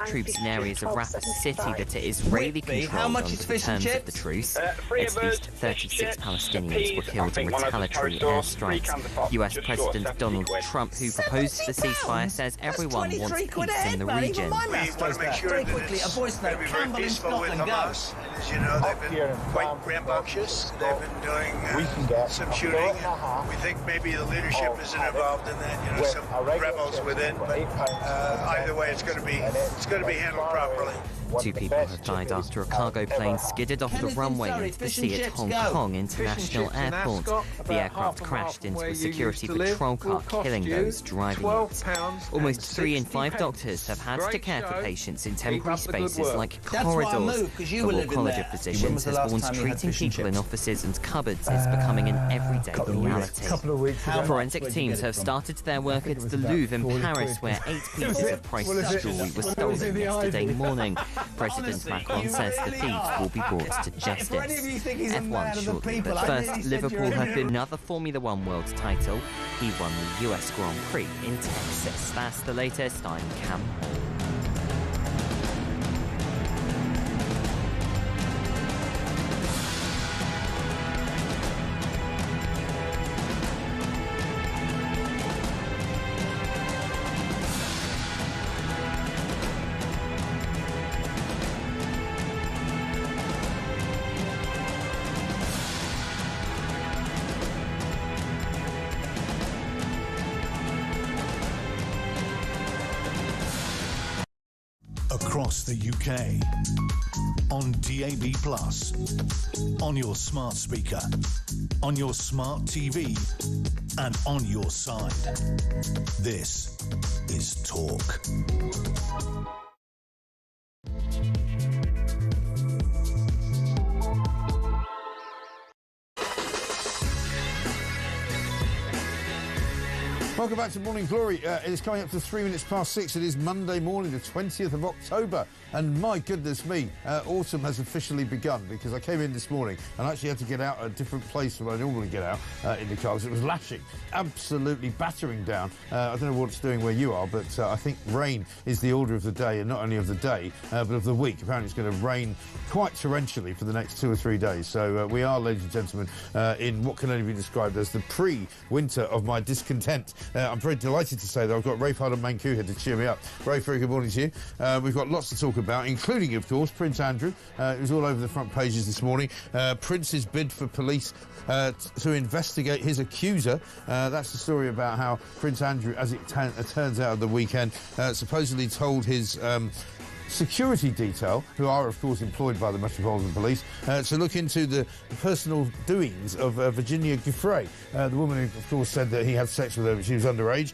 troops in areas of Rafah City that are Israeli controlled under the terms of the truce. At least 36 Palestinians were killed in retaliatory airstrikes. US President Donald Trump, who proposed the ceasefire, says everyone wants peace in the region. We want to make sure that it's going to be very peaceful with Hamas. And as you know, they've been quite rambunctious. They've been doing some shooting. And we think maybe the leadership isn't involved in that. You know, some rebels within. But either way, it's going to be handled properly. 2 people have died after a cargo plane skidded off the runway into the sea at Hong Kong International Airport. The aircraft crashed into a security patrol car, killing those driving it. Almost 3 in 5 doctors have had to care for patients in temporary spaces like corridors. The Law College of Physicians has warned treating people in offices and cupboards is becoming an everyday reality. Forensic teams have started their work at the Louvre in Paris, where 8 pieces of priceless jewellery were stolen yesterday morning. President Macron says the thieves will be brought to justice. F1 shortly, but first, Liverpool have been another Formula 1 world title. He won the US Grand Prix in Texas. That's the latest. I'm Cam Hall. Across the UK, on DAB+, on your smart speaker, on your smart TV, and on your side. This is Talk. Welcome back to Morning Glory. It is coming up to 3 minutes past 6. It is Monday morning, the 20th of October. And my goodness me, autumn has officially begun, because I came in this morning and I actually had to get out a different place from where I normally get out in the car, because it was lashing, absolutely battering down. I don't know what it's doing where you are, but I think rain is the order of the day, and not only of the day, but of the week. Apparently it's going to rain quite torrentially for the next 2 or 3 days. So we are, ladies and gentlemen, in what can only be described as the pre-winter of my discontent. I'm very delighted to say that I've got Rafe Harden-Manku here to cheer me up. Rafe, very good morning to you. We've got lots to talk about, including, of course, Prince Andrew, who's all over the front pages this morning. Prince's bid for police to investigate his accuser. That's the story about how Prince Andrew, as it turns out at the weekend, supposedly told his security detail, who are of course employed by the Metropolitan Police, to look into the personal doings of Virginia Giuffre, the woman who of course said that he had sex with her when she was underage.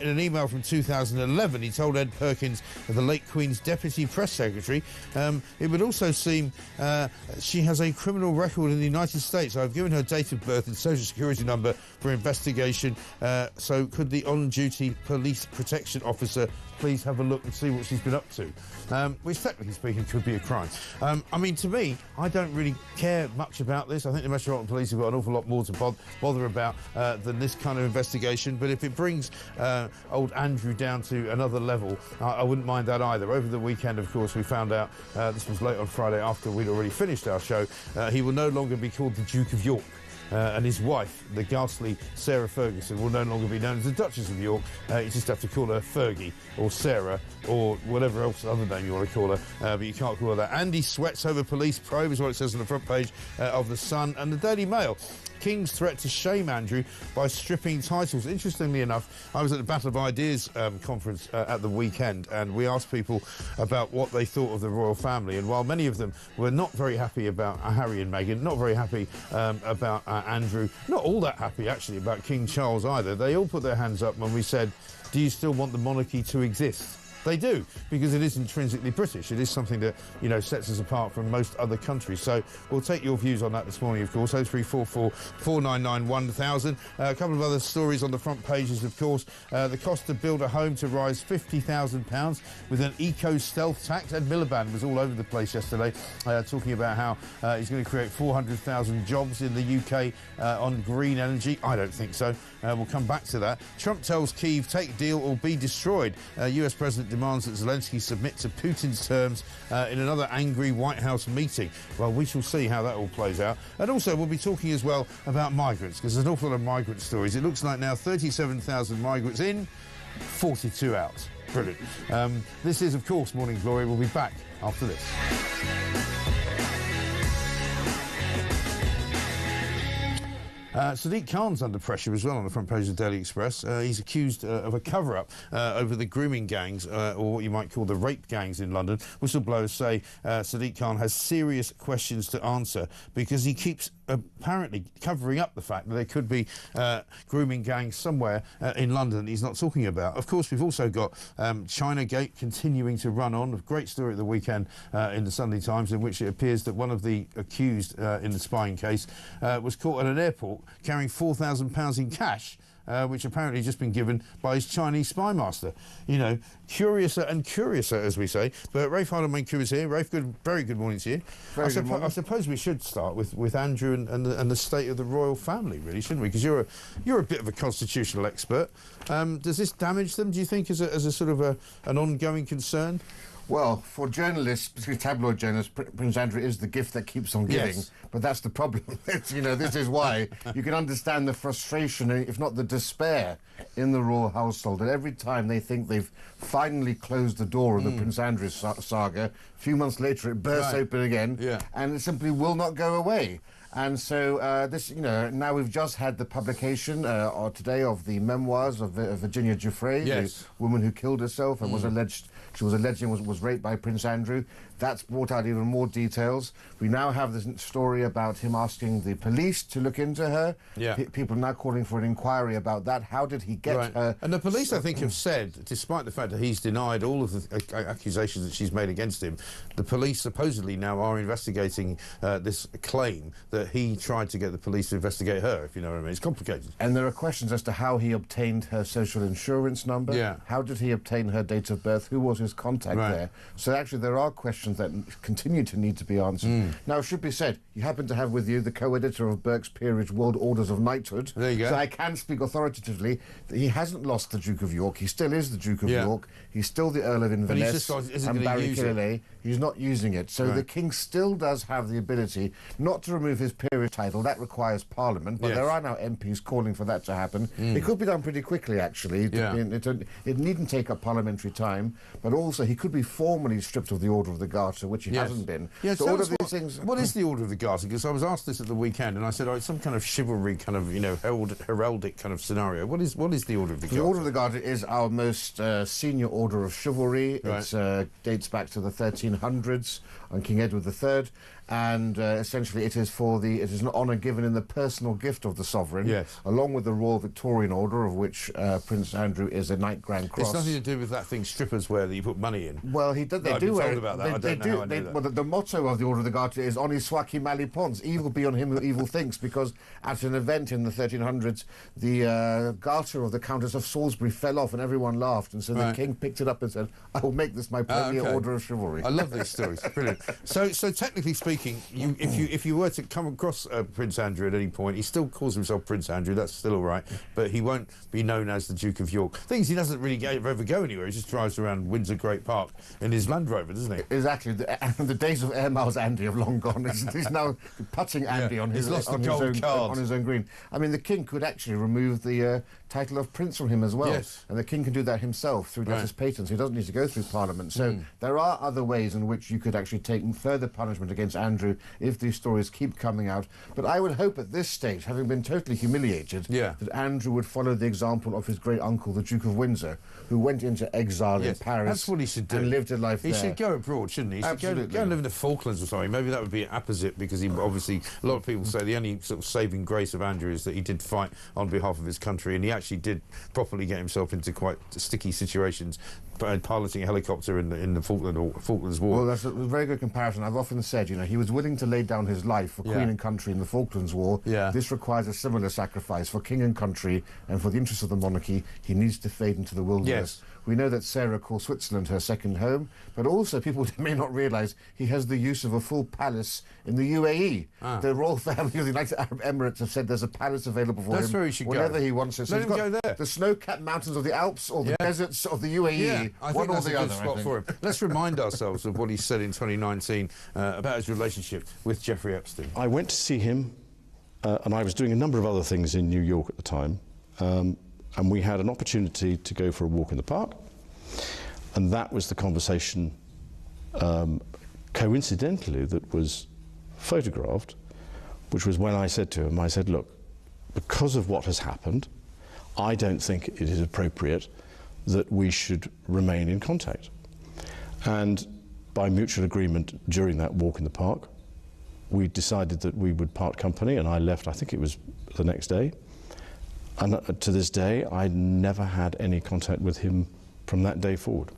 In an email from 2011, he told Ed Perkins, the late Queen's deputy press secretary, it would also seem she has a criminal record in the United States. I've given her date of birth and social security number for investigation, so could the on-duty police protection officer please have a look and see what she's been up to, which technically speaking could be a crime. I mean, to me, I don't really care much about this. I think the Metropolitan Police have got an awful lot more to bother about than this kind of investigation, but if it brings old Andrew down to another level, I wouldn't mind that either. Over the weekend, of course, we found out, this was late on Friday after we'd already finished our show, he will no longer be called the Duke of York. And his wife, the ghastly Sarah Ferguson, will no longer be known as the Duchess of York. You just have to call her Fergie or Sarah or whatever else other name you want to call her, but you can't call her that. Andy sweats over police probe is what it says on the front page of The Sun and the Daily Mail. King's threat to shame Andrew by stripping titles. Interestingly enough, I was at the Battle of Ideas conference at the weekend, and we asked people about what they thought of the royal family, and while many of them were not very happy about Harry and Meghan, not very happy about Andrew, not all that happy actually about King Charles either, they all put their hands up when we said, do you still want the monarchy to exist? They do, because it is intrinsically British. It is something that, you know, sets us apart from most other countries. So we'll take your views on that this morning, of course. 0344 499 1000. A couple of other stories on the front pages, of course. The cost to build a home to rise £50,000 with an eco-stealth tax. Ed Miliband was all over the place yesterday talking about how he's going to create 400,000 jobs in the UK on green energy. I don't think so. We'll come back to that. Trump tells Kyiv, take deal or be destroyed. US President demands that Zelensky submit to Putin's terms in another angry White House meeting. Well, we shall see how that all plays out. And also, we'll be talking as well about migrants, because there's an awful lot of migrant stories. It looks like now 37,000 migrants in, 42 out. Brilliant. This is, of course, Morning Glory. We'll be back after this. Sadiq Khan's under pressure as well on the front page of the Daily Express. He's accused of a cover-up over the grooming gangs, or what you might call the rape gangs in London. Whistleblowers say Sadiq Khan has serious questions to answer because he keeps apparently covering up the fact that there could be grooming gangs somewhere in London he's not talking about. Of course, we've also got China Gate continuing to run on. A great story at the weekend in the Sunday Times, in which it appears that one of the accused in the spying case was caught at an airport carrying £4,000 in cash, which apparently has just been given by his Chinese spy master. You know, curiouser and curiouser, as we say. But Rafe Hardermain-Crew is here. Rafe, very good morning to you. I suppose we should start with Andrew and the state of the royal family, really, shouldn't we? Because you're a bit of a constitutional expert. Does this damage them, do you think, as a sort of an ongoing concern? Well, for journalists, particularly tabloid journalists, Prince Andrew is the gift that keeps on giving. Yes. But that's the problem. This is why you can understand the frustration, if not the despair, in the royal household. That every time they think they've finally closed the door of the Prince Andrew saga, a few months later it bursts open again, and it simply will not go away. And so now we've just had the publication today of the memoirs of Virginia Giuffre, the woman who killed herself and was raped by Prince Andrew. That's brought out even more details. We now have this story about him asking the police to look into her. Yeah. People are now calling for an inquiry about that. How did he get her? And the police, I think, have said, despite the fact that he's denied all of the accusations that she's made against him, the police supposedly now are investigating this claim that he tried to get the police to investigate her, if you know what I mean. It's complicated. And there are questions as to how he obtained her social insurance number. Yeah. How did he obtain her date of birth? Who was his contact there? So actually there are questions that continue to need to be answered. Now, it should be said, you happen to have with you the co-editor of Burke's Peerage World Orders of Knighthood. There you go. So I can speak authoritatively that he hasn't lost the Duke of York. He still is the Duke of York. He's still the Earl of Inverness and Barry. He's not using it. So the King still does have the ability not to remove his peerage title. That requires Parliament, but there are now MPs calling for that to happen. It could be done pretty quickly, actually. It needn't take up parliamentary time, but also he could be formally stripped of the Order of the Garter, which he hasn't been. Yeah, so all of these things. What is the Order of the Garter? Because I was asked this at the weekend, and I said, it's some kind of chivalry, kind of, heraldic kind of scenario. What is the Order of the Garter? The Order of the Garter is our most senior order of chivalry. It dates back to the 1300s on King Edward III. And essentially it is an honour given in the personal gift of the sovereign, along with the Royal Victorian Order, of which Prince Andrew is a Knight Grand Cross. It's nothing to do with that thing strippers wear that you put money in. Well, they do wear it. Well, the motto of the Order of the Garter is "Oni swaki mali pons," evil be on him who evil thinks, because at an event in the 1300s, the garter of the Countess of Salisbury fell off and everyone laughed, and so the King picked it up and said, "I will make this my premier order of chivalry." I love these stories. Brilliant. So technically speaking, if you were to come across Prince Andrew at any point, he still calls himself Prince Andrew. That's still all right, but he won't be known as the Duke of York. Things he doesn't really ever go anywhere. He just drives around Windsor Great Park in his Land Rover, doesn't he? Exactly. The days of Air Miles Andy have long gone. He's now putting Andy on his own green. I mean, the King could actually remove the title of Prince from him as well. Yes. And the King can do that himself through letters patents. He doesn't need to go through Parliament. So there are other ways in which you could actually take further punishment against Andrew if these stories keep coming out. But I would hope at this stage, having been totally humiliated, that Andrew would follow the example of his great uncle, the Duke of Windsor, who went into exile in Paris. That's what he should do. And lived a life there. He should go abroad, shouldn't he? He should go and live in the Falklands or something. Maybe that would be opposite, because he obviously, a lot of people say the only sort of saving grace of Andrew is that he did fight on behalf of his country, and he actually did properly get himself into quite sticky situations, piloting a helicopter in the Falklands War. Well, that's a very good comparison. I've often said, he was willing to lay down his life for Queen and country in the Falklands War. This requires a similar sacrifice for king and country, and for the interests of the monarchy, he needs to fade into the wilderness, We know that Sarah calls Switzerland her second home, but also people may not realise he has the use of a full palace in the UAE. The royal family of the United Arab Emirates have said there's a palace available for him where he should whenever go. he wants it. So Let him go there. The snow-capped mountains of the Alps or the deserts of the UAE, I one think or that's the a other. good spot for him. Let's remind ourselves of what he said in 2019 about his relationship with Jeffrey Epstein. I went to see him, and I was doing a number of other things in New York at the time, and we had an opportunity to go for a walk in the park, and that was the conversation, coincidentally, that was photographed, which was when I said to him, I said, look, because of what has happened, I don't think it is appropriate that we should remain in contact. And by mutual agreement during that walk in the park, we decided that we would part company, and I left, I think it was the next day. And to this day, I never had any contact with him from that day forward.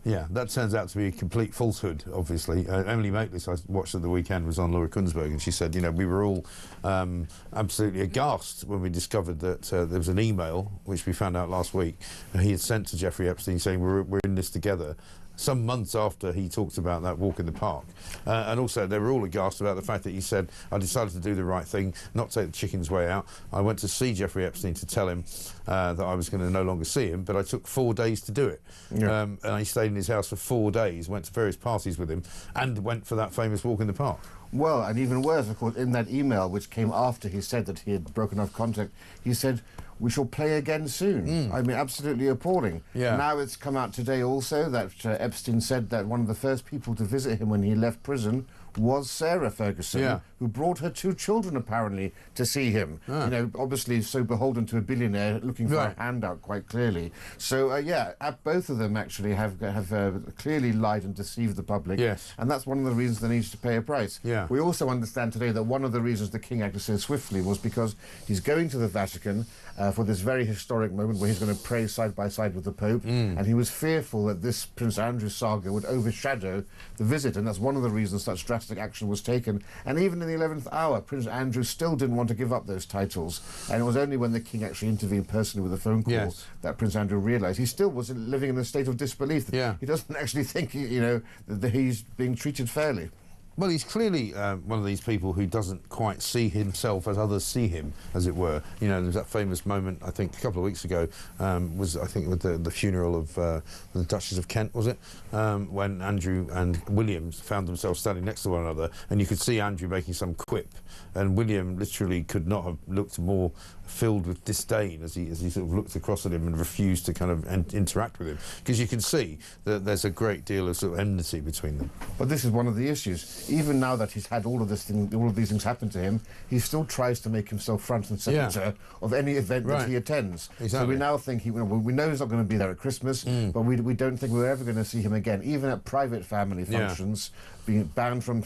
Yeah, that turns out to be a complete falsehood, obviously. Emily Maitlis, I watched at the weekend, was on Laura Kunzberg, and she said, you know, we were all absolutely aghast when we discovered that there was an email, which we found out last week, he had sent to Jeffrey Epstein saying, we're in this together, some months after he talked about that walk in the park. And also, they were all aghast about the fact that he said, I decided to do the right thing, not take the chicken's way out. I went to see Jeffrey Epstein to tell him that I was going to no longer see him, but I took 4 days to do it. Yeah. And I stayed in his house for 4 days, went to various parties with him, and went for that famous walk in the park. Well, and even worse, of course, in that email, which came after he said that he had broken off contact, he said, we shall play again soon. I mean, absolutely appalling. Yeah. Now it's come out today also that Epstein said that one of the first people to visit him when he left prison was Sarah Ferguson, who brought her 2 children, apparently, to see him. You know, obviously so beholden to a billionaire, looking for a handout quite clearly. So, both of them actually have clearly lied and deceived the public. Yes. And that's one of the reasons they needs to pay a price. Yeah. We also understand today that one of the reasons the King acted so swiftly was because he's going to the Vatican for this very historic moment where he's going to pray side by side with the Pope, and he was fearful that this Prince Andrew saga would overshadow the visit, and that's one of the reasons such drastic action was taken. And even in the 11th hour, Prince Andrew still didn't want to give up those titles, and it was only when the King actually intervened personally with a phone call that Prince Andrew realised he still was living in a state of disbelief. He doesn't actually think, you know, that he's being treated fairly. Well, he's clearly one of these people who doesn't quite see himself as others see him, as it were. You know, there's that famous moment, I think, a couple of weeks ago, was, I think, with the funeral of the Duchess of Kent, was it? When Andrew and William found themselves standing next to one another, and you could see Andrew making some quip, and William literally could not have looked more filled with disdain as he sort of looked across at him and refused to kind of interact with him, because you can see that there's a great deal of sort of enmity between them. But this is one of the issues. Even now that he's had all of these things happen to him, he still tries to make himself front and centre of any event that he attends. Exactly. So we now think we know he's not going to be there at Christmas, but we don't think we're ever going to see him again, even at private family functions, being banned from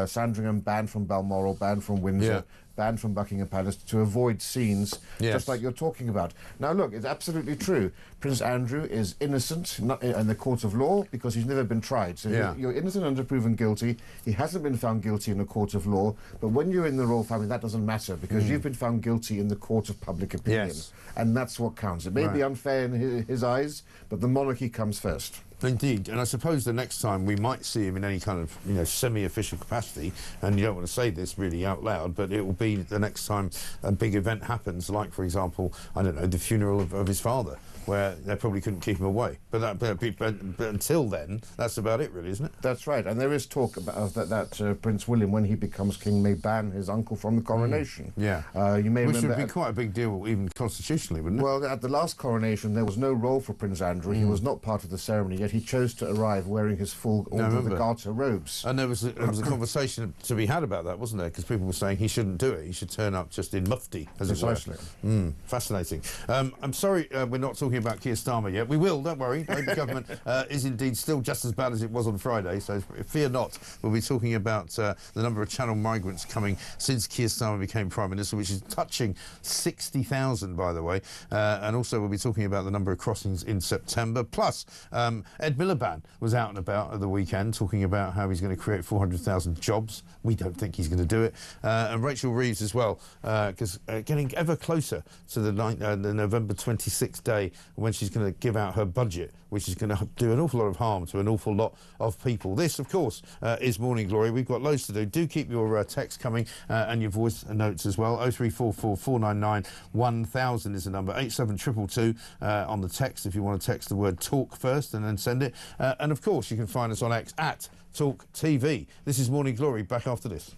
Sandringham, banned from Balmoral, banned from Windsor, banned from Buckingham Palace, to avoid scenes just like you're talking about. Now, look, it's absolutely true. Prince Andrew is innocent in the court of law because he's never been tried. So you're innocent until proven guilty. He hasn't been found guilty in a court of law. But when you're in the royal family, that doesn't matter because you've been found guilty in the court of public opinion. And that's what counts. It may be unfair in his eyes, but the monarchy comes first. Indeed, and I suppose the next time we might see him in any kind of, you know, semi-official capacity, and you don't want to say this really out loud, but it will be the next time a big event happens, like, for example, I don't know, the funeral of his father, where they probably couldn't keep him away. But until then, that's about it, really, isn't it? That's right, and there is talk about that Prince William, when he becomes king, may ban his uncle from the coronation. You may Which remember would be quite a big deal, even constitutionally, wouldn't it? Well, at the last coronation, there was no role for Prince Andrew. He was not part of the ceremony, yet he chose to arrive wearing his full Order of the Garter robes. And there was a conversation to be had about that, wasn't there? Because people were saying he shouldn't do it. He should turn up just in mufti, as it were. Fascinating. I'm sorry we're not talking about Keir Starmer yet. We will, don't worry. The Labour government is indeed still just as bad as it was on Friday, so fear not. We'll be talking about the number of Channel migrants coming since Keir Starmer became Prime Minister, which is touching 60,000, by the way. And also we'll be talking about the number of crossings in September. Plus, Ed Miliband was out and about at the weekend talking about how he's going to create 400,000 jobs. We don't think he's going to do it. And Rachel Reeves as well, because getting ever closer to the November 26th day when she's going to give out her budget, which is going to do an awful lot of harm to an awful lot of people. This, of course, is Morning Glory. We've got loads to do. Do keep your texts coming and your voice notes as well. 0344 499 1000 is the number. 87222 on the text if you want to text the word talk first and then send it. And, of course, you can find us on X at talkTV. This is Morning Glory. Back after this.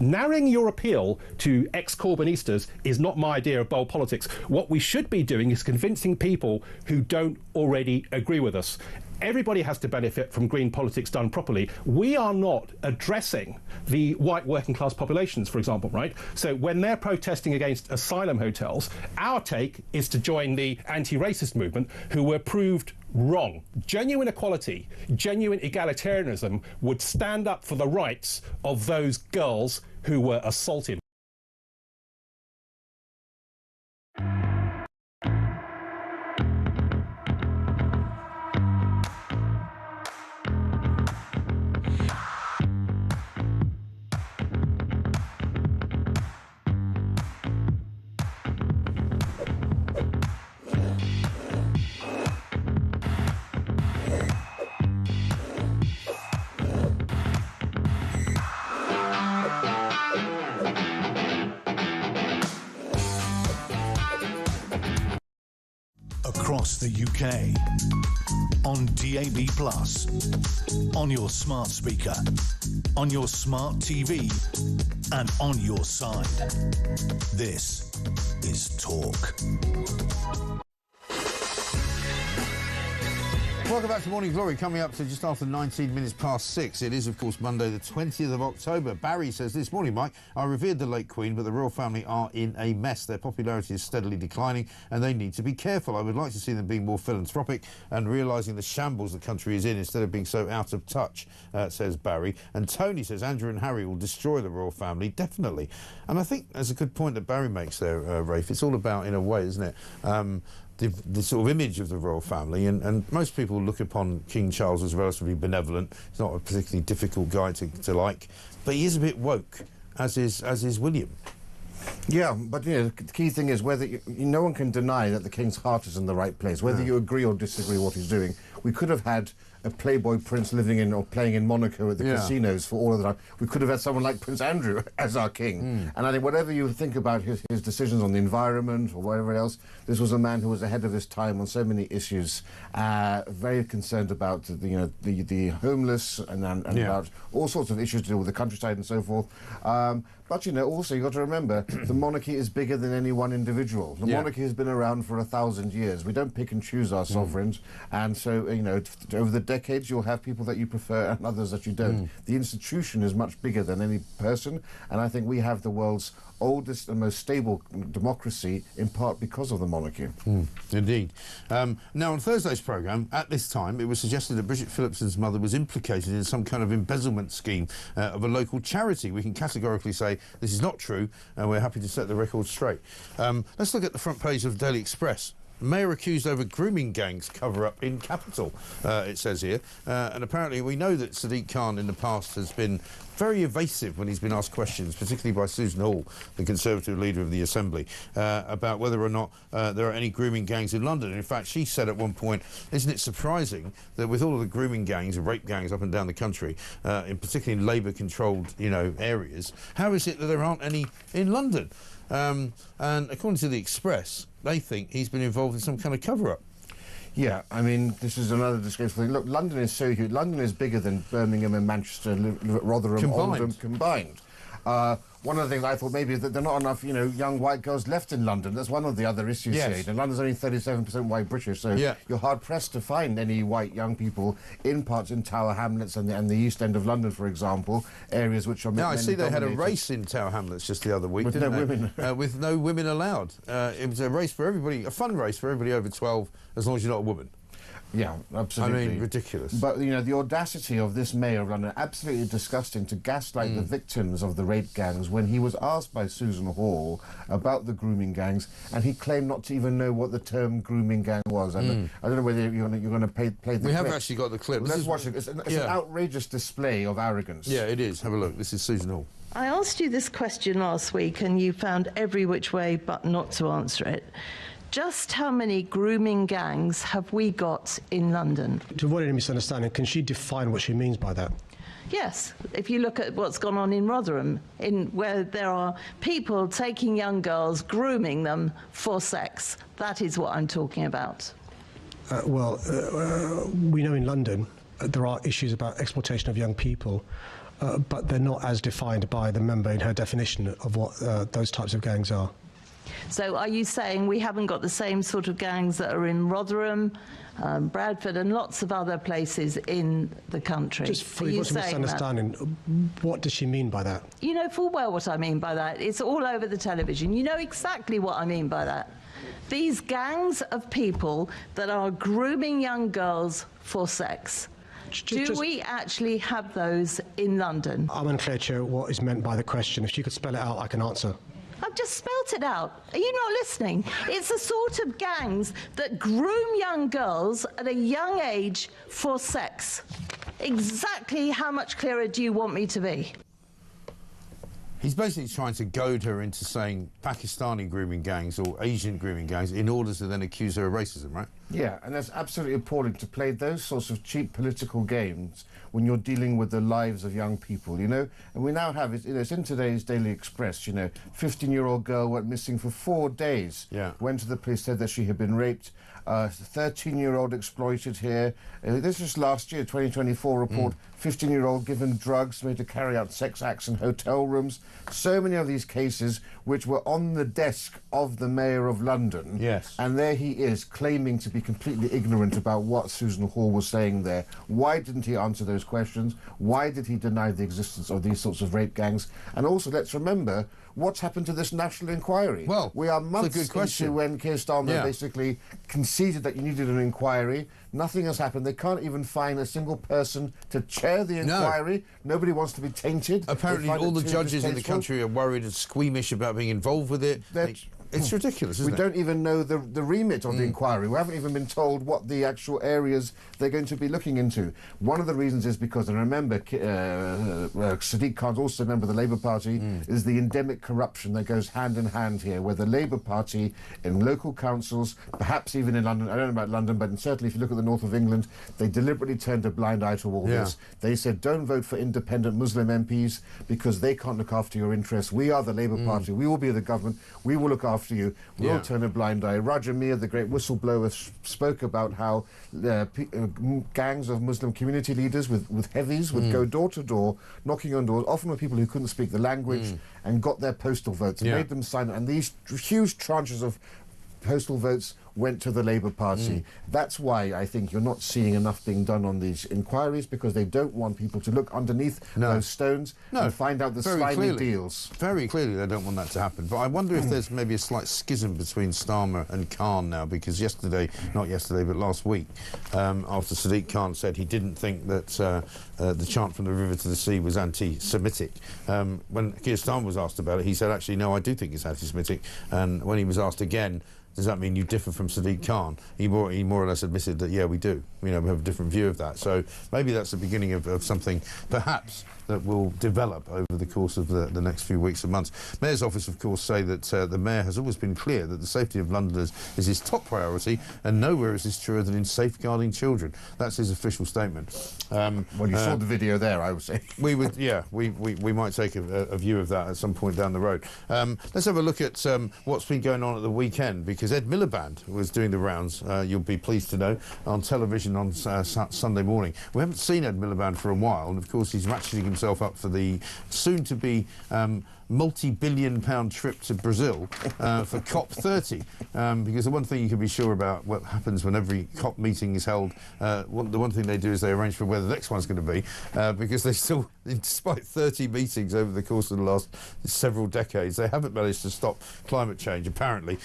Narrowing your appeal to ex-Corbynistas is not my idea of bold politics. What we should be doing is convincing people who don't already agree with us. Everybody has to benefit from green politics done properly. We are not addressing the white working class populations, for example, right? So when they're protesting against asylum hotels, our take is to join the anti-racist movement, who were proved wrong. Genuine equality, genuine egalitarianism would stand up for the rights of those girls who were assaulted. Across the UK, on DAB+, on your smart speaker, on your smart TV, and on your side. This is Talk. Welcome back to Morning Glory. Coming up to just after 19 minutes past 6. It is, of course, Monday the 20th of October. Barry says this morning, Mike, I revered the late Queen, but the royal family are in a mess. Their popularity is steadily declining and they need to be careful. I would like to see them being more philanthropic and realising the shambles the country is in instead of being so out of touch, says Barry. And Tony says Andrew and Harry will destroy the royal family. Definitely. And I think that's a good point that Barry makes there, Rafe. It's all about, in a way, isn't it? The sort of image of the royal family, and most people look upon King Charles as relatively benevolent. He's not a particularly difficult guy to like, but he is a bit woke, as is William. Yeah, but you know, the key thing is whether no one can deny that the King's heart is in the right place, whether you agree or disagree with what he's doing. We could have had a playboy prince living in or playing in Monaco at the casinos for all of that. We could have had someone like Prince Andrew as our king. And I think whatever you think about his decisions on the environment or whatever else, this was a man who was ahead of his time on so many issues, very concerned about the homeless and about all sorts of issues to do with the countryside and so forth. But, you know, also you've got to remember, the monarchy is bigger than any one individual. The monarchy has been around for 1,000 years. We don't pick and choose our sovereigns. And so, you know, over the decades, you'll have people that you prefer and others that you don't. The institution is much bigger than any person. And I think we have the world's oldest and most stable democracy, in part because of the monarchy. Indeed. Now, on Thursday's programme, at this time, it was suggested that Bridget Phillipson's mother was implicated in some kind of embezzlement scheme of a local charity. We can categorically say this is not true, and we're happy to set the record straight. Let's look at the front page of the Daily Express. Mayor accused over grooming gangs cover-up in capital, it says here. And apparently we know that Sadiq Khan in the past has been very evasive when he's been asked questions, particularly by Susan Hall, the Conservative leader of the Assembly, about whether or not there are any grooming gangs in London. In fact, she said at one point, isn't it surprising that with all of the grooming gangs and rape gangs up and down the country, in particularly in Labour-controlled, you know, areas, how is it that there aren't any in London? And according to the Express, they think he's been involved in some kind of cover-up. Yeah, I mean, this is another disgraceful thing. Look, London is so huge. London is bigger than Birmingham and Manchester, Rotherham, Oldham combined. One of the things I thought maybe is that there are not enough, you know, young white girls left in London. That's one of the other issues here. And London's only 37% white British, so you're hard-pressed to find any white young people in parts in Tower Hamlets and the East End of London, for example, areas which are... Now, I see they had a race in Tower Hamlets just the other week, with no women. With no women allowed. It was a race for everybody, a fun race for everybody over 12, as long as you're not a woman. Yeah, absolutely. I mean, ridiculous. But, you know, the audacity of this mayor of London, absolutely disgusting, to gaslight the victims of the rape gangs when he was asked by Susan Hall about the grooming gangs, and he claimed not to even know what the term grooming gang was. And I don't know whether you're going to play the clip. We have actually got the clip. Let's watch it. It's an outrageous display of arrogance. Yeah, it is. Have a look. This is Susan Hall. I asked you this question last week, and you found every which way but not to answer it. Just how many grooming gangs have we got in London? To avoid any misunderstanding, can she define what she means by that? Yes. If you look at what's gone on in Rotherham, where there are people taking young girls, grooming them for sex, that is what I'm talking about. We know in London there are issues about exploitation of young people, but they're not as defined by the member in her definition of what those types of gangs are. So are you saying we haven't got the same sort of gangs that are in Rotherham, Bradford and lots of other places in the country? Just for you misunderstanding, what does she mean by that? You know full well what I mean by that. It's all over the television. You know exactly what I mean by that. These gangs of people that are grooming young girls for sex. Do we actually have those in London? I'm unclear, Chair, what is meant by the question. If she could spell it out, I can answer. I've just spelt it out. Are you not listening? It's the sort of gangs that groom young girls at a young age for sex. Exactly how much clearer do you want me to be? He's basically trying to goad her into saying Pakistani grooming gangs or Asian grooming gangs in order to then accuse her of racism, right? Yeah, and that's absolutely appalling to play those sorts of cheap political games when you're dealing with the lives of young people, you know? And we now have, you know, it's in today's Daily Express, you know, 15-year-old girl went missing for 4 days. Yeah. Went to the police, said that she had been raped. 13-year-old exploited here. This was last year, 2024 report. 15-year-old given drugs, made to carry out sex acts in hotel rooms. So many of these cases which were on the desk of the Mayor of London. Yes. And there he is, claiming to be completely ignorant about what Susan Hall was saying there. Why didn't he answer those questions? Why did he deny the existence of these sorts of rape gangs? And also, let's remember, what's happened to this national inquiry? Well, we are months into when Keir Starmer basically conceded that you needed an inquiry. Nothing has happened. They can't even find a single person to chair the inquiry. No. Nobody wants to be tainted. Apparently all the judges in the country are worried and squeamish about being involved with it. It's ridiculous, isn't it? We don't even know the remit of the inquiry. We haven't even been told what the actual areas they're going to be looking into. One of the reasons is because, and remember, Sadiq Khan's also a member of the Labour Party, is the endemic corruption that goes hand in hand here, where the Labour Party in local councils, perhaps even in London, I don't know about London, but certainly if you look at the north of England, they deliberately turned a blind eye to all this. They said, don't vote for independent Muslim MPs because they can't look after your interests. We are the Labour Party. We will be the government. We will look after after you, we'll all turn a blind eye. Roger Mir, the great whistleblower, spoke about how gangs of Muslim community leaders with heavies would go door to door, knocking on doors, often with people who couldn't speak the language, and got their postal votes, made them sign it. And these huge tranches of postal votes went to the Labour Party. That's why I think you're not seeing enough being done on these inquiries, because they don't want people to look underneath those stones and find out the slimy deals. Very clearly they don't want that to happen. But I wonder if there's maybe a slight schism between Starmer and Khan now, because not yesterday, but last week, after Sadiq Khan said he didn't think that the chant from the river to the sea was anti-Semitic. When Keir Starmer was asked about it, he said, actually, no, I do think it's anti-Semitic. And when he was asked again, does that mean you differ from Sadiq Khan? He more or less admitted that, yeah, we do. We have a different view of that. So maybe that's the beginning of something, perhaps, that will develop over the course of the next few weeks and months. Mayor's office, of course, say that the Mayor has always been clear that the safety of Londoners is his top priority, and nowhere is this truer than in safeguarding children. That's his official statement. Well, you saw the video there, I would say. We would, yeah, we might take a view of that at some point down the road. Let's have a look at what's been going on at the weekend, because Ed Miliband was doing the rounds, you'll be pleased to know, on television on Sunday morning. We haven't seen Ed Miliband for a while, and of course he's ratcheting himself up for the soon-to-be multi-billion-pound trip to Brazil for COP30, because the one thing you can be sure about what happens when every COP meeting is held, the one thing they do is they arrange for where the next one's going to be, because they still, despite 30 meetings over the course of the last several decades, they haven't managed to stop climate change, apparently.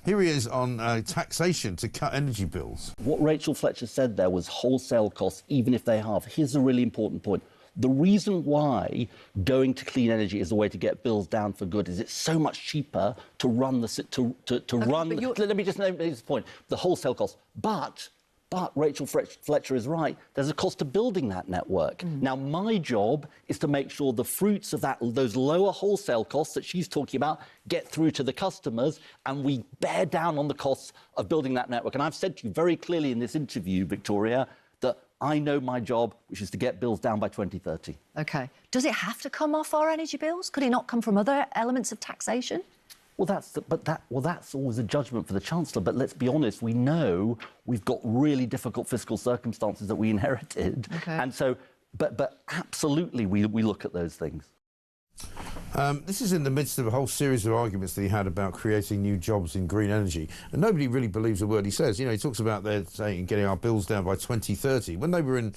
Here he is on taxation to cut energy bills. What Rachel Fletcher said there was wholesale costs, even if they halve. Here's a really important point. The reason why going to clean energy is the way to get bills down for good is it's so much cheaper to run let me just make this point, the wholesale costs. But Rachel Fletcher is right. There's a cost to building that network. Now, my job is to make sure the fruits of those lower wholesale costs that she's talking about get through to the customers, and we bear down on the costs of building that network. And I've said to you very clearly in this interview, Victoria, that I know my job, which is to get bills down by 2030. OK. Does it have to come off our energy bills? Could it not come from other elements of taxation? Well, that's always a judgment for the Chancellor. But let's be honest, we know we've got really difficult fiscal circumstances that we inherited. OK. And so, but absolutely, we look at those things. This is in the midst of a whole series of arguments that he had about creating new jobs in green energy, and nobody really believes a word he says. You know, he talks about saying getting our bills down by 2030. When they were in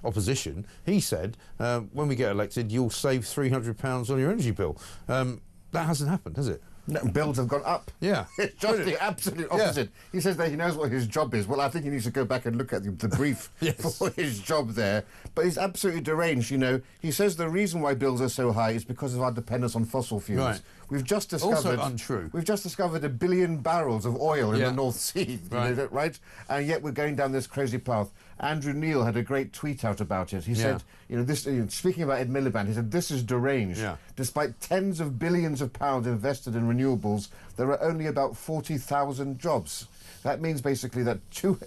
opposition, he said, when we get elected, you'll save £300 on your energy bill. That hasn't happened, has it? No, bills have gone up. Yeah. It's just the absolute opposite. Yeah. He says that he knows what his job is. Well, I think he needs to go back and look at the brief for his job there. But he's absolutely deranged, you know. He says the reason why bills are so high is because of our dependence on fossil fuels. Right. We've just discovered... Also untrue. We've just discovered 1 billion barrels of oil in the North Sea, right? And yet we're going down this crazy path. Andrew Neil had a great tweet out about it. He said, you know, this, speaking about Ed Miliband, he said, this is deranged. Yeah. Despite tens of billions of pounds invested in renewables, there are only about 40,000 jobs. That means basically that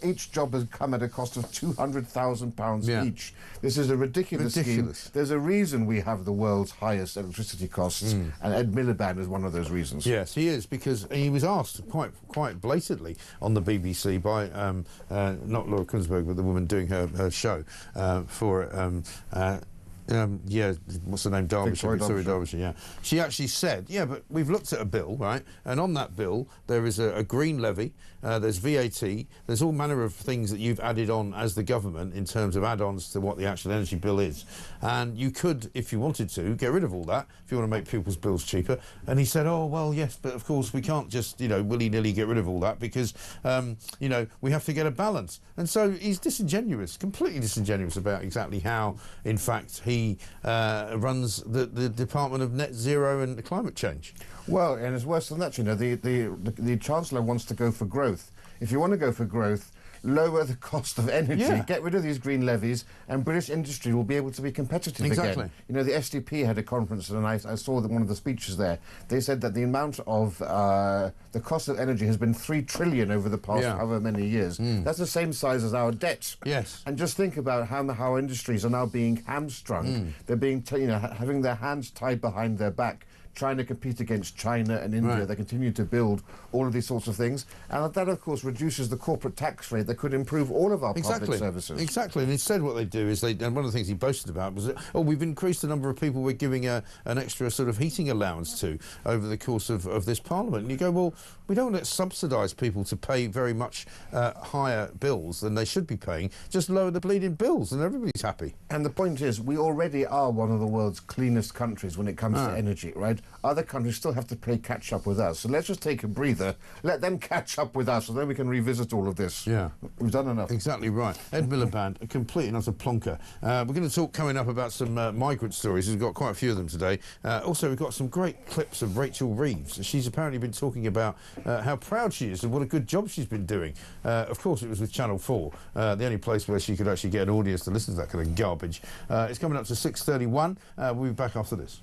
each job has come at a cost of £200,000 each. This is a ridiculous scheme. There's a reason we have the world's highest electricity costs, and Ed Miliband is one of those reasons. Yes, he is, because he was asked quite blatantly on the BBC by, not Laura Kunsberg, but the woman doing her show for... what's the name? Derbyshire. Derbyshire, yeah. She actually said, yeah, but we've looked at a bill, right? And on that bill, there is a green levy, there's VAT, there's all manner of things that you've added on as the government in terms of add-ons to what the actual energy bill is. And you could, if you wanted to, get rid of all that if you want to make people's bills cheaper. And he said, oh, well, yes, but of course we can't just, you know, willy-nilly get rid of all that because, you know, we have to get a balance. And so he's disingenuous, completely disingenuous about exactly how, in fact, he runs the Department of Net Zero and Climate Change. Well, and it's worse than that, you know. The Chancellor wants to go for growth. If you want to go for growth, lower the cost of energy, get rid of these green levies, and British industry will be able to be competitive again. You know, the SDP had a conference, and I saw one of the speeches there. They said that the amount of the cost of energy has been 3 trillion over the past however many years. That's the same size as our debt. Yes. And just think about how industries are now being hamstrung. They're being, having their hands tied behind their back trying to compete against China and India. Right. They continue to build all of these sorts of things. And that, of course, reduces the corporate tax rate that could improve all of our public services. Exactly. And instead what they do is and one of the things he boasted about was that, we've increased the number of people we're giving an extra sort of heating allowance to over the course of this Parliament. And you go, well, we don't want to subsidise people to pay very much higher bills than they should be paying. Just lower the bleeding bills and everybody's happy. And the point is, we already are one of the world's cleanest countries when it comes to energy, right? Other countries still have to play catch-up with us. So let's just take a breather, let them catch up with us, and then we can revisit all of this. Yeah. We've done enough. Exactly right. Ed Miliband, a complete and utter plonker. We're going to talk coming up about some migrant stories. We've got quite a few of them today. Also, we've got some great clips of Rachel Reeves. She's apparently been talking about how proud she is and what a good job she's been doing. Of course, it was with Channel 4, the only place where she could actually get an audience to listen to that kind of garbage. It's coming up to 6:31. We'll be back after this.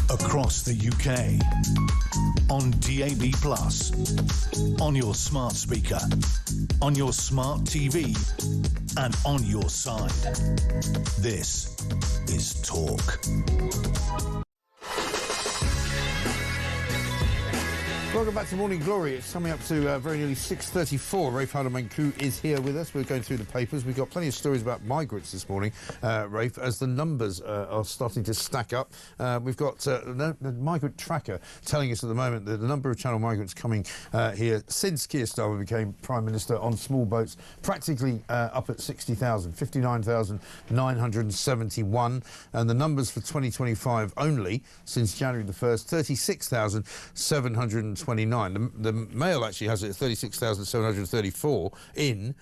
Across the UK, on DAB+, on your smart speaker, on your smart TV, and on your side. This is Talk. Welcome back to Morning Glory. It's coming up to very nearly 6:34. Rafe Hardeman-Koo is here with us. We're going through the papers. We've got plenty of stories about migrants this morning, Rafe, as the numbers are starting to stack up. We've got the migrant tracker telling us at the moment that the number of Channel migrants coming here since Keir Starmer became Prime Minister on small boats practically up at 60,000, 59,971. And the numbers for 2025 only since January the 1st, 36,729. The Mail actually has it at 36,734 in,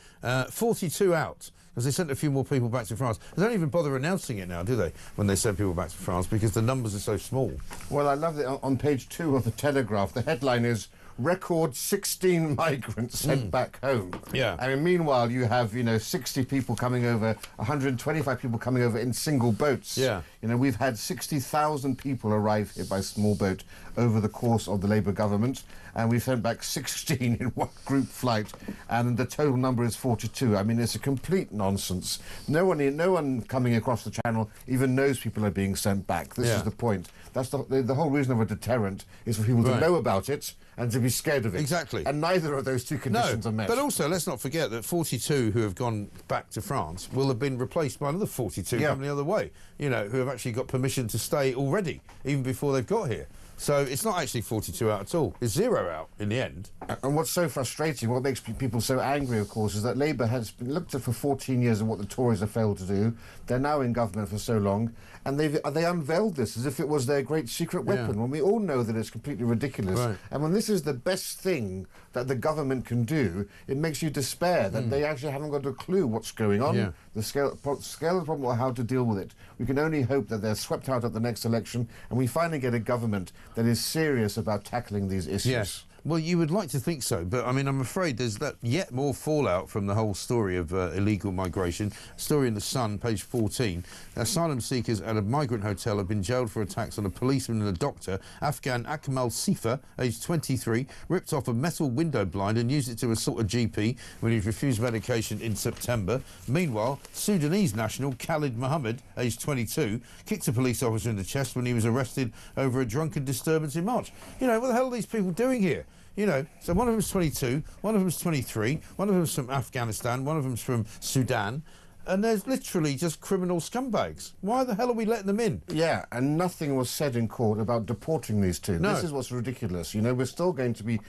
42 out. Because they sent a few more people back to France. They don't even bother announcing it now, do they, when they send people back to France, because the numbers are so small. Well, I love that on page 2 of the Telegraph, the headline is record 16 migrants sent back home. Yeah. I mean, meanwhile, you have, 60 people coming over, 125 people coming over in single boats. Yeah. You know, we've had 60,000 people arrive here by small boat over the course of the Labour government, and we've sent back 16 in one group flight, and the total number is 42. I mean, it's a complete nonsense. No one coming across the channel even knows people are being sent back. This is the point. That's the whole reason of a deterrent, is for people to know about it and to be scared of it. Exactly. And neither of those two conditions are met. But also, let's not forget that 42 who have gone back to France will have been replaced by another 42 coming the other way, you know, who have actually got permission to stay already, even before they've got here. So it's not actually 42 out at all. It's 0 out in the end. And what's so frustrating, what makes people so angry, of course, is that Labour has been looked at for 14 years at what the Tories have failed to do. They're now in government for so long, and they unveiled this as if it was their great secret weapon, when we all know that it's completely ridiculous. Right. And when this is the best thing that the government can do, it makes you despair that they actually haven't got a clue what's going on, the scale of the problem, or how to deal with it. We can only hope that they're swept out at the next election, and we finally get a government that is serious about tackling these issues. Yes. Well, you would like to think so, but I mean, I'm afraid there's that yet more fallout from the whole story of illegal migration. Story in The Sun, page 14. Asylum seekers at a migrant hotel have been jailed for attacks on a policeman and a doctor. Afghan Akmal Sifa, aged 23, ripped off a metal window blind and used it to assault a GP when he refused medication in September. Meanwhile, Sudanese national Khalid Mohammed, aged 22, kicked a police officer in the chest when he was arrested over a drunken disturbance in March. You know, what the hell are these people doing here? You know, so one of them's 22, one of them's 23, one of them's from Afghanistan, one of them's from Sudan, and there's literally just criminal scumbags. Why the hell are we letting them in? Yeah, and nothing was said in court about deporting these two. No. This is what's ridiculous. You know, we're still going to be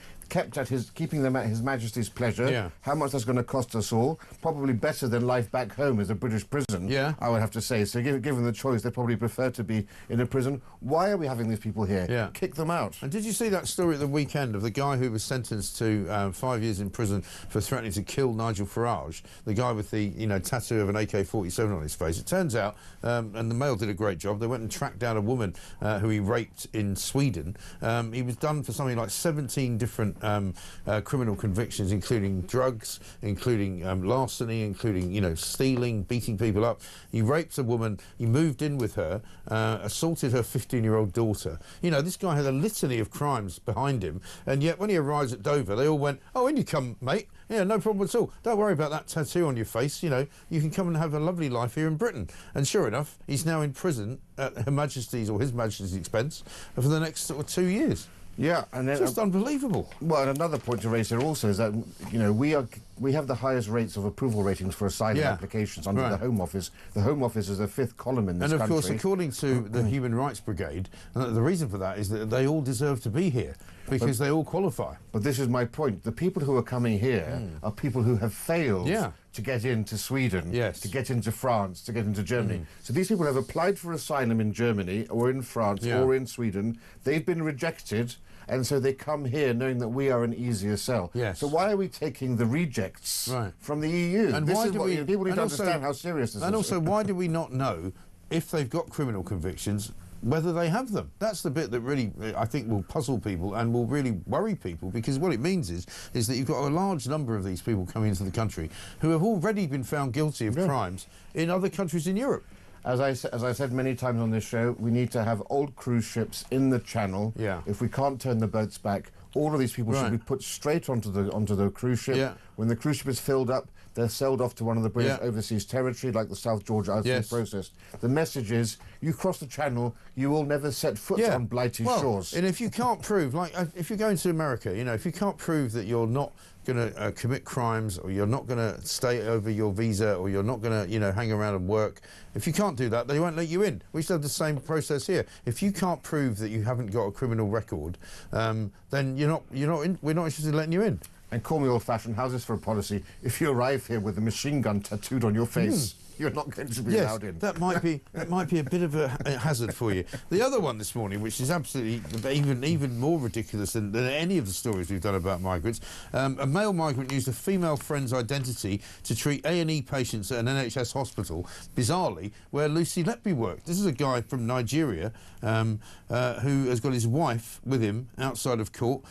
keeping them at His Majesty's pleasure. Yeah. How much that's going to cost us all? Probably better than life back home as a British prison, I would have to say. So given the choice, they probably prefer to be in a prison. Why are we having these people here? Yeah. Kick them out. And did you see that story at the weekend of the guy who was sentenced to 5 years in prison for threatening to kill Nigel Farage, the guy with the, you know, tattoo of an AK-47 on his face? It turns out, and the Mail did a great job, they went and tracked down a woman who he raped in Sweden. He was done for something like 17 different criminal convictions, including drugs, including larceny, including, you know, stealing, beating people up. He raped a woman, he moved in with her, assaulted her 15-year-old daughter. You know, this guy had a litany of crimes behind him, and yet when he arrives at Dover, they all went, "Oh, in you come, mate. Yeah, no problem at all. Don't worry about that tattoo on your face. You know, you can come and have a lovely life here in Britain." And sure enough, he's now in prison at Her Majesty's or His Majesty's expense for the next sort of 2 years. Yeah, and then, just unbelievable. Well, and another point to raise here also is that, you know, we have the highest rates of approval ratings for asylum applications under the Home Office. The Home Office is the 5th column in this country. And of course, according to the Human Rights Brigade, the reason for that is that they all deserve to be here because they all qualify. But this is my point. The people who are coming here are people who have failed to get into Sweden, to get into France, to get into Germany. So these people have applied for asylum in Germany or in France or in Sweden. They've been rejected, and so they come here knowing that we are an easier sell. So why are we taking the rejects from the EU? And this why is do what we, people need and to also, understand how serious this is. And also, why do we not know if they've got criminal convictions, whether they have them? That's the bit that really, I think, will puzzle people and will really worry people, because what it means is that you've got a large number of these people coming into the country who have already been found guilty of crimes in other countries in Europe. As I said many times on this show, we need to have old cruise ships in the channel. If we can't turn the boats back, all of these people should be put straight onto the cruise ship. When the cruise ship is filled up, they're sailed off to one of the British overseas territory, like the South George Outfit process. The message is, you cross the channel, you will never set foot on blighty shores. And if you can't prove, like if you're going to America, you know, if you can't prove that you're not going to commit crimes, or you're not going to stay over your visa, or you're not going to, you know, hang around and work, if you can't do that, they won't let you in. We still have the same process here. If you can't prove that you haven't got a criminal record, then we're not interested in letting you in. And call me old-fashioned, how's this for a policy? If you arrive here with a machine gun tattooed on your face, you're not going to be allowed in. That might be a bit of a hazard for you. The other one this morning, which is absolutely even more ridiculous than any of the stories we've done about migrants, a male migrant used a female friend's identity to treat A&E patients at an NHS hospital, bizarrely, where Lucy Letby worked. This is a guy from Nigeria who has got his wife with him outside of court.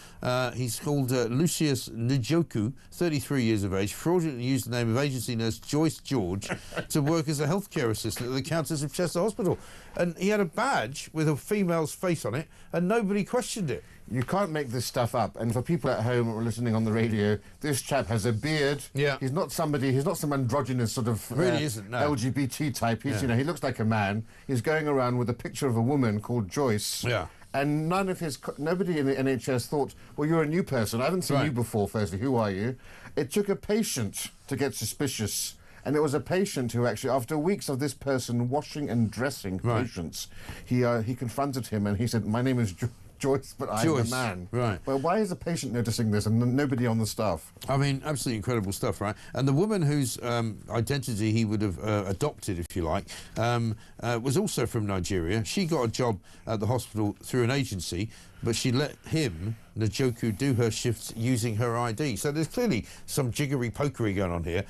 He's called Lucius Njoku, 33 years of age, fraudulently used the name of agency nurse Joyce George to work as a healthcare assistant at the Countess of Chester Hospital. And he had a badge with a female's face on it, and nobody questioned it. You can't make this stuff up. And for people at home or listening on the radio, this chap has a beard. Yeah. He's not some androgynous sort of really isn't, no. LGBT type. He's, you know, he looks like a man. He's going around with a picture of a woman called Joyce. Yeah. And nobody in the NHS thought, well, you're a new person. I haven't seen you before, firstly. Who are you? It took a patient to get suspicious. And it was a patient who actually, after weeks of this person washing and dressing patients, he confronted him and he said, my name is Joyce, but I'm the man. Right. Well, why is the patient noticing this and nobody on the staff? I mean, absolutely incredible stuff, right? And the woman whose identity he would have adopted, if you like, was also from Nigeria. She got a job at the hospital through an agency, but she let him, Njoku, do her shifts using her ID. So there's clearly some jiggery-pokery going on here.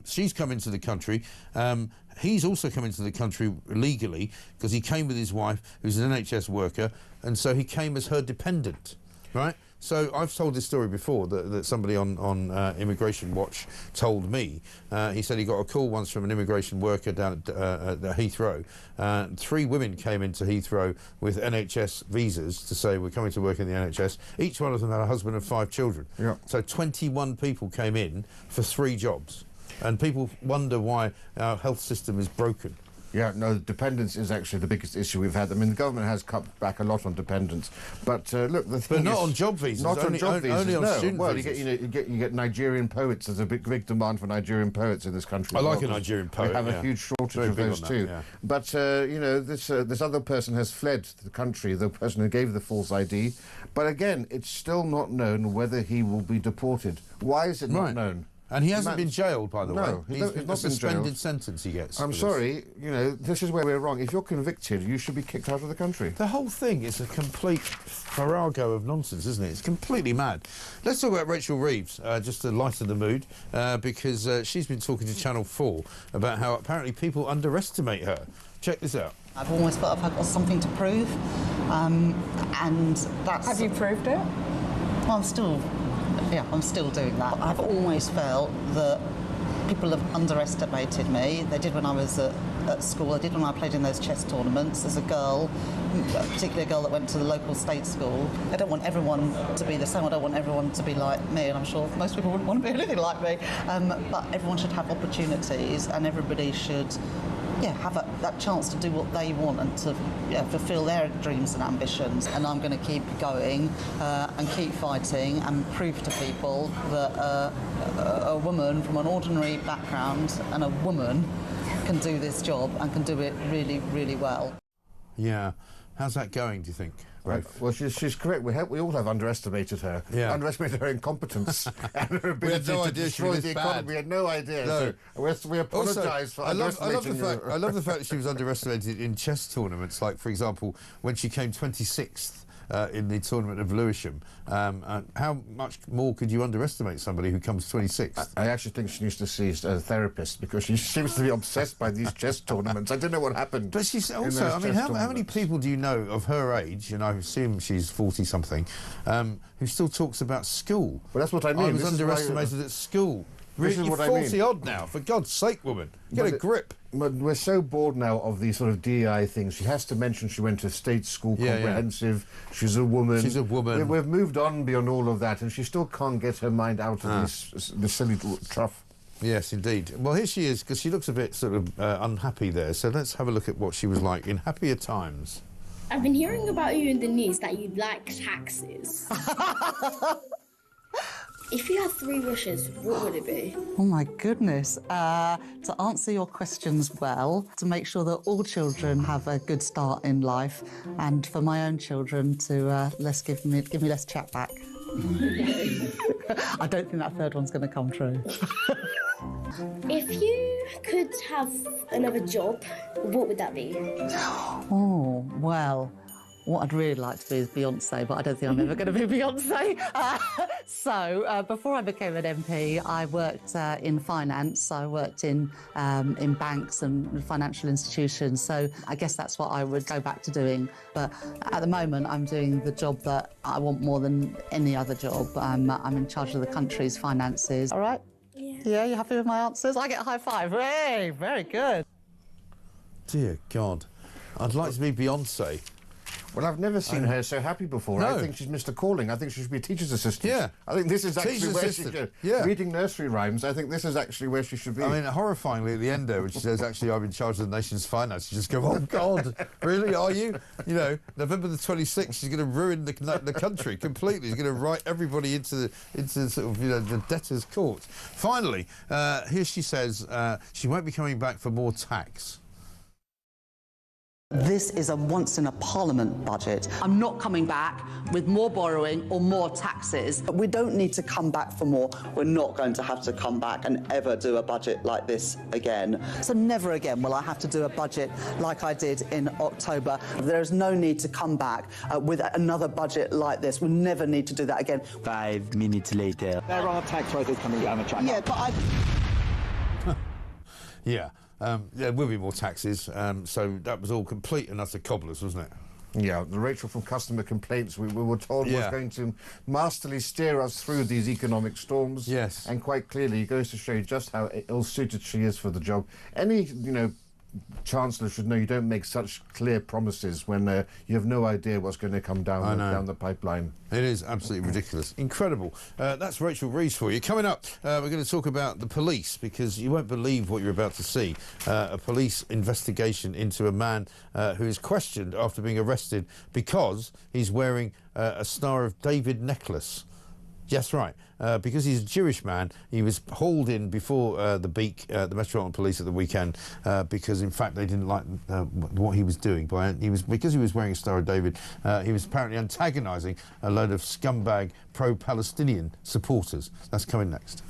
She's come into the country. He's also come into the country legally because he came with his wife, who's an NHS worker, and so he came as her dependent, right? So I've told this story before that somebody on Immigration Watch told me. He said he got a call once from an immigration worker down at Heathrow. 3 women came into Heathrow with NHS visas to say, we're coming to work in the NHS. Each one of them had a husband and 5 children. Yeah. So 21 people came in for 3 jobs. And people wonder why our health system is broken. Yeah, no, dependence is actually the biggest issue we've had. I mean, the government has cut back a lot on dependence, but look, the thing but not on job visas. Not on job visas. Only on student well, visas. you get Nigerian poets. There's a big demand for Nigerian poets in this country. I like a Nigerian poet. We have a huge shortage of those too. Yeah. But you know, this other person has fled the country. The person who gave the false ID. But again, it's still not known whether he will be deported. Why is it not known? And he hasn't been jailed, by the way. No, he's not been suspended jailed. Sentence he gets. I'm sorry, you know, this is where we're wrong. If you're convicted, you should be kicked out of the country. The whole thing is a complete farrago of nonsense, isn't it? It's completely mad. Let's talk about Rachel Reeves, just to lighten the mood, because she's been talking to Channel 4 about how apparently people underestimate her. Check this out. I've always felt I've got something to prove, and that's... Have you proved it? Well, I'm still doing that. I've always felt that people have underestimated me. They did when I was at school. They did when I played in those chess tournaments. There's a girl, particularly a girl that went to the local state school. I don't want everyone to be the same. I don't want everyone to be like me, and I'm sure most people wouldn't want to be anything like me. But everyone should have opportunities, and everybody should have that chance to do what they want and to fulfil their dreams and ambitions. And I'm going to keep going and keep fighting and prove to people that a woman from an ordinary background and a woman can do this job and can do it really, really well. Yeah. How's that going, do you think? Right. Well, she's correct. We all have underestimated her. Yeah. Underestimated her incompetence and her ability to destroy the economy. We had no idea. No. So we apologise for underestimating her. I love the fact that she was underestimated in chess tournaments, like, for example, when she came 26th in the tournament of Lewisham. How much more could you underestimate somebody who comes 26th? I actually think she needs to see a therapist because she seems to be obsessed by these chess tournaments. I don't know what happened. But she's also, I mean, how many people do you know of her age, and I assume she's 40-something, who still talks about school? Well, that's what I mean. I was underestimated at school. You're 40-odd now, for God's sake, woman. Get a grip. But we're so bored now of these sort of DEI things. She has to mention she went to state school, comprehensive. Yeah. She's a woman. She's a woman. We've moved on beyond all of that, and she still can't get her mind out of this silly little trough. Yes, indeed. Well, here she is, because she looks a bit sort of unhappy there. So let's have a look at what she was like in happier times. I've been hearing about you in the news that you like taxes. If you had 3 wishes, what would it be? Oh my goodness. To answer your questions well, to make sure that all children have a good start in life, and for my own children to give me less chat back. I don't think that 3rd one's going to come true. If you could have another job, what would that be? Oh, well, what I'd really like to be is Beyonce, but I don't think I'm ever going to be Beyonce. So before I became an MP, I worked in finance. I worked in banks and financial institutions. So I guess that's what I would go back to doing. But at the moment, I'm doing the job that I want more than any other job. I'm in charge of the country's finances. All right? Yeah. Yeah, you happy with my answers? I get a high five. Hey, very good. Dear God. I'd like to be Beyonce. Well, I've never seen her so happy before. No. I think she's missed a calling. I think she should be a teacher's assistant. Yeah. I think this is actually Teacher's where assistant. she should Yeah. Reading nursery rhymes, I think this is actually where she should be. I mean, horrifyingly, at the end there, when she says, actually, I'm in charge of the nation's finance, you just go, oh, God, really, are you? You know, November the 26th, she's going to ruin the country completely. She's going to write everybody into sort of, you know, the debtor's court. Finally, here she says she won't be coming back for more tax. This is a once-in-a-parliament budget. I'm not coming back with more borrowing or more taxes. We don't need to come back for more. We're not going to have to come back and ever do a budget like this again. So never again will I have to do a budget like I did in October. There is no need to come back with another budget like this. We never need to do that again. 5 minutes later. There are tax rises coming down the track. Yeah, but Yeah. There will be more taxes, so that was all complete and utter cobblers, wasn't it? Yeah, Rachel from Customer Complaints, we were told was going to masterly steer us through these economic storms. Yes. And quite clearly, it goes to show you just how ill-suited she is for the job. Any, you know, Chancellor should know you don't make such clear promises when you have no idea what's going to come down the pipeline. It is absolutely ridiculous. Incredible. That's Rachel Reeves for you. Coming up, we're going to talk about the police, because you won't believe what you're about to see. A police investigation into a man who is questioned after being arrested because he's wearing a Star of David necklace. Yes, right. Because he's a Jewish man, he was hauled in before the Beak, the Metropolitan Police at the weekend, because in fact they didn't like what he was doing. Because he was wearing a Star of David, he was apparently antagonising a load of scumbag pro-Palestinian supporters. That's coming next.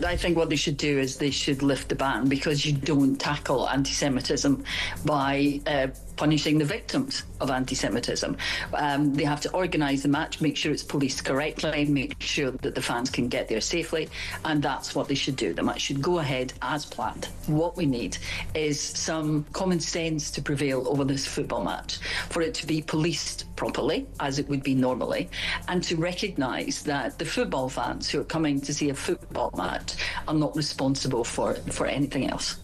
I think what they should do is they should lift the ban, because you don't tackle anti-Semitism by punishing the victims of anti-Semitism. They have to organise the match, make sure it's policed correctly, make sure that the fans can get there safely, and that's what they should do. The match should go ahead as planned. What we need is some common sense to prevail over this football match, for it to be policed properly, as it would be normally, and to recognise that the football fans who are coming to see a football match are not responsible for anything else.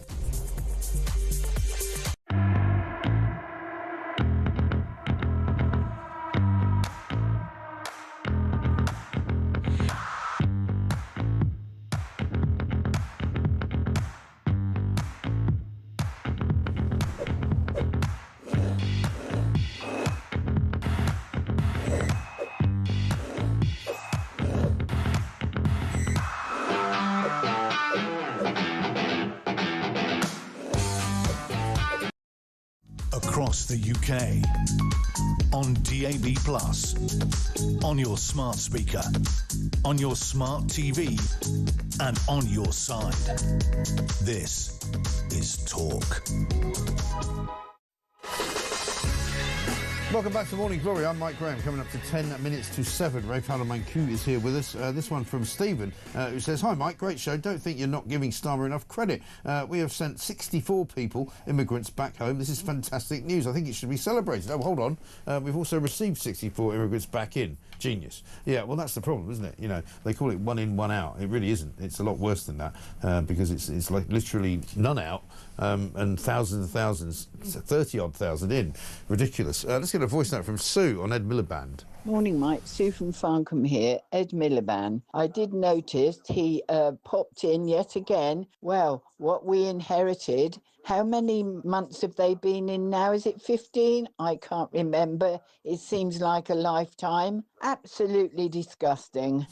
Across the UK, on DAB+, on your smart speaker, on your smart TV, and on your side. This is Talk. Welcome back to Morning Glory. I'm Mike Graham, coming up to 10 minutes to 7. Ray Parlomancu is here with us. This one from Stephen, who says, "Hi Mike, great show. Don't think you're not giving Starmer enough credit. We have sent 64 people, immigrants, back home. This is fantastic news. I think it should be celebrated." Oh, hold on. We've also received 64 immigrants back in. Genius. Yeah, well, that's the problem, isn't it? You know, they call it one in, one out. It really isn't. It's a lot worse than that, because it's like literally none out and thousands and thousands, 30-odd thousand in. Ridiculous. Let's get a voice note from Sue on Ed Miliband. Morning, Mike. Sue from Farncombe here. Ed Miliband. I did notice he popped in yet again. Well, what we inherited. How many months have they been in now? Is it 15? I can't remember. It seems like a lifetime. Absolutely disgusting.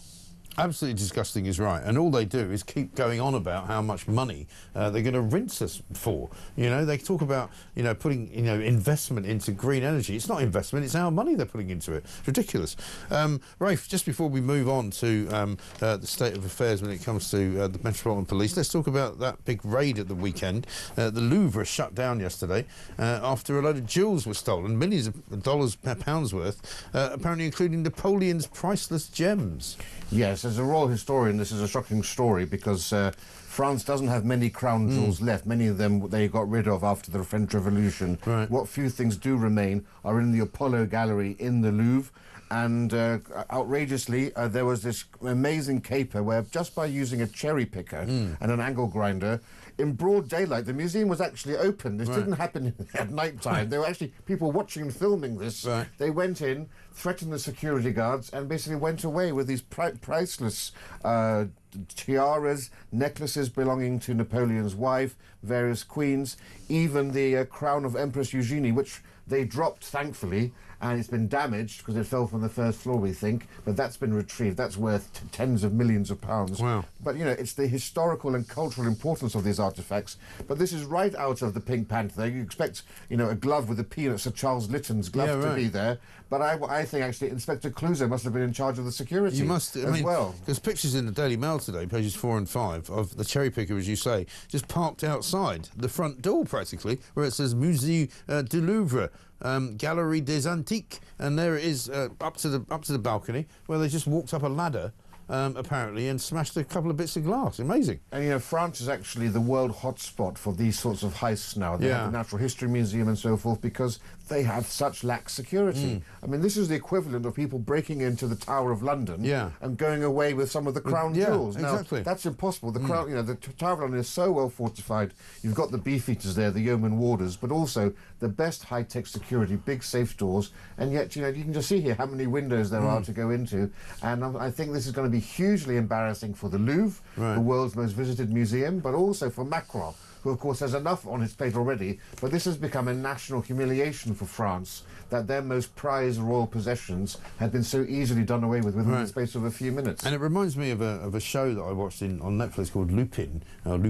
Absolutely disgusting is right, and all they do is keep going on about how much money they're going to rinse us for. You know, they talk about, you know, putting, you know, investment into green energy. It's not investment, it's our money they're putting into it. It's ridiculous. Rafe, just before we move on to the state of affairs when it comes to the Metropolitan Police, let's talk about that big raid at the weekend. The Louvre shut down yesterday after a load of jewels were stolen, millions of dollars, pounds worth, apparently including Napoleon's priceless gems. Yes, as a royal historian, this is a shocking story because France doesn't have many crown jewels left. Many of them they got rid of after the French Revolution. Right. What few things do remain are in the Apollo Gallery in the Louvre. And outrageously, there was this amazing caper where just by using a cherry picker and an angle grinder, in broad daylight, the museum was actually open. This didn't happen at night time. There were actually people watching and filming this. Right. They went in, threatened the security guards, and basically went away with these priceless tiaras, necklaces belonging to Napoleon's wife, various queens, even the crown of Empress Eugenie, which they dropped, thankfully, and it's been damaged because it fell from the first floor, we think, but that's been retrieved. That's worth tens of millions of pounds. Wow. But, you know, it's the historical and cultural importance of these artefacts. But this is right out of the Pink Panther. You expect, you know, a glove with a peanut, Sir Charles Lytton's glove to be there. But I think, actually, Inspector Clouseau must have been in charge of the security as well. There's pictures in the Daily Mail today, pages 4 and 5, of the cherry picker, as you say, just parked outside the front door, practically, where it says Musée du Louvre. Galerie des Antiques, and there it is up to the balcony where they just walked up a ladder apparently and smashed a couple of bits of glass. Amazing. And you know, France is actually the world hotspot for these sorts of heists now. They have the Natural History Museum and so forth because they have such lax security. I mean, this is the equivalent of people breaking into the Tower of London and going away with some of the crown jewels. Now, exactly. that's impossible. The crown, you know, the Tower of London is so well fortified. You've got the beefeaters there, the yeoman warders, but also the best high-tech security, big safe doors, and yet, you know, you can just see here how many windows there are to go into, and I think this is going to be hugely embarrassing for the Louvre, the world's most visited museum, but also for Macron, who of course has enough on his plate already, but this has become a national humiliation for France, that their most prized royal possessions had been so easily done away with within the space of a few minutes. And it reminds me of a show that I watched on Netflix called Lupin, who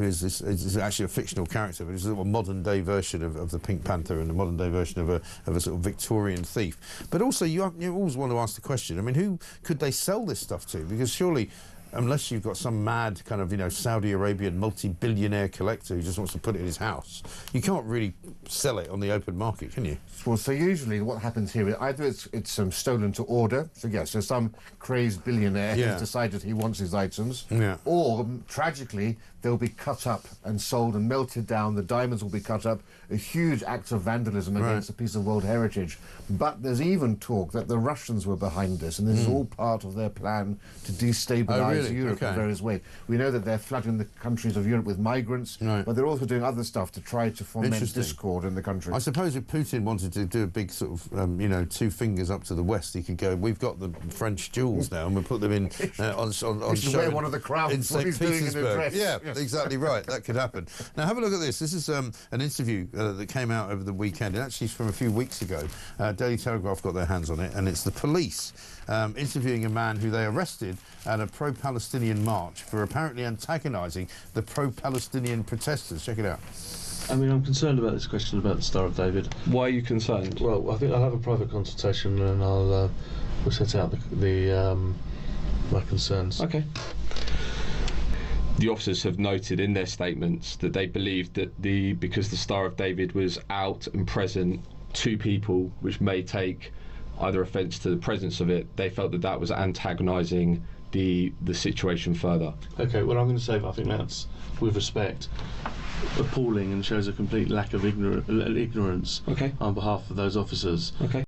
is actually a fictional character, but it's a modern day version of the Pink Panther and a modern day version of a sort of Victorian thief. But also you always want to ask the question, I mean, who could they sell this stuff to? Because surely unless you've got some mad kind of, you know, Saudi Arabian multi-billionaire collector who just wants to put it in his house, you can't really sell it on the open market, can you? Well, so usually what happens here is either it's stolen to order, so some crazed billionaire has decided he wants his items, or tragically they'll be cut up and sold and melted down. The diamonds will be cut up. A huge act of vandalism against a piece of world heritage. But there's even talk that the Russians were behind this, and this is all part of their plan to destabilise Europe in various ways. We know that they're flooding the countries of Europe with migrants, but they're also doing other stuff to try to foment discord in the country. I suppose if Putin wanted to do a big sort of, you know, two fingers up to the west, he could go, we've got the French jewels now, and we'll put them in on show wear one of the crowns in St. Petersburg. Yes. Exactly right. That could happen. Now, have a look at this. This is an interview that came out over the weekend. It actually is from a few weeks ago. Daily Telegraph got their hands on it, and it's the police interviewing a man who they arrested at a pro-Palestinian march for apparently antagonising the pro-Palestinian protesters. Check it out. I mean, I'm concerned about this question about the Star of David. Why are you concerned? Well, I think I'll have a private consultation and we'll set out my concerns. Okay. The officers have noted in their statements that they believed that because the Star of David was out and present to people which may take either offence to the presence of it, they felt that that was antagonising the situation further. Okay, well, I'm going to say I think that's, with respect, appalling and shows a complete lack of ignorance on behalf of those officers. Okay.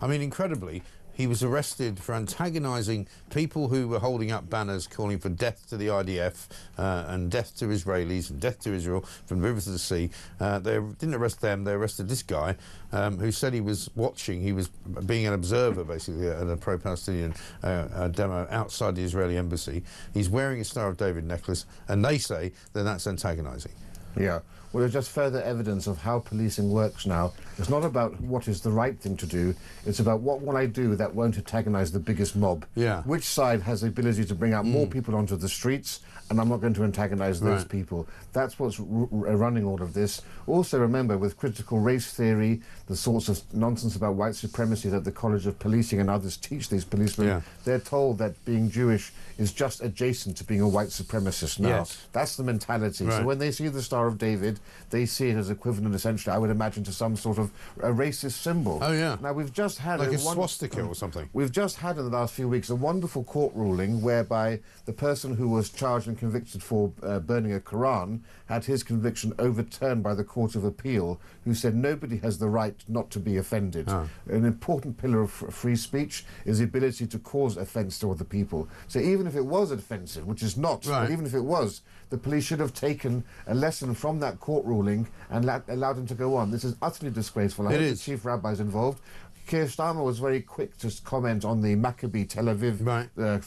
I mean, incredibly, he was arrested for antagonising people who were holding up banners calling for death to the IDF and death to Israelis and death to Israel from the river to the sea. They didn't arrest them, they arrested this guy who said he was watching, he was being an observer basically at a pro-Palestinian demo outside the Israeli embassy. He's wearing a Star of David necklace, and they say that that's antagonising. Yeah. Well, there's just further evidence of how policing works now. It's not about what is the right thing to do, it's about what will I do that won't antagonise the biggest mob. Yeah. Which side has the ability to bring out more people onto the streets, and I'm not going to antagonise those people. That's what's running all of this. Also remember, with critical race theory, the sorts of nonsense about white supremacy that the College of Policing and others teach these policemen, they're told that being Jewish is just adjacent to being a white supremacist now. Yes. That's the mentality. So when they see the Star of David, they see it as equivalent, essentially, I would imagine, to some sort of a racist symbol. Oh, yeah. Now, we've just had like a swastika or something. We've just had in the last few weeks a wonderful court ruling whereby the person who was charged and convicted for burning a Quran had his conviction overturned by the Court of Appeal, who said nobody has the right not to be offended. An important pillar of free speech is the ability to cause offence to other people. So even if it was offensive, which is not, but even if it was, the police should have taken a lesson from that court ruling and allowed him to go on. This is utterly disgraceful. I hope the chief rabbi is involved. Keir Starmer was very quick to comment on the Maccabi Tel Aviv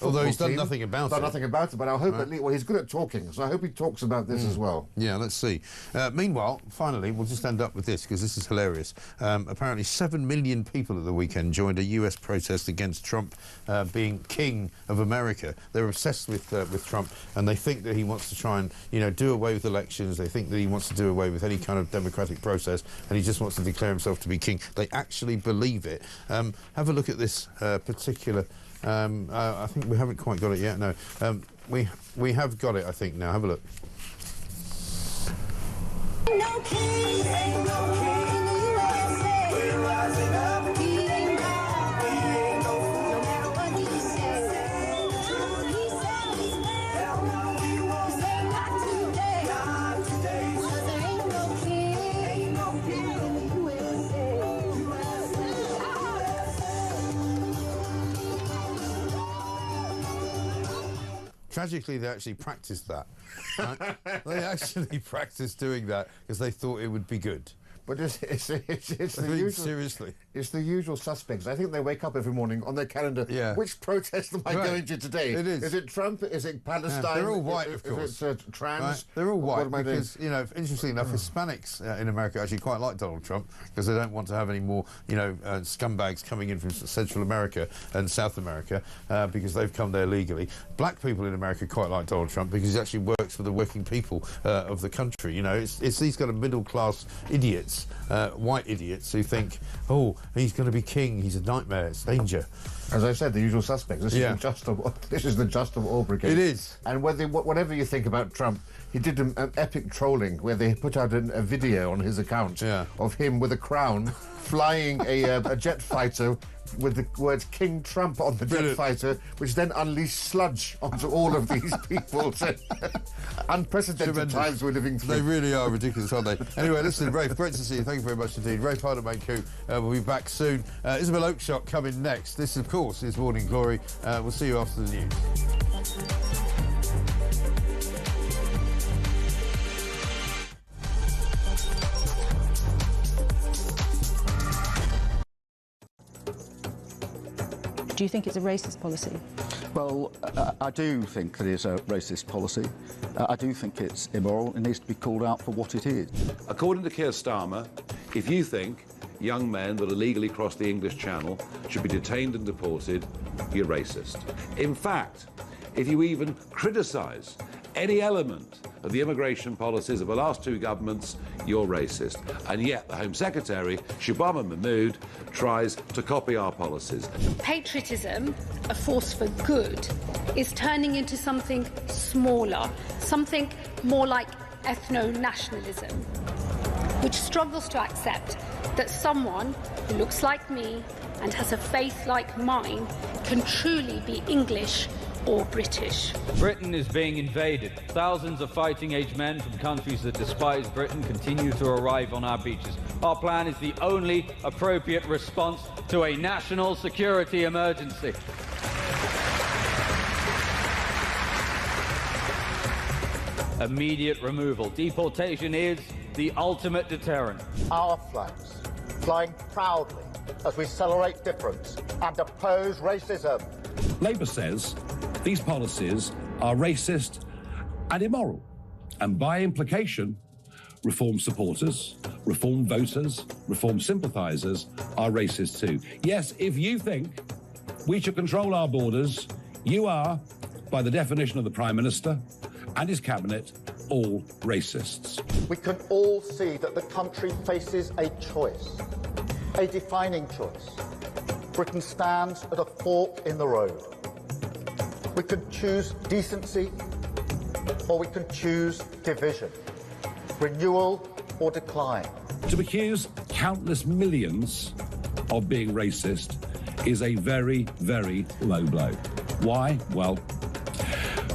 although he's done team. nothing about it. Nothing about it, but I hope at least, well, he's good at talking, so I hope he talks about this as well. Yeah, let's see. Meanwhile, finally, we'll just end up with this, because this is hilarious. Apparently 7 million people at the weekend joined a US protest against Trump being king of America. They're obsessed with Trump, and they think that he wants to try and, you know, do away with elections. They think that he wants to do away with any kind of democratic process, and he just wants to declare himself to be king. They actually believe it. Have a look at this particular. I think we haven't quite got it yet. No, we have got it. I think now. Have a look. No king, ain't no king in the USA. We're rising up. He ain't wrong. He ain't no fool. No matter what he says. He said he's there. He won't say not today. Not today. 'Cause there ain't no king. Ain't no king in the USA. Tragically, they actually practiced that. Right? They actually practiced doing that because they thought it would be good. But it's the usual, seriously. It's the usual suspects. I think they wake up every morning on their calendar. Yeah. Which protest am I going to today? It is. Is it Trump? Is it Palestine? Yeah, they're all white, of course. Is it trans? Right. They're all white what because, you know, interestingly enough, Hispanics in America actually quite like Donald Trump because they don't want to have any more, you know, scumbags coming in from Central America and South America because they've come there legally. Black people in America quite like Donald Trump because he actually works for the working people of the country. You know, it's these kind of middle-class idiots idiots, white idiots who think, oh, he's going to be king, he's a nightmare, it's danger. As I said, the usual suspects. This is the just of all brigade. It is. And whatever you think about Trump, he did an epic trolling where they put out a video on his account of him with a crown flying a jet fighter with the words King Trump on the jet fighter, which then unleashed sludge onto all of these people. So, unprecedented times we're living through. They really are ridiculous, aren't they? Anyway, listen, Rafe, great to see you. Thank you very much indeed. Rafe Harderman-Koo will be back soon. Isabel Oakeshott coming next. This, of course, is Morning Glory. We'll see you after the news. Do you think it's a racist policy? Well, I do think that it's a racist policy. I do think it's immoral. It needs to be called out for what it is. According to Keir Starmer, if you think young men that illegally cross the English Channel should be detained and deported, you're racist. In fact, if you even criticise any element of the immigration policies of the last two governments, you're racist. And yet the Home Secretary, Shubham Mahmood, tries to copy our policies. Patriotism, a force for good, is turning into something smaller, something more like ethno-nationalism, which struggles to accept that someone who looks like me and has a faith like mine can truly be English or British. Britain is being invaded. Thousands of fighting-age men from countries that despise Britain continue to arrive on our beaches. Our plan is the only appropriate response to a national security emergency. Immediate removal. Deportation is the ultimate deterrent. Our flags, flying proudly as we celebrate difference and oppose racism. Labour says these policies are racist and immoral, and by implication, Reform supporters, Reform voters, Reform sympathisers are racist too. Yes, if you think we should control our borders, you are, by the definition of the Prime Minister and his cabinet, all racists. We can all see that the country faces a choice, a defining choice. Britain stands at a fork in the road. We can choose decency, or we can choose division, renewal or decline. To accuse countless millions of being racist is a very, very low blow. Why? Well,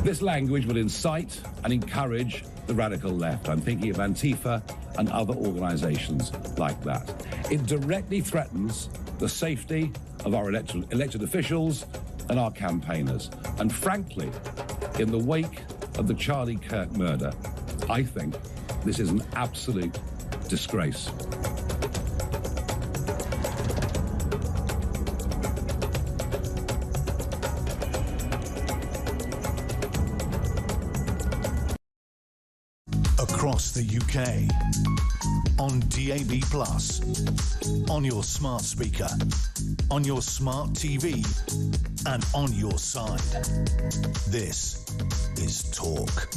this language will incite and encourage the radical left. I'm thinking of Antifa and other organisations like that. It directly threatens the safety of our elected officials and our campaigners. And frankly, in the wake of the Charlie Kirk murder, I think this is an absolute disgrace. Across the UK, on DAB+, on your smart speaker, on your smart TV, and on your side. This is Talk.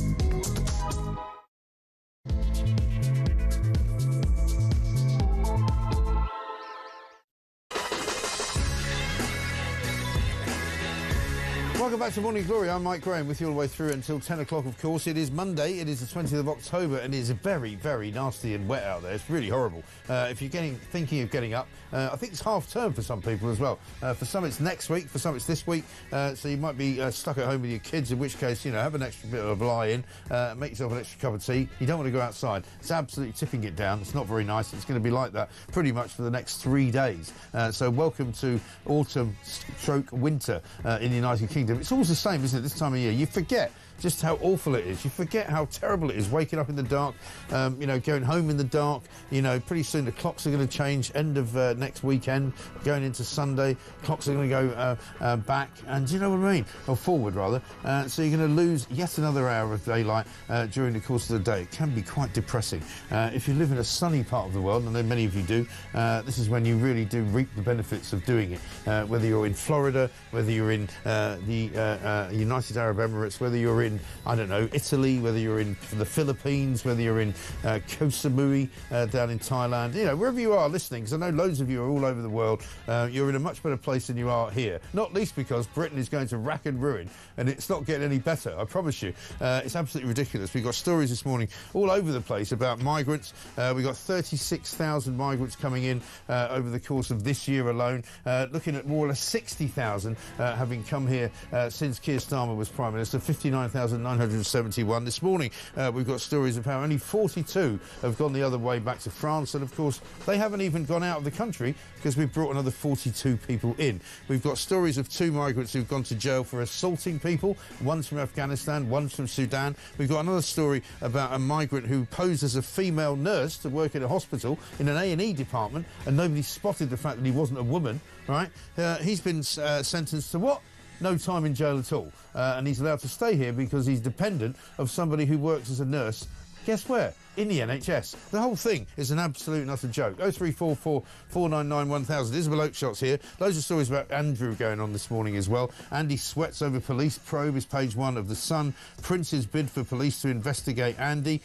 Welcome back to Morning Glory. I'm Mike Graham with you all the way through until 10 o'clock, of course. It is Monday. It is the 20th of October, and it is very, very nasty and wet out there. It's really horrible. If you're thinking of getting up, I think it's half term for some people as well. For some it's next week, for some it's this week. So you might be stuck at home with your kids, in which case, you know, have an extra bit of a lie-in, make yourself an extra cup of tea. You don't want to go outside. It's absolutely tipping it down. It's not very nice. It's going to be like that pretty much for the next 3 days. So welcome to autumn/winter in the United Kingdom. It's always the same, isn't it, this time of year? You forget just how awful it is. You forget how terrible it is, waking up in the dark, you know, going home in the dark. You know, pretty soon the clocks are going to change, end of next weekend, going into Sunday. Clocks are going to go back, and do you know what I mean? Or forward, rather. So you're going to lose yet another hour of daylight during the course of the day. It can be quite depressing. If you live in a sunny part of the world, and I know many of you do, this is when you really do reap the benefits of doing it. Whether you're in Florida, whether you're in the United Arab Emirates, whether you're in, I don't know, Italy, whether you're in the Philippines, whether you're in Koh Samui down in Thailand, you know, wherever you are listening, because I know loads of you are all over the world, you're in a much better place than you are here. Not least because Britain is going to rack and ruin, and it's not getting any better, I promise you. It's absolutely ridiculous. We've got stories this morning all over the place about migrants. We've got 36,000 migrants coming in over the course of this year alone, looking at more or less 60,000 having come here since Keir Starmer was Prime Minister, 59,971. This morning we've got stories of how only 42 have gone the other way back to France, and of course they haven't even gone out of the country because we've brought another 42 people in. We've got stories of 2 migrants who've gone to jail for assaulting people. One's from Afghanistan, one's from Sudan. We've got another story about a migrant who posed as a female nurse to work in a hospital in an A&E department, and nobody spotted the fact that he wasn't a woman, right? He's been sentenced to what? No time in jail at all. And he's allowed to stay here because he's dependent of somebody who works as a nurse. Guess where? In the NHS. The whole thing is an absolute and utter joke. 0344 499 1000. Isabel Oakeshot's here. Loads of stories about Andrew going on this morning as well. Andy sweats over police probe is page 1 of The Sun. Prince's bid for police to investigate Andy.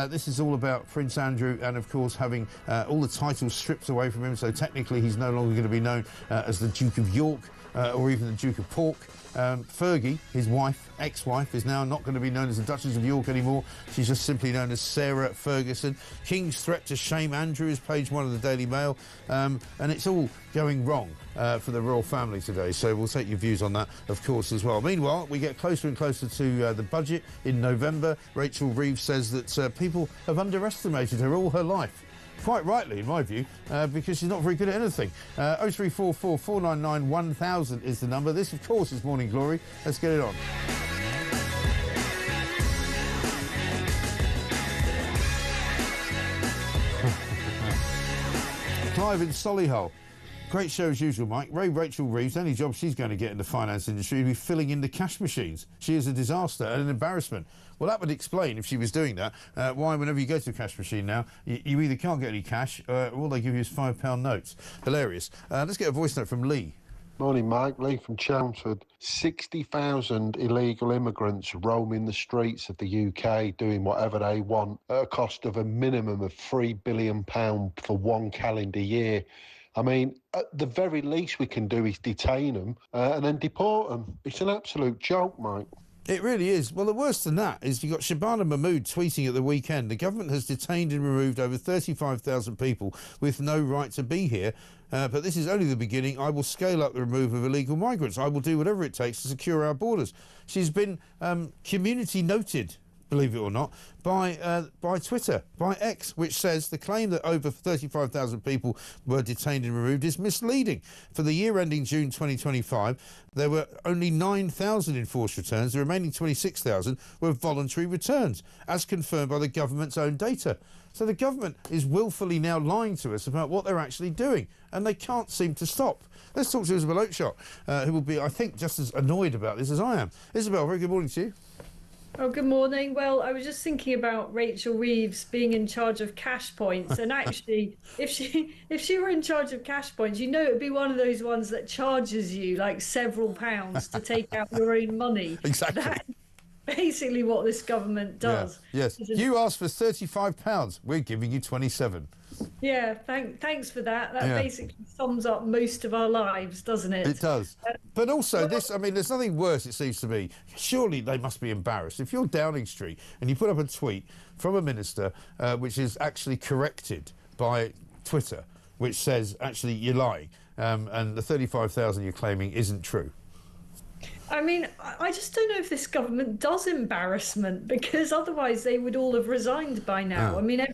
This is all about Prince Andrew and, of course, having all the titles stripped away from him. So technically he's no longer going to be known as the Duke of York or even the Duke of Pork. Fergie, his wife, ex-wife, is now not going to be known as the Duchess of York anymore. She's just simply known as Sarah Ferguson. King's threat to shame Andrew is page 1 of the Daily Mail. And it's all going wrong for the royal family today. So we'll take your views on that, of course, as well. Meanwhile, we get closer and closer to the budget in November. Rachel Reeves says that people have underestimated her all her life. Quite rightly, in my view, because she's not very good at anything. 0344 499 1000 is the number. This, of course, is Morning Glory. Let's get it on. Clive in Solihull. Great show as usual, Mike. Rachel Reeves, the only job she's going to get in the finance industry will be filling in the cash machines. She is a disaster and an embarrassment. Well, that would explain, if she was doing that, why whenever you go to a cash machine now, you either can't get any cash or all they give you is £5 notes. Hilarious. Let's get a voice note from Lee. Morning, Mike. Lee from Chelmsford. 60,000 illegal immigrants roaming the streets of the UK doing whatever they want at a cost of a minimum of £3 billion for one calendar year. I mean, at the very least we can do is detain them and then deport them. It's an absolute joke, Mike. It really is. Well, the worst than that is you've got Shabana Mahmood tweeting at the weekend, the government has detained and removed over 35,000 people with no right to be here. But this is only the beginning. I will scale up the removal of illegal migrants. I will do whatever it takes to secure our borders. She's been community noted, believe it or not, by Twitter, by X, which says the claim that over 35,000 people were detained and removed is misleading. For the year ending June 2025, there were only 9,000 enforced returns. The remaining 26,000 were voluntary returns, as confirmed by the government's own data. So the government is willfully now lying to us about what they're actually doing, and they can't seem to stop. Let's talk to Isabel Oakeshott, who will be, I think, just as annoyed about this as I am. Isabel, very good morning to you. Oh, good morning. Well, I was just thinking about Rachel Reeves being in charge of cash points, and actually, if she were in charge of cash points, you know, it'd be one of those ones that charges you like several pounds to take out your own money. Exactly. That's basically what this government does. Yeah. Yes. You asked for £35. We're giving you 27. Yeah, thanks for that. That basically sums up most of our lives, doesn't it? It does. But also, I mean, there's nothing worse, it seems to me. Surely they must be embarrassed. If you're Downing Street and you put up a tweet from a minister which is actually corrected by Twitter, which says, actually, you're lying, and the 35,000 you're claiming isn't true. I mean, I just don't know if this government does embarrassment, because otherwise they would all have resigned by now. I mean,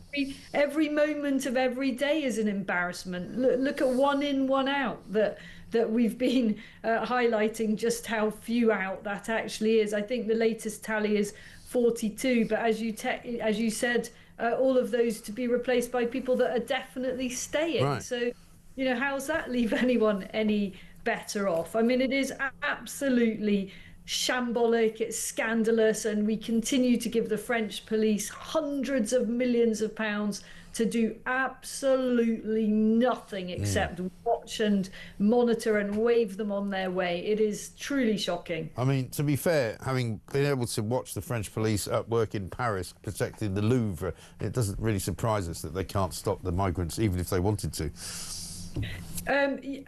every moment of every day is an embarrassment. Look at one in, one out that we've been highlighting just how few out that actually is. I think the latest tally is 42, but as you said, all of those to be replaced by people that are definitely staying. Right. So, you know, how's that leave anyone any better off? I mean, it is absolutely shambolic, it's scandalous, and we continue to give the French police hundreds of millions of pounds to do absolutely nothing except watch and monitor and wave them on their way. It is truly shocking. I mean, to be fair, having been able to watch the French police at work in Paris protecting the Louvre, it doesn't really surprise us that they can't stop the migrants, even if they wanted to.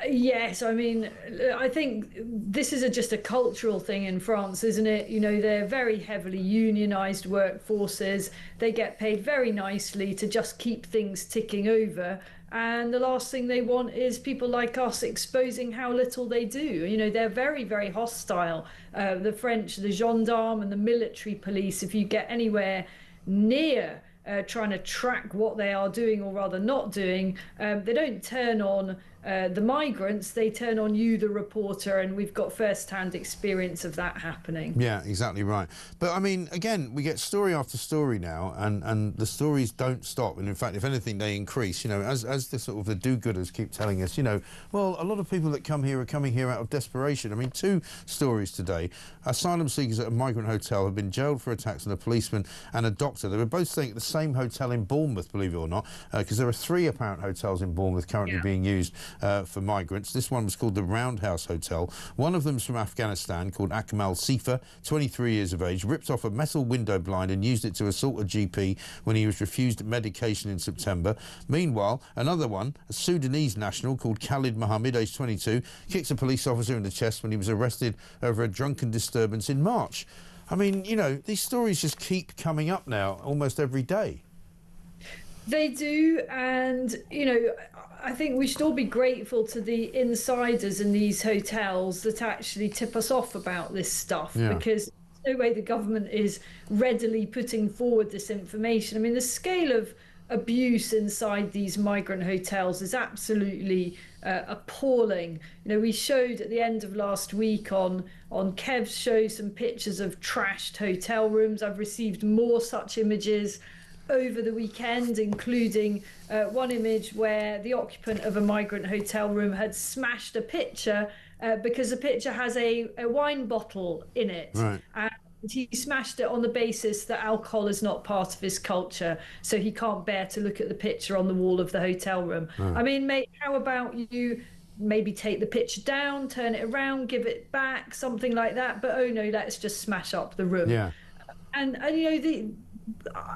Yes, I mean, I think this is just a cultural thing in France, isn't it? You know, they're very heavily unionised workforces. They get paid very nicely to just keep things ticking over. And the last thing they want is people like us exposing how little they do. You know, they're very, very hostile. The French, the gendarmes and the military police, if you get anywhere near trying to track what they are doing or rather not doing, they don't turn on the migrants, they turn on you, the reporter, and we've got first-hand experience of that happening. Yeah, exactly right. But I mean, again, we get story after story now, and the stories don't stop. And in fact, if anything, they increase. You know, as the sort of the do-gooders keep telling us, you know, well, a lot of people that come here are coming here out of desperation. I mean, 2 stories today. Asylum seekers at a migrant hotel have been jailed for attacks on a policeman and a doctor. They were both staying at the same hotel in Bournemouth, believe it or not, because there are 3 apparent hotels in Bournemouth currently being used for migrants. This one was called the Roundhouse Hotel. One of them's from Afghanistan, called Akmal Sifa, 23 years of age, ripped off a metal window blind and used it to assault a GP when he was refused medication in September. Meanwhile, another one, a Sudanese national called Khalid Mohammed, aged 22, kicked a police officer in the chest when he was arrested over a drunken disturbance in March. I mean, you know, these stories just keep coming up now almost every day. They do, and, you know, I think we should all be grateful to the insiders in these hotels that actually tip us off about this stuff, because there's no way the government is readily putting forward this information. I mean, the scale of abuse inside these migrant hotels is absolutely appalling. You know, we showed at the end of last week on Kev's show some pictures of trashed hotel rooms. I've received more such images over the weekend, including one image where the occupant of a migrant hotel room had smashed a pitcher because the pitcher has a wine bottle in it. Right. And he smashed it on the basis that alcohol is not part of his culture, so he can't bear to look at the picture on the wall of the hotel room. I mean, mate, how about you maybe take the picture down, turn it around, give it back, something like that? But oh no, let's just smash up the room. Yeah. And you know,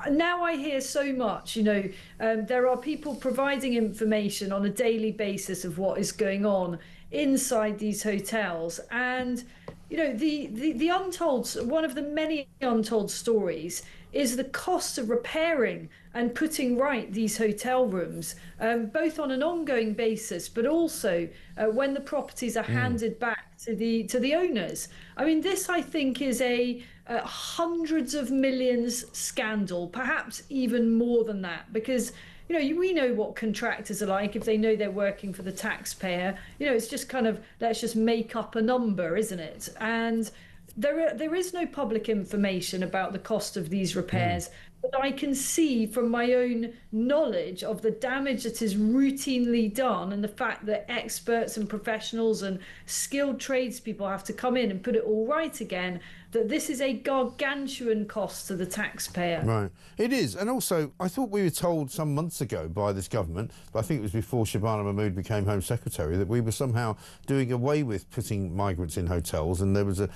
now I hear so much, you know, there are people providing information on a daily basis of what is going on inside these hotels. And, you know, the untold, one of the many untold stories is the cost of repairing and putting right these hotel rooms, both on an ongoing basis, but also when the properties are handed back to the owners. I mean, this, I think, is a hundreds of millions scandal, perhaps even more than that, because, you know, we know what contractors are like. If they know they're working for the taxpayer, you know, it's just kind of, let's just make up a number, isn't it? And there is no public information about the cost of these repairs. But I can see from my own knowledge of the damage that is routinely done, and the fact that experts and professionals and skilled tradespeople have to come in and put it all right again, that this is a gargantuan cost to the taxpayer. Right. It is. And also, I thought we were told some months ago by this government, but I think it was before Shabana Mahmood became Home Secretary, that we were somehow doing away with putting migrants in hotels, and there was a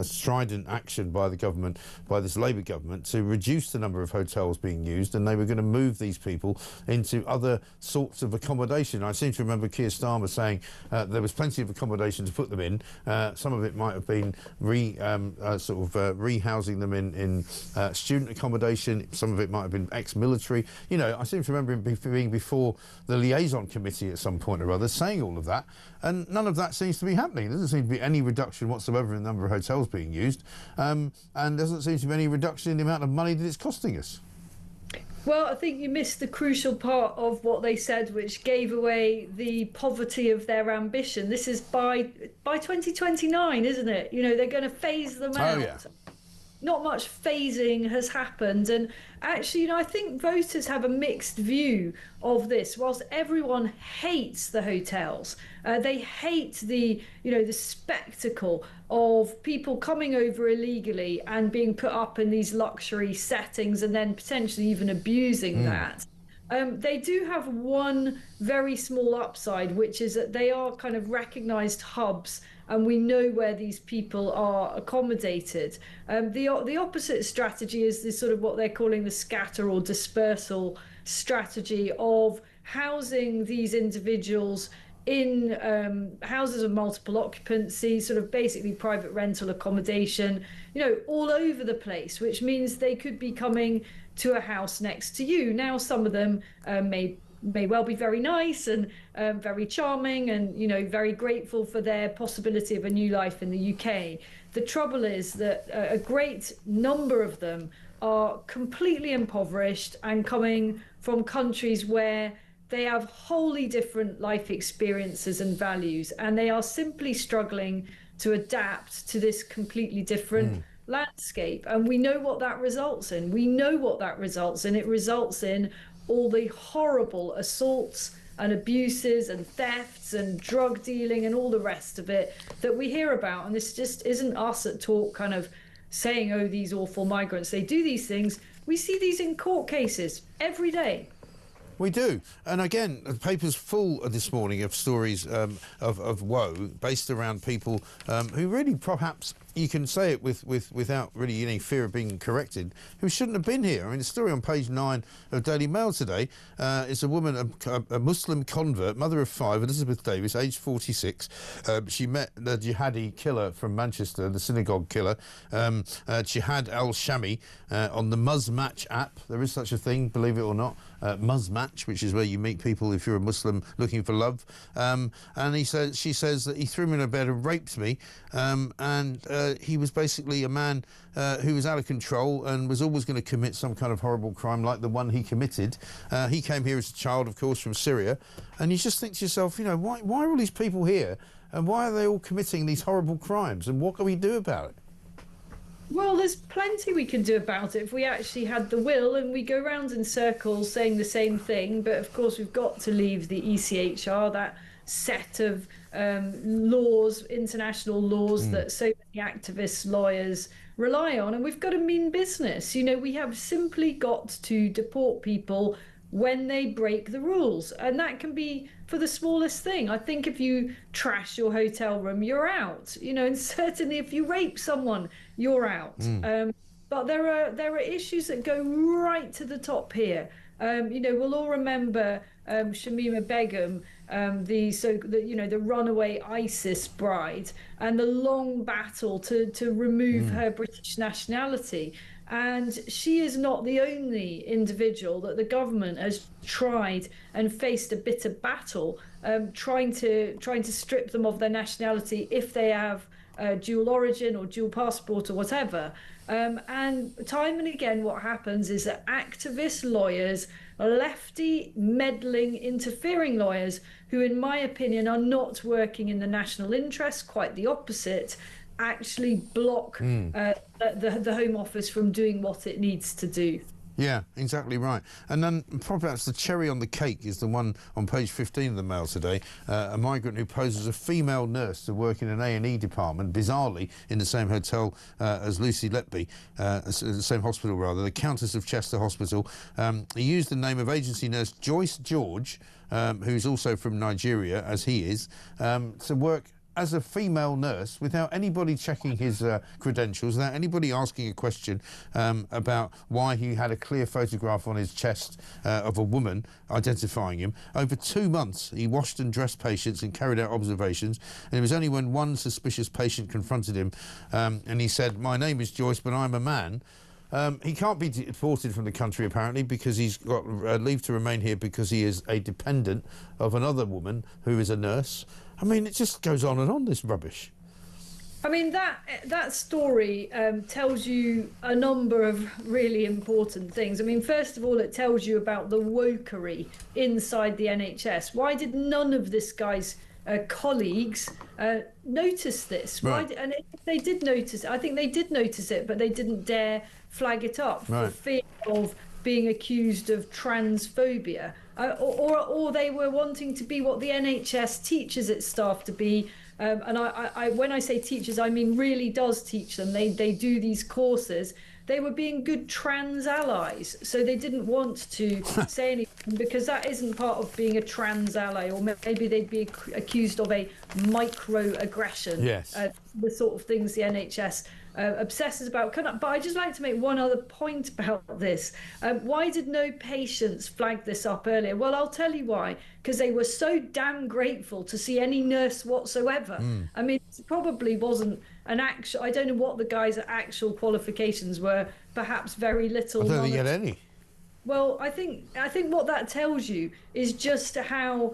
strident action by the government, by this Labour government, to reduce the number of hotels being used, and they were going to move these people into other sorts of accommodation. I seem to remember Keir Starmer saying there was plenty of accommodation to put them in. Some of it might have been rehousing them in student accommodation. Some of it might have been ex-military. You know, I seem to remember him being before the liaison committee at some point or other, saying all of that, and none of that seems to be happening. There doesn't seem to be any reduction whatsoever in the number of hotels being used, and doesn't seem to be any reduction in the amount of money that it's costing us. Well, I think you missed the crucial part of what they said, which gave away the poverty of their ambition. This is by 2029, isn't it? You know, they're going to phase them out. Yeah. not much phasing has happened. And actually, I think voters have a mixed view of this. Whilst everyone hates the hotels, they hate the spectacle of people coming over illegally and being put up in these luxury settings and then potentially even abusing that. They do have one very small upside, which is that they are kind of recognised hubs, and we know where these people are accommodated. The opposite strategy is this sort of what they're calling the scatter or dispersal strategy of housing these individuals in houses of multiple occupancy, sort of basically private rental accommodation, all over the place, which means they could be coming to a house next to you. Now, some of them may well be very nice and very charming and, very grateful for their possibility of a new life in the UK. The trouble is that a great number of them are completely impoverished and coming from countries where they have wholly different life experiences and values, and they are simply struggling to adapt to this completely different landscape. And we know what that results in. It results in all the horrible assaults and abuses and thefts and drug dealing and all the rest of it that we hear about. And this just isn't us at Talk kind of saying, oh, these awful migrants, they do these things. We see these in court cases every day. We do. And again, the paper's full this morning of stories of woe based around people who really perhaps, you can say it without really any fear of being corrected, who shouldn't have been here. I mean, the story on page 9 of Daily Mail today is a woman, a Muslim convert, mother of 5, Elizabeth Davis, aged 46. She met the jihadi killer from Manchester, the synagogue killer, Jihad al-Shami, on the Muzmatch app. There is such a thing, believe it or not. Muzmatch, which is where you meet people if you're a Muslim looking for love. And she says that he threw me in a bed and raped me, and he was basically a man who was out of control and was always going to commit some kind of horrible crime like the one he committed. He came here as a child, of course, from Syria, and you just think to yourself, why are all these people here, and why are they all committing these horrible crimes, and what can we do about it? Well, there's plenty we can do about it if we actually had the will, and we go round in circles saying the same thing. But of course, we've got to leave the ECHR, that set of laws, international laws that so many activists, lawyers rely on, and we've got to mean business. We have simply got to deport people when they break the rules, and that can be for the smallest thing. I think if you trash your hotel room, you're out. And certainly if you rape someone, you're out. But there are issues that go right to the top here. We'll all remember Shamima Begum, the runaway ISIS bride, and the long battle to remove her British nationality. And she is not the only individual that the government has tried and faced a bitter battle, trying to strip them of their nationality if they have dual origin or dual passport or whatever. And time and again, what happens is that activist lawyers, lefty, meddling, interfering lawyers, who, in my opinion, are not working in the national interest, quite the opposite, actually block the Home Office from doing what it needs to do. Yeah, exactly right. And then perhaps the cherry on the cake is the one on page 15 of the Mail today, a migrant who poses a female nurse to work in an A&E department, bizarrely in the same hotel as Lucy Letby, the same hospital rather, the Countess of Chester Hospital. He used the name of agency nurse Joyce George, who's also from Nigeria, as he is, to work as a female nurse without anybody checking his credentials, without anybody asking a question about why he had a clear photograph on his chest of a woman identifying him. Over 2 months, he washed and dressed patients and carried out observations, and it was only when one suspicious patient confronted him and he said, "My name is Joyce, but I'm a man." He can't be deported from the country, apparently, because he's got leave to remain here because he is a dependent of another woman who is a nurse. I mean, it just goes on and on, this rubbish. I mean, that story tells you a number of really important things. I mean, first of all, it tells you about the wokery inside the NHS. Why did none of this guy's colleagues noticed this. Right. And if they did notice it, I think they did notice it, but they didn't dare flag it up for fear of being accused of transphobia, or they were wanting to be what the NHS teaches its staff to be. And I when I say teachers, I mean really does teach them. They do these courses. They were being good trans allies, so they didn't want to say anything because that isn't part of being a trans ally, or maybe they'd be accused of a microaggression. Yes. The sort of things the NHS obsesses about. But I'd just like to make one other point about this. Why did no patients flag this up earlier? Well, I'll tell you why. Because they were so damn grateful to see any nurse whatsoever. I mean, it probably wasn't an actual... I don't know what the guy's actual qualifications were. Perhaps very little. I don't think he had any. Well, I think what that tells you is just how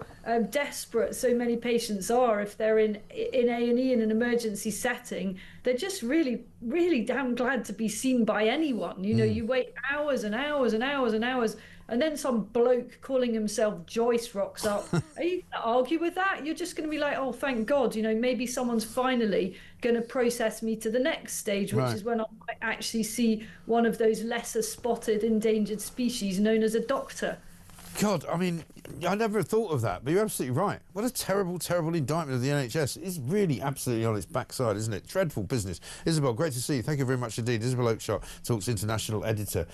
desperate so many patients are if they're in A&E in an emergency setting. They're just really, really damn glad to be seen by anyone. You know, you wait hours and hours and hours and hours, and then some bloke calling himself Joyce rocks up. Are you going to argue with that? You're just going to be like, oh, thank God, you know, maybe someone's finally going to process me to the next stage, which is when I might actually see one of those lesser spotted endangered species known as a doctor. God, I mean, I never thought of that, but you're absolutely right. What a terrible, terrible indictment of the NHS. It's really absolutely on its backside, isn't it? Dreadful business. Isabel, great to see you. Thank you very much indeed. Isabel Oakeshott, Talk's international editor,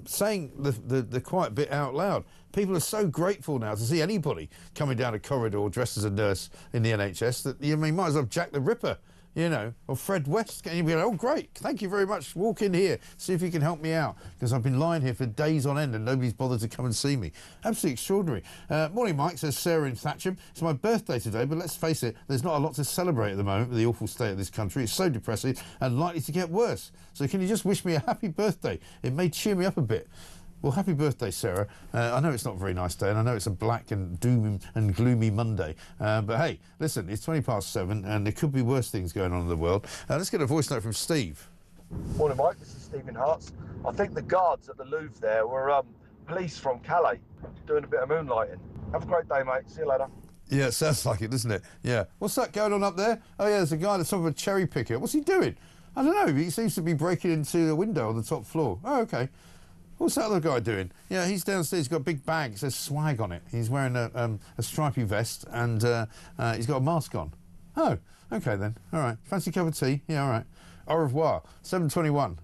saying the quiet bit out loud. People are so grateful now to see anybody coming down a corridor dressed as a nurse in the NHS that you might as well have Jack the Ripper, you know, or Fred West. And you'd be like, oh, great, thank you very much. Walk in here, see if you can help me out, because I've been lying here for days on end and nobody's bothered to come and see me. Absolutely extraordinary. Morning, Mike, says Sarah in Thatcham. It's my birthday today, but let's face it, there's not a lot to celebrate at the moment with the awful state of this country. It's so depressing and likely to get worse. So can you just wish me a happy birthday? It may cheer me up a bit. Well, happy birthday, Sarah. I know it's not a very nice day, and I know it's a black and doom and gloomy Monday. But hey, listen, it's 7:20, and there could be worse things going on in the world. Let's get a voice note from Steve. Morning, Mike. This is Stephen Hartz. I think the guards at the Louvre there were police from Calais doing a bit of moonlighting. Have a great day, mate. See you later. Yeah, it sounds like it, doesn't it? Yeah. What's that going on up there? Oh, yeah, there's a guy that's top of a cherry picker. What's he doing? I don't know. He seems to be breaking into the window on the top floor. Oh, OK. What's that other guy doing? Yeah, he's downstairs. He's got a big bag. It says swag on it. He's wearing a stripy vest and he's got a mask on. Oh, OK then. All right. Fancy a cup of tea? Yeah, all right. Au revoir. 7:21.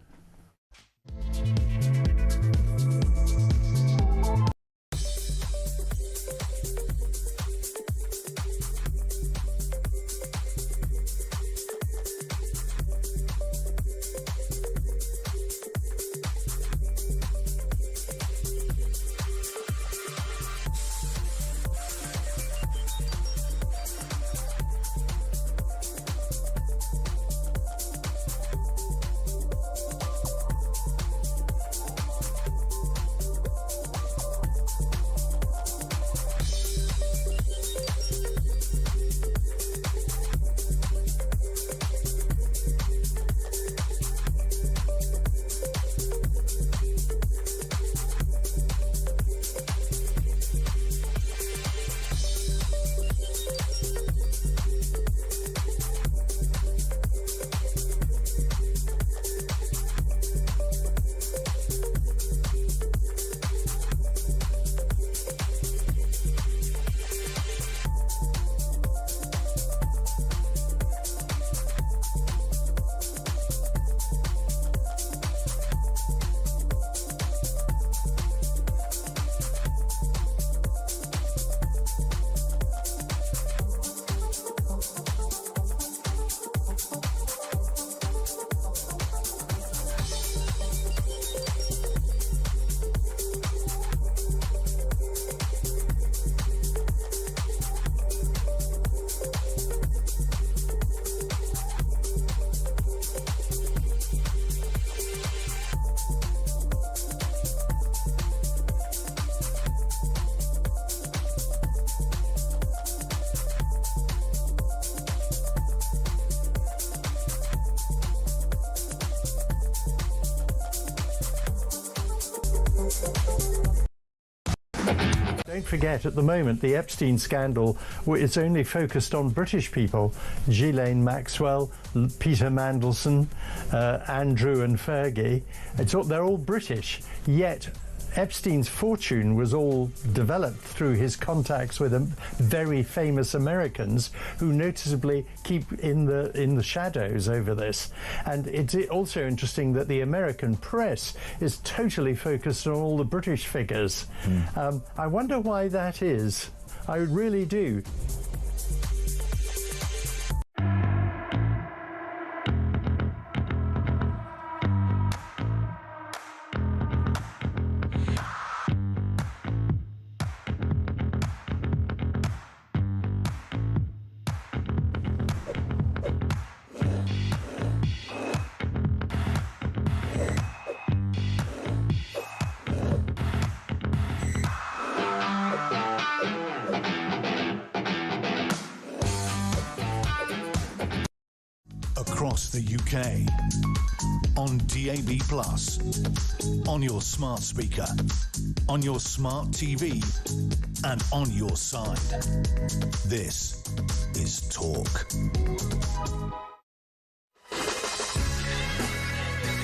Don't forget, at the moment, the Epstein scandal is only focused on British people. Ghislaine Maxwell, Peter Mandelson, Andrew and Fergie. They're all British, yet Epstein's fortune was all developed through his contacts with very famous Americans who noticeably keep in the shadows over this. And it's also interesting that the American press is totally focused on all the British figures. I wonder why that is. I really do. Across the UK, on DAB+, on your smart speaker, on your smart TV, and on your side. This is Talk.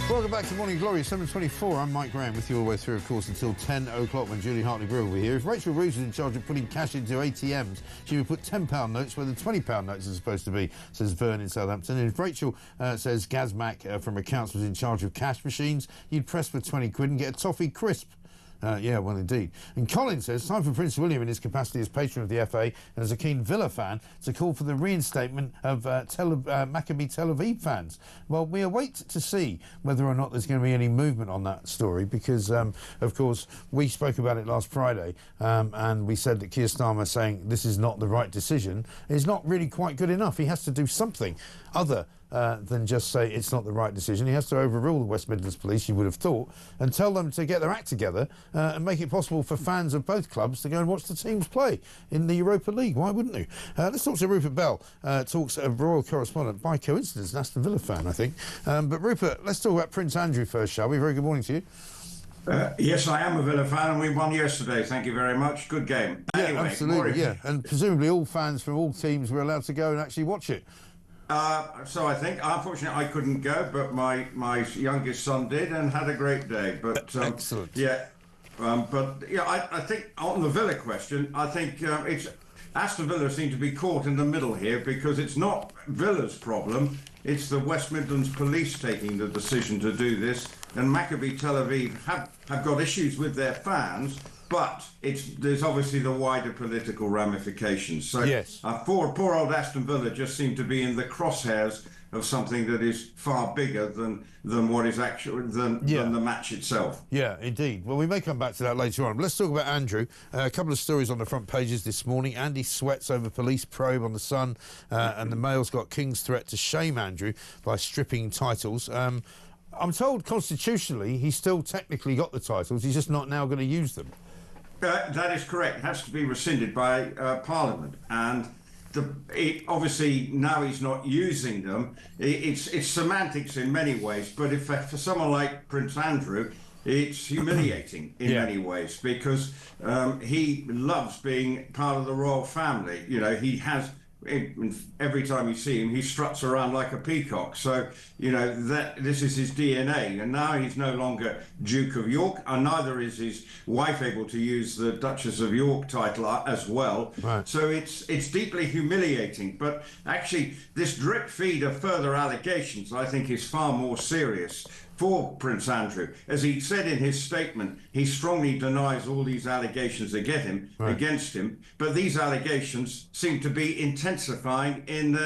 Welcome back to Morning Glory, 7:24. I'm Mike Graham with you all the way through, of course, until 10 o'clock when Julie Hartley-Brewer will be here. If Rachel Roos is in charge of putting cash into ATMs, she would put £10 notes where the £20 notes are supposed to be, says Vern in Southampton. And if Rachel says Gazmac from accounts was in charge of cash machines, you'd press for 20 quid and get a toffee crisp. Yeah, well, indeed. And Colin says, time for Prince William in his capacity as patron of the FA and as a keen Villa fan to call for the reinstatement of Maccabi Tel Aviv fans. Well, we await to see whether or not there's going to be any movement on that story because, of course, we spoke about it last Friday and we said that Keir Starmer saying this is not the right decision is not really quite good enough. He has to do something other than just say it's not the right decision. He has to overrule the West Midlands Police, you would have thought, and tell them to get their act together and make it possible for fans of both clubs to go and watch the teams play in the Europa League. Why wouldn't you? Let's talk to Rupert Bell, talks a royal correspondent, by coincidence, an Aston Villa fan, I think. But Rupert, let's talk about Prince Andrew first, shall we? Very good morning to you. Yes, I am a Villa fan, and we won yesterday. Thank you very much. Good game. Yeah, anyway, absolutely, yeah. And presumably all fans from all teams were allowed to go and actually watch it. So I think, unfortunately, I couldn't go, but my youngest son did and had a great day. But excellent. Yeah, I think on the Villa question, I think it's Aston Villa seem to be caught in the middle here because it's not Villa's problem. It's the West Midlands Police taking the decision to do this, and Maccabi Tel Aviv have got issues with their fans. But there's obviously the wider political ramifications. So yes. Poor old Aston Villa just seem to be in the crosshairs of something that is far bigger than what is actually than the match itself. Yeah, indeed. Well, we may come back to that later on. But let's talk about Andrew. A couple of stories on the front pages this morning. Andy sweats over police probe on the Sun, and the Mail's got King's threat to shame Andrew by stripping titles. I'm told constitutionally he's still technically got the titles. He's just not now going to use them. That is correct. It has to be rescinded by Parliament, and obviously now he's not using them. It's semantics in many ways, but if for someone like Prince Andrew, it's humiliating in many ways because he loves being part of the royal family. You know, he has. Every time you see him, he struts around like a peacock. So, you know, this is his DNA. And now he's no longer Duke of York, and neither is his wife able to use the Duchess of York title as well. Right. So it's deeply humiliating. But actually, this drip feed of further allegations, I think, is far more serious for Prince Andrew. As he said in his statement, he strongly denies all these allegations against him, but these allegations seem to be intensifying and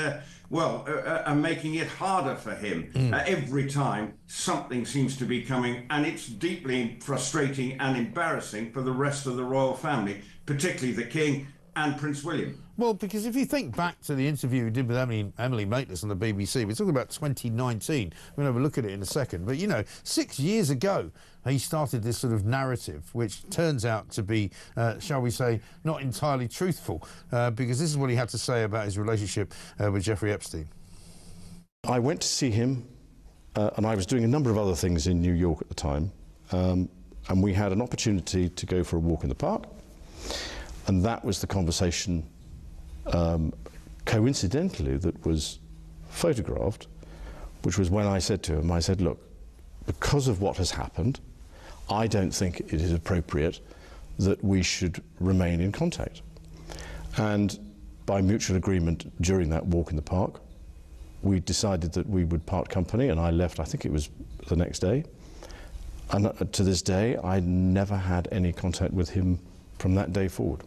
making it harder for him. Every time something seems to be coming, and it's deeply frustrating and embarrassing for the rest of the royal family, particularly the King and Prince William. Well, because if you think back to the interview we did with Emily Maitlis on the BBC, we're talking about 2019. We'll have a look at it in a second. But, you know, 6 years ago, he started this sort of narrative, which turns out to be, shall we say, not entirely truthful, because this is what he had to say about his relationship with Jeffrey Epstein. I went to see him, and I was doing a number of other things in New York at the time, and we had an opportunity to go for a walk in the park. And that was the conversation, coincidentally, that was photographed, which was when I said to him, I said, look, because of what has happened, I don't think it is appropriate that we should remain in contact. And by mutual agreement during that walk in the park, we decided that we would part company, and I left, I think it was the next day. And to this day, I never had any contact with him from that day forward.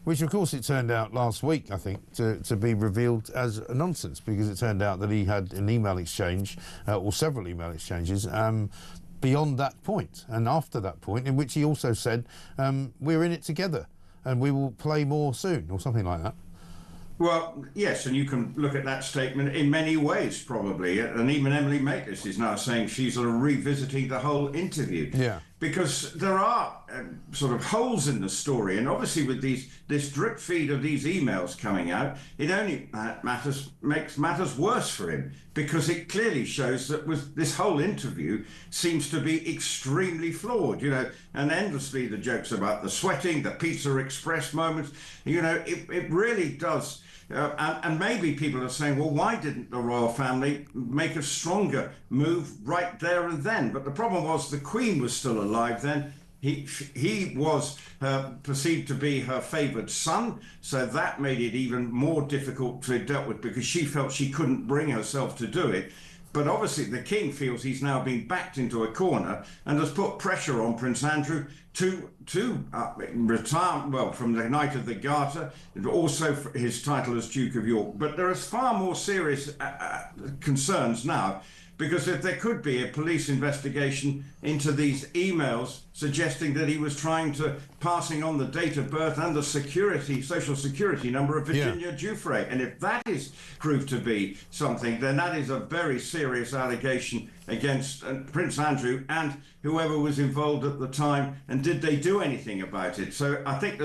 Which, of course, it turned out last week, I think, to be revealed as a nonsense, because it turned out that he had an email exchange, or several email exchanges, beyond that point and after that point, in which he also said, we're in it together and we will play more soon, or something like that. Well, yes, and you can look at that statement in many ways, probably. And even Emily Maitlis is now saying she's revisiting the whole interview. Yeah. Because there are sort of holes in the story. And obviously with this drip feed of these emails coming out, it only makes matters worse for him, because it clearly shows that this whole interview seems to be extremely flawed, you know, and endlessly the jokes about the sweating, the Pizza Express moments, you know, it really does. And maybe people are saying, well, why didn't the royal family make a stronger move right there and then? But the problem was the Queen was still alive then. He was perceived to be her favoured son, so that made it even more difficult to deal with, because she felt she couldn't bring herself to do it. But obviously the King feels he's now been backed into a corner and has put pressure on Prince Andrew to retire, well, from the Knight of the Garter, and also for his title as Duke of York. But there is far more serious concerns now, because if there could be a police investigation into these emails suggesting that he was trying to passing on the date of birth and the social security number of Virginia Giuffre. And if that is proved to be something, then that is a very serious allegation against Prince Andrew and whoever was involved at the time. And did they do anything about it? So I think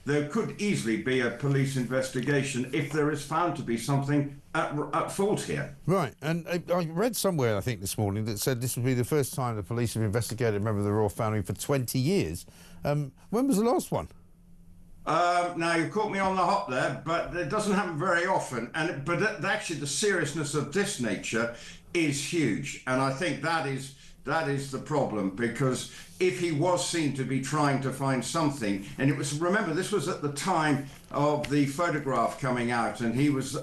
there could easily be a police investigation if there is found to be something at fault here. Right, and I read somewhere, I think this morning, that said this would be the first time the police have investigated a member of the royal family for 20 years. When was the last one? Now, you caught me on the hop there, but it doesn't happen very often. But actually, the seriousness of this nature is huge. And I think that is the problem, because if he was seen to be trying to find something, and it was, remember, this was at the time of the photograph coming out, and he was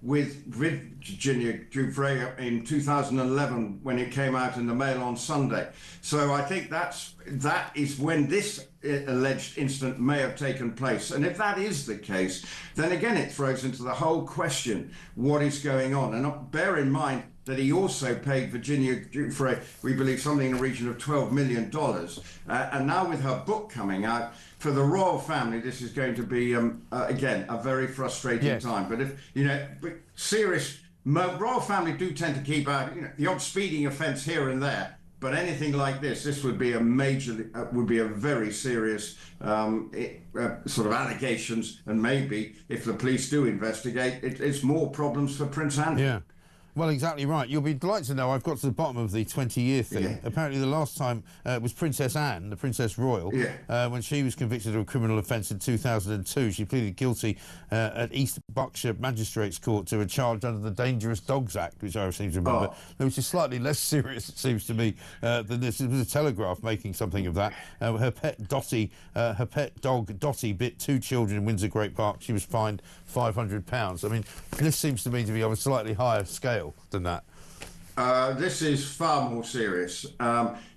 with Virginia Giuffre in 2011 when it came out in the Mail on Sunday. So I think that is when this alleged incident may have taken place. And if that is the case, then again it throws into the whole question what is going on. And bear in mind that he also paid Virginia Giuffre, we believe, something in the region of $12 million. And now with her book coming out, for the royal family, this is going to be, again, a very frustrating time. But if, you know, royal family do tend to keep out, you know, the odd speeding offence here and there. But anything like this would be a very serious sort of allegations. And maybe if the police do investigate, it's more problems for Prince Andrew. Yeah. Well, exactly right. You'll be delighted to know I've got to the bottom of the 20-year thing. Yeah. Apparently the last time was Princess Anne, the Princess Royal, when she was convicted of a criminal offence in 2002. She pleaded guilty at East Berkshire Magistrates Court to a charge under the Dangerous Dogs Act, which I seem to remember, which is slightly less serious, it seems to me, than this. It was a Telegraph making something of that. Her pet dog Dottie bit 2 children in Windsor Great Park. She was fined £500. I mean, this seems to me to be on a slightly higher scale than that. This is far more serious.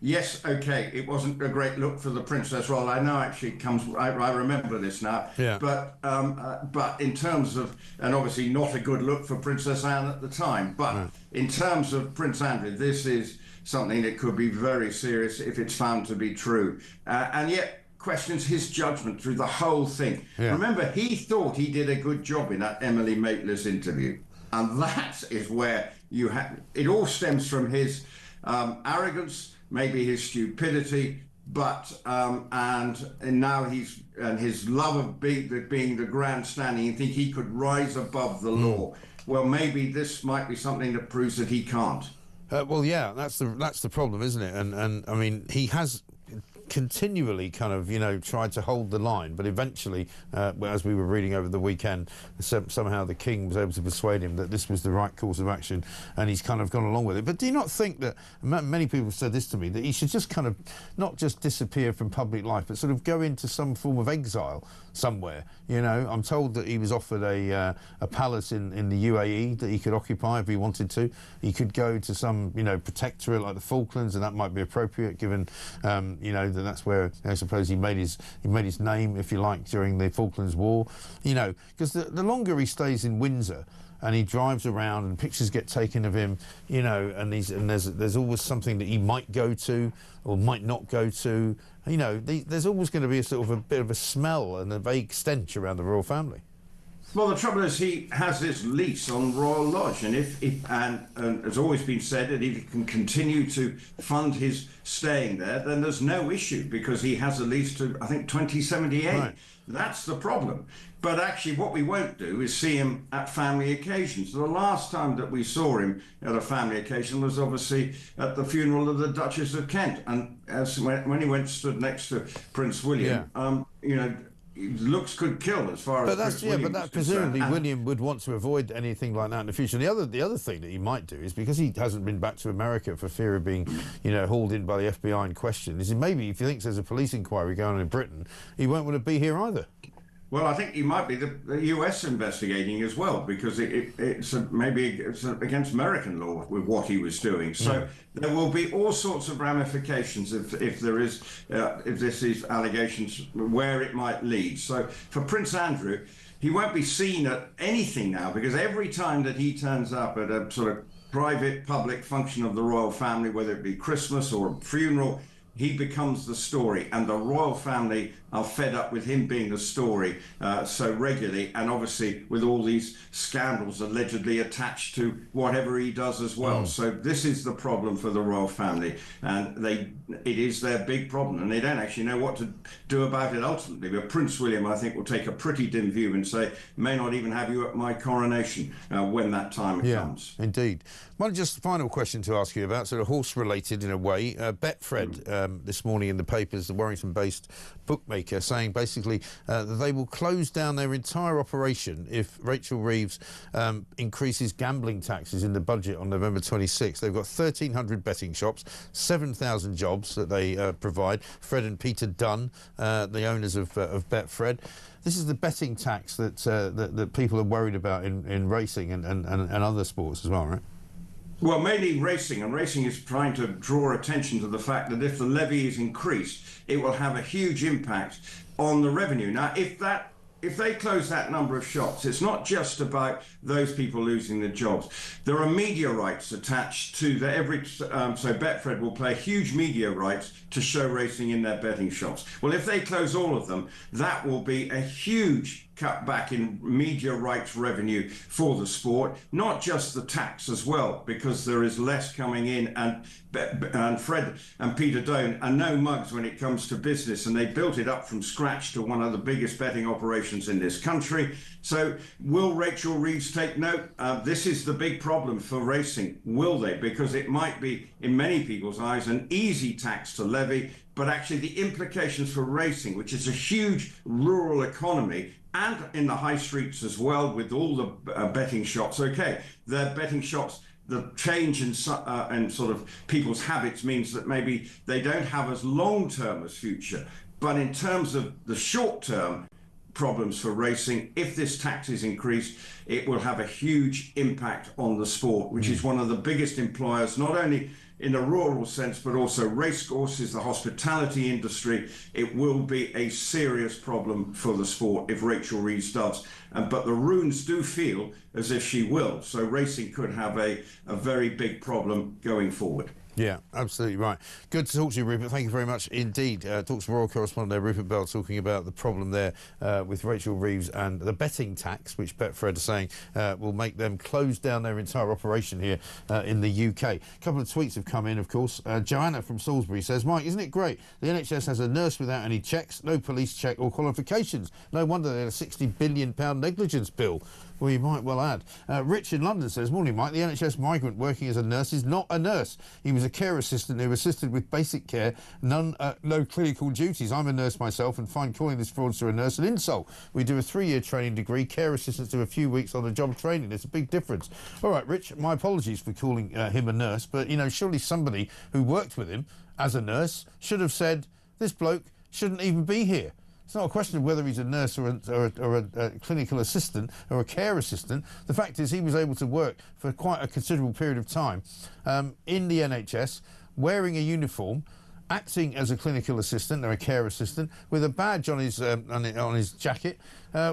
Yes, okay, it wasn't a great look for the Princess Royal. I know actually it comes, I remember this now. Yeah. But in terms of, and obviously not a good look for Princess Anne at the time, but in terms of Prince Andrew, this is something that could be very serious if it's found to be true. And yet, questions his judgment through the whole thing. Yeah. Remember, he thought he did a good job in that Emily Maitlis interview. And that is where it all stems from his arrogance, maybe his stupidity, but and now his love of being the grandstanding. You think he could rise above the law? Well, maybe this might be something that proves that he can't. Well, yeah, that's the problem, isn't it? And I mean, he has continually kind of, tried to hold the line, but eventually, as we were reading over the weekend, somehow the King was able to persuade him that this was the right course of action, and he's kind of gone along with it. But do you not think that, many people have said this to me, that he should just kind of not just disappear from public life, but sort of go into some form of exile somewhere? I'm told that he was offered a palace in the UAE that he could occupy if he wanted to. He could go to some, protectorate like the Falklands, and that might be appropriate given, that's where I suppose he made his name, if you like, during the Falklands War. Because the longer he stays in Windsor and he drives around and pictures get taken of him, and there's always something that he might go to or might not go to. There's always going to be a sort of a bit of a smell and a vague stench around the royal family. Well, the trouble is he has this lease on Royal Lodge, and and it's always been said that if he can continue to fund his staying there, then there's no issue because he has a lease to, I think, 2078. Right. That's the problem. But actually what we won't do is see him at family occasions. The last time that we saw him at a family occasion was obviously at the funeral of the Duchess of Kent. And when he stood next to Prince William, looks could kill as far as Prince William is concerned. Presumably William would want to avoid anything like that in the future. And the other thing that he might do is, because he hasn't been back to America for fear of being, hauled in by the FBI and questioned, is maybe if he thinks there's a police inquiry going on in Britain, he won't want to be here either. Well, I think he might be the US investigating as well, because it's against American law with what he was doing. So there will be all sorts of ramifications if this is allegations, where it might lead. So for Prince Andrew, he won't be seen at anything now, because every time that he turns up at a sort of private public function of the royal family, whether it be Christmas or a funeral, he becomes the story, and the royal family are fed up with him being the story so regularly, and obviously with all these scandals allegedly attached to whatever he does as well. So this is the problem for the royal family, and it is their big problem, and they don't actually know what to do about it ultimately. But Prince William, I think, will take a pretty dim view and say, may not even have you at my coronation when that time comes. Indeed. One just final question to ask you about, sort of horse-related in a way. Betfred, this morning in the papers, the Warrington-based bookmaker, saying basically that they will close down their entire operation if Rachel Reeves increases gambling taxes in the budget on November 26th. They've got 1,300 betting shops, 7,000 jobs that they provide. Fred and Peter Dunn, the owners of Betfred. This is the betting tax that people are worried about in racing and other sports as well, right? Well, mainly racing, and racing is trying to draw attention to the fact that if the levy is increased, it will have a huge impact on the revenue. Now, if they close that number of shops, it's not just about those people losing their jobs. There are media rights attached to so Betfred will pay huge media rights to show racing in their betting shops. Well, if they close all of them, that will be a huge cut back in media rights revenue for the sport, not just the tax as well, because there is less coming in, and Fred and Peter Dunn are no mugs when it comes to business, and they built it up from scratch to one of the biggest betting operations in this country. So will Rachel Reeves take note? This is the big problem for racing. Will they? Because it might be, in many people's eyes, an easy tax to levy, but actually the implications for racing, which is a huge rural economy, and in the high streets as well, with all the betting shops. Okay, the betting shops, the change in sort of people's habits means that maybe they don't have as long-term as future. But in terms of the short-term problems for racing, if this tax is increased, it will have a huge impact on the sport, which is one of the biggest employers, not only in a rural sense, but also racecourses, the hospitality industry. It will be a serious problem for the sport if Rachel Reeves does. But the runes do feel as if she will. So racing could have a very big problem going forward. Yeah, absolutely right. Good to talk to you, Rupert. Thank you very much indeed. Talks to royal correspondent there, Rupert Bell, talking about the problem there with Rachel Reeves and the betting tax, which Betfred are saying will make them close down their entire operation here in the UK. A couple of tweets have come in, of course. Joanna from Salisbury says, Mike, isn't it great? The NHS has a nurse without any checks, no police check or qualifications. No wonder they had a £60 billion negligence bill. Well, you might well add. Rich in London says, morning, Mike. The NHS migrant working as a nurse is not a nurse. He was a care assistant who assisted with basic care, no clinical duties. I'm a nurse myself and find calling this fraudster a nurse an insult. We do a 3-year training degree. Care assistants do a few weeks on the job training. There's a big difference. All right, Rich, my apologies for calling him a nurse, but, you know, surely somebody who worked with him as a nurse should have said, this bloke shouldn't even be here. It's not a question of whether he's a nurse or a clinical assistant or a care assistant. The fact is he was able to work for quite a considerable period of time in the NHS, wearing a uniform, acting as a clinical assistant or a care assistant, with a badge on his jacket,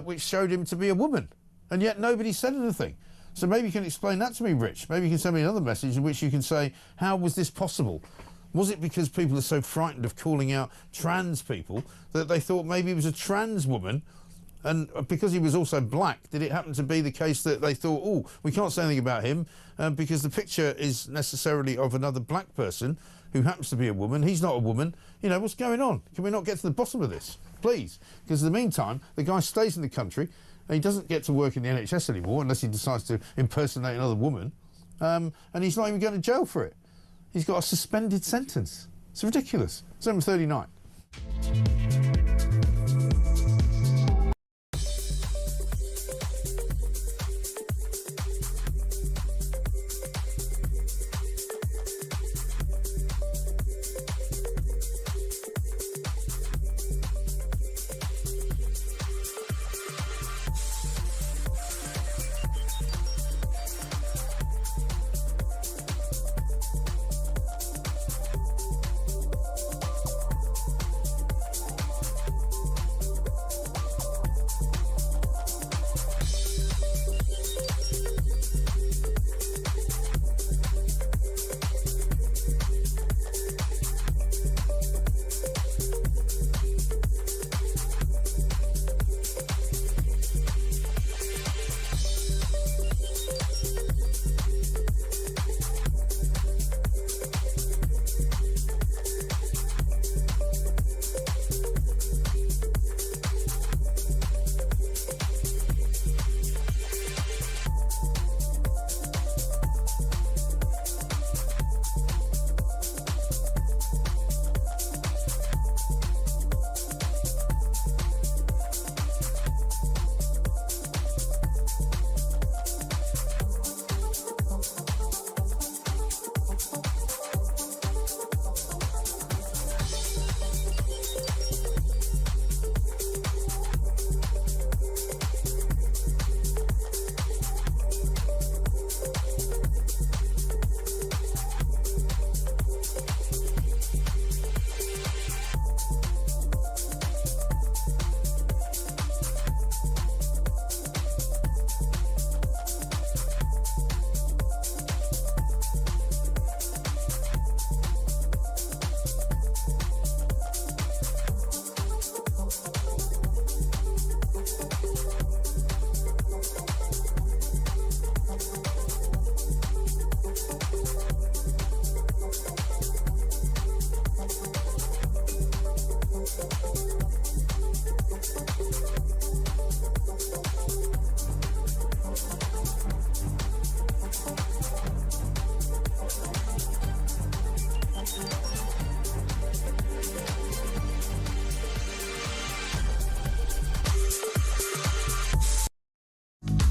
which showed him to be a woman. And yet nobody said anything. So maybe you can explain that to me, Rich. Maybe you can send me another message in which you can say, how was this possible? Was it because people are so frightened of calling out trans people that they thought maybe he was a trans woman? And because he was also black, did it happen to be the case that they thought, oh, we can't say anything about him because the picture is necessarily of another black person who happens to be a woman. He's not a woman. You know, what's going on? Can we not get to the bottom of this, please? Because in the meantime, the guy stays in the country and he doesn't get to work in the NHS anymore unless he decides to impersonate another woman. And he's not even going to jail for it. He's got a suspended sentence. It's ridiculous. 7:39.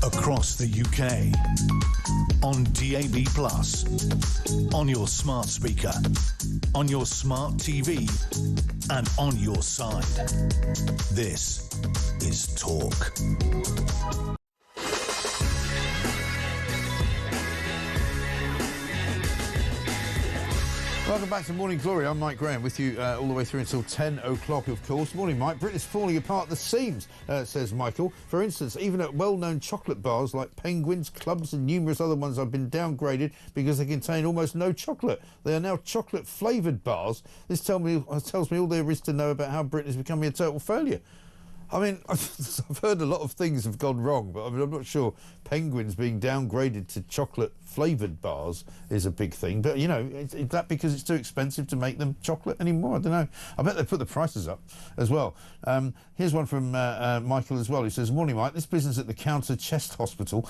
Across the UK, on DAB+, on your smart speaker, on your smart TV, and on your side. This is Talk. Welcome back to Morning Glory. I'm Mike Graham with you all the way through until 10 o'clock, of course. Morning, Mike. Britain's falling apart at the seams, says Michael. For instance, even at well-known chocolate bars like Penguins, Clubs and numerous other ones have been downgraded because they contain almost no chocolate. They are now chocolate-flavoured bars. This tells me all there is to know about how Britain is becoming a total failure. I mean, I've heard a lot of things have gone wrong, but I mean, I'm not sure penguins being downgraded to chocolate-flavoured bars is a big thing. But, you know, is that because it's too expensive to make them chocolate anymore? I don't know. I bet they put the prices up as well. Here's one from Michael as well. He says, "Morning, Mike. This business at the Chester Hospital,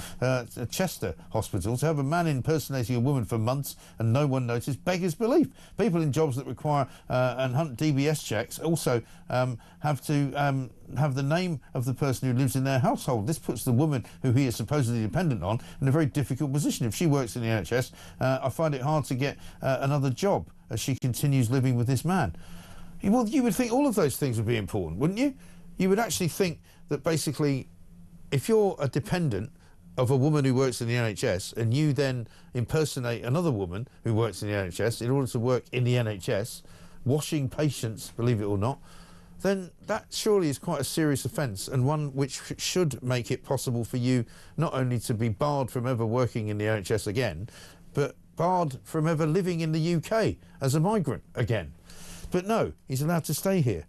to have a man impersonating a woman for months and no one noticed beggars belief. People in jobs that require and hunt DBS checks also have to have the name of the person who lives in their household. This puts the woman who he is supposedly dependent on in a very difficult position. If she works in the NHS, I find it hard to get another job as she continues living with this man." Well, you would think all of those things would be important, wouldn't you? You would actually think that basically, if you're a dependent of a woman who works in the NHS and you then impersonate another woman who works in the NHS in order to work in the NHS, washing patients, believe it or not, then that surely is quite a serious offence, and one which should make it possible for you not only to be barred from ever working in the NHS again, but barred from ever living in the UK as a migrant again. But no, he's allowed to stay here.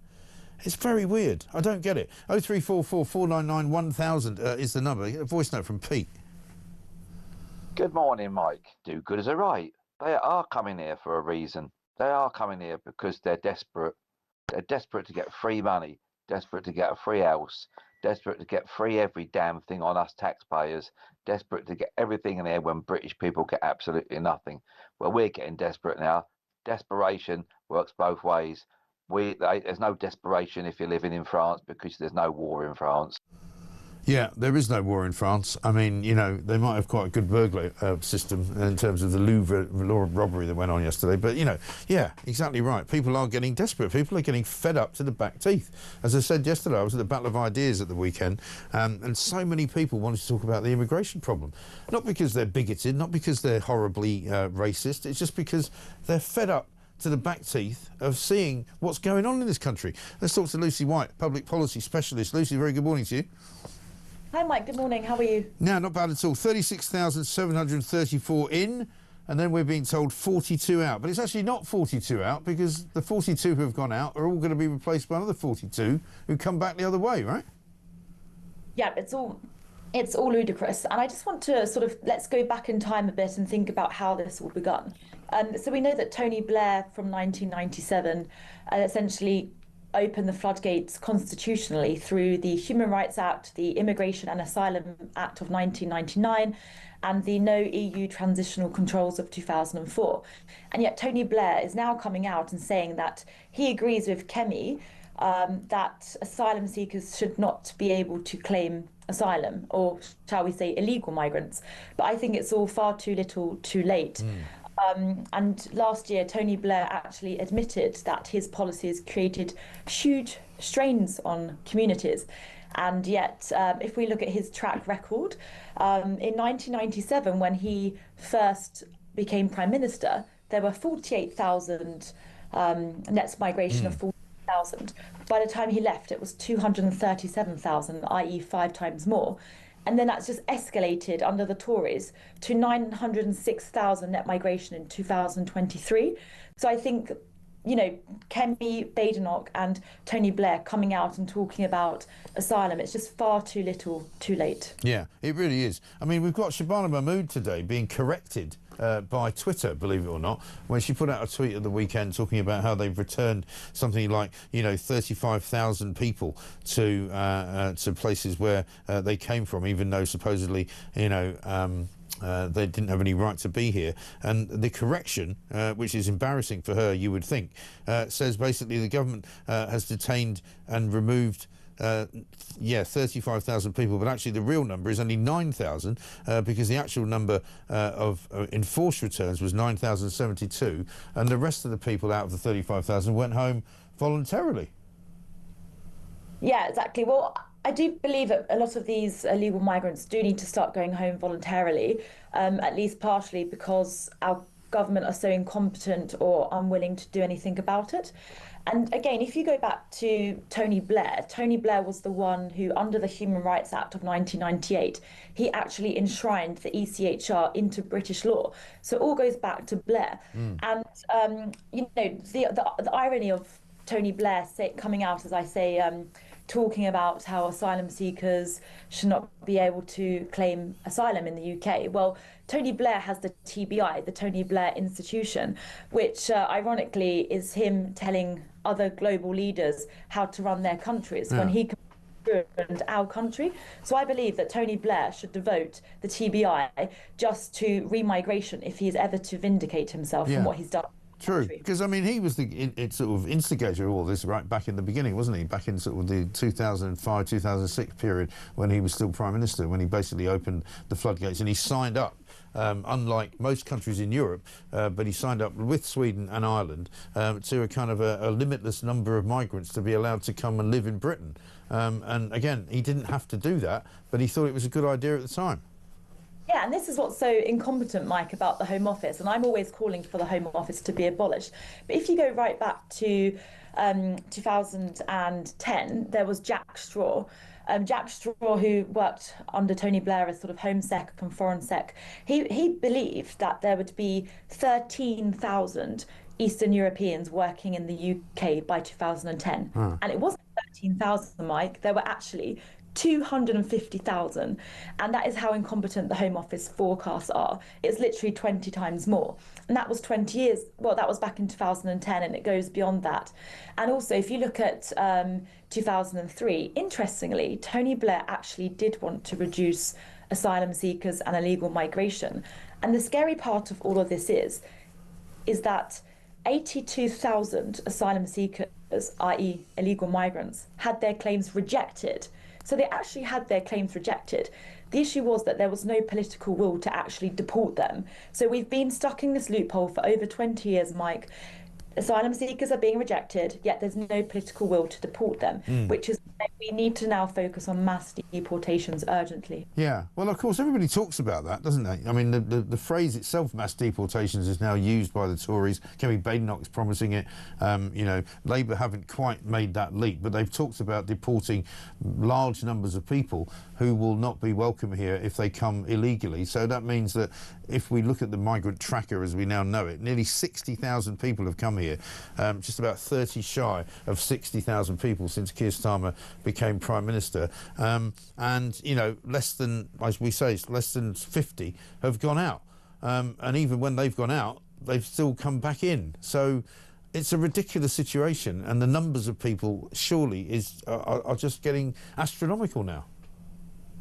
It's very weird. I don't get it. 0344 499 1000 is the number. A voice note from Pete. Good morning, Mike. Do good as a right. They are coming here for a reason. They are coming here because they're desperate. They're desperate to get free money, desperate to get a free house, desperate to get free every damn thing on us taxpayers, desperate to get everything in here when British people get absolutely nothing. Well, we're getting desperate now. Desperation works both ways. There's no desperation if you're living in France because there's no war in France. Yeah, there is no war in France. I mean, you know, they might have quite a good burglar system in terms of the Louvre robbery that went on yesterday. But, you know, yeah, exactly right. People are getting desperate. People are getting fed up to the back teeth. As I said yesterday, I was at the Battle of Ideas at the weekend, and so many people wanted to talk about the immigration problem. Not because they're bigoted, not because they're horribly racist. It's just because they're fed up to the back teeth of seeing what's going on in this country. Let's talk to Lucy White, public policy specialist. Lucy, very good morning to you. Hi, Mike. Good morning. How are you? No, not bad at all. 36,734 in, and then we're being told 42 out. But it's actually not 42 out because the 42 who have gone out are all going to be replaced by another 42 who come back the other way, right? Yeah, it's all ludicrous. And I just want to let's go back in time a bit and think about how this all begun. So we know that Tony Blair from 1997 essentially opened the floodgates constitutionally through the Human Rights Act, the Immigration and Asylum Act of 1999, and the No EU Transitional Controls of 2004. And yet Tony Blair is now coming out and saying that he agrees with Kemi that asylum seekers should not be able to claim asylum, or shall we say illegal migrants. But I think it's all far too little too late. And last year, Tony Blair actually admitted that his policies created huge strains on communities. And yet, if we look at his track record, in 1997, when he first became Prime Minister, there were 48,000 net migration of 40,000. By the time he left, it was 237,000, i.e. 5 times more. And then that's just escalated under the Tories to 906,000 net migration in 2023. So I think, you know, Kemi Badenoch and Tony Blair coming out and talking about asylum, it's just far too little, too late. Yeah, it really is. I mean, we've got Shabana Mahmood today being corrected by Twitter, believe it or not, when she put out a tweet at the weekend talking about how they've returned something like, 35,000 people to places where they came from, even though supposedly, they didn't have any right to be here. And the correction, which is embarrassing for her, you would think, says basically the government has detained and removed 35,000 people, but actually the real number is only 9,000 because the actual number of enforced returns was 9,072, and the rest of the people out of the 35,000 went home voluntarily. Yeah, exactly. Well, I do believe that a lot of these illegal migrants do need to start going home voluntarily, at least partially because our government are so incompetent or unwilling to do anything about it. And again, if you go back to Tony Blair was the one who, under the Human Rights Act of 1998, he actually enshrined the ECHR into British law. So it all goes back to Blair. And, the irony of Tony Blair coming out, as I say, talking about how asylum seekers should not be able to claim asylum in the UK. Well, Tony Blair has the TBI, the Tony Blair Institution, which ironically is him telling other global leaders how to run their countries when he ruined our country. So I believe that Tony Blair should devote the TBI just to remigration if he is ever to vindicate himself from what he's done. True, because I mean he was the sort of instigator of all this right back in the beginning, wasn't he? Back in sort of the 2005-2006 period when he was still Prime Minister, when he basically opened the floodgates and he signed up. Unlike most countries in Europe, but he signed up with Sweden and Ireland to a kind of a limitless number of migrants to be allowed to come and live in Britain. And again, he didn't have to do that, but he thought it was a good idea at the time. Yeah, and this is what's so incompetent, Mike, about the Home Office, and I'm always calling for the Home Office to be abolished. But if you go right back to 2010, there was Jack Straw. Jack Straw, who worked under Tony Blair as sort of Home Sec and Foreign Sec, he believed that there would be 13,000 Eastern Europeans working in the UK by 2010. And it wasn't 13,000, Mike. There were actually 250,000, and that is how incompetent the Home Office forecasts are. It's literally 20 times more, and that was 20 years. Well, that was back in 2010, and it goes beyond that. And also, if you look at 2003, interestingly, Tony Blair actually did want to reduce asylum seekers and illegal migration. And the scary part of all of this is that 82,000 asylum seekers, i.e. illegal migrants, had their claims rejected. So they actually had their claims rejected. The issue was that there was no political will to actually deport them. So we've been stuck in this loophole for over 20 years, Mike. Asylum seekers are being rejected, yet there's no political will to deport them, which is why we need to now focus on mass deportations urgently. Yeah, well, of course, everybody talks about that, doesn't they? I mean, the phrase itself, mass deportations, is now used by the Tories. Kemi Badenoch's promising it. You know, Labour haven't quite made that leap, but they've talked about deporting large numbers of people who will not be welcome here if they come illegally. So that means that if we look at the migrant tracker as we now know it, nearly 60,000 people have come here, just about 30 shy of 60,000 people since Keir Starmer became Prime Minister. And, you know, less than, as we say, less than 50 have gone out. And even when they've gone out, they've still come back in. So it's a ridiculous situation, and the numbers of people surely are just getting astronomical now.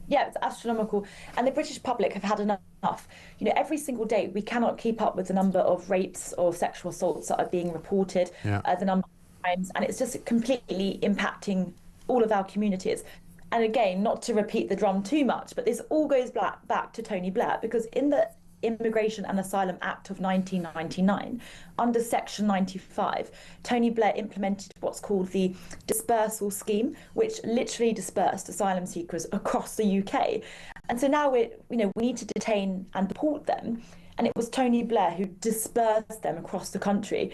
Yeah, it's astronomical. And the British public have had enough. You know, every single day we cannot keep up with the number of rapes or sexual assaults that are being reported, the number of crimes, and it's just completely impacting all of our communities. And again, not to repeat the drum too much, but this all goes back to Tony Blair, because in the Immigration and Asylum Act of 1999, under Section 95, Tony Blair implemented what's called the dispersal scheme, which literally dispersed asylum seekers across the UK. And so now we need to detain and deport them. And it was Tony Blair who dispersed them across the country.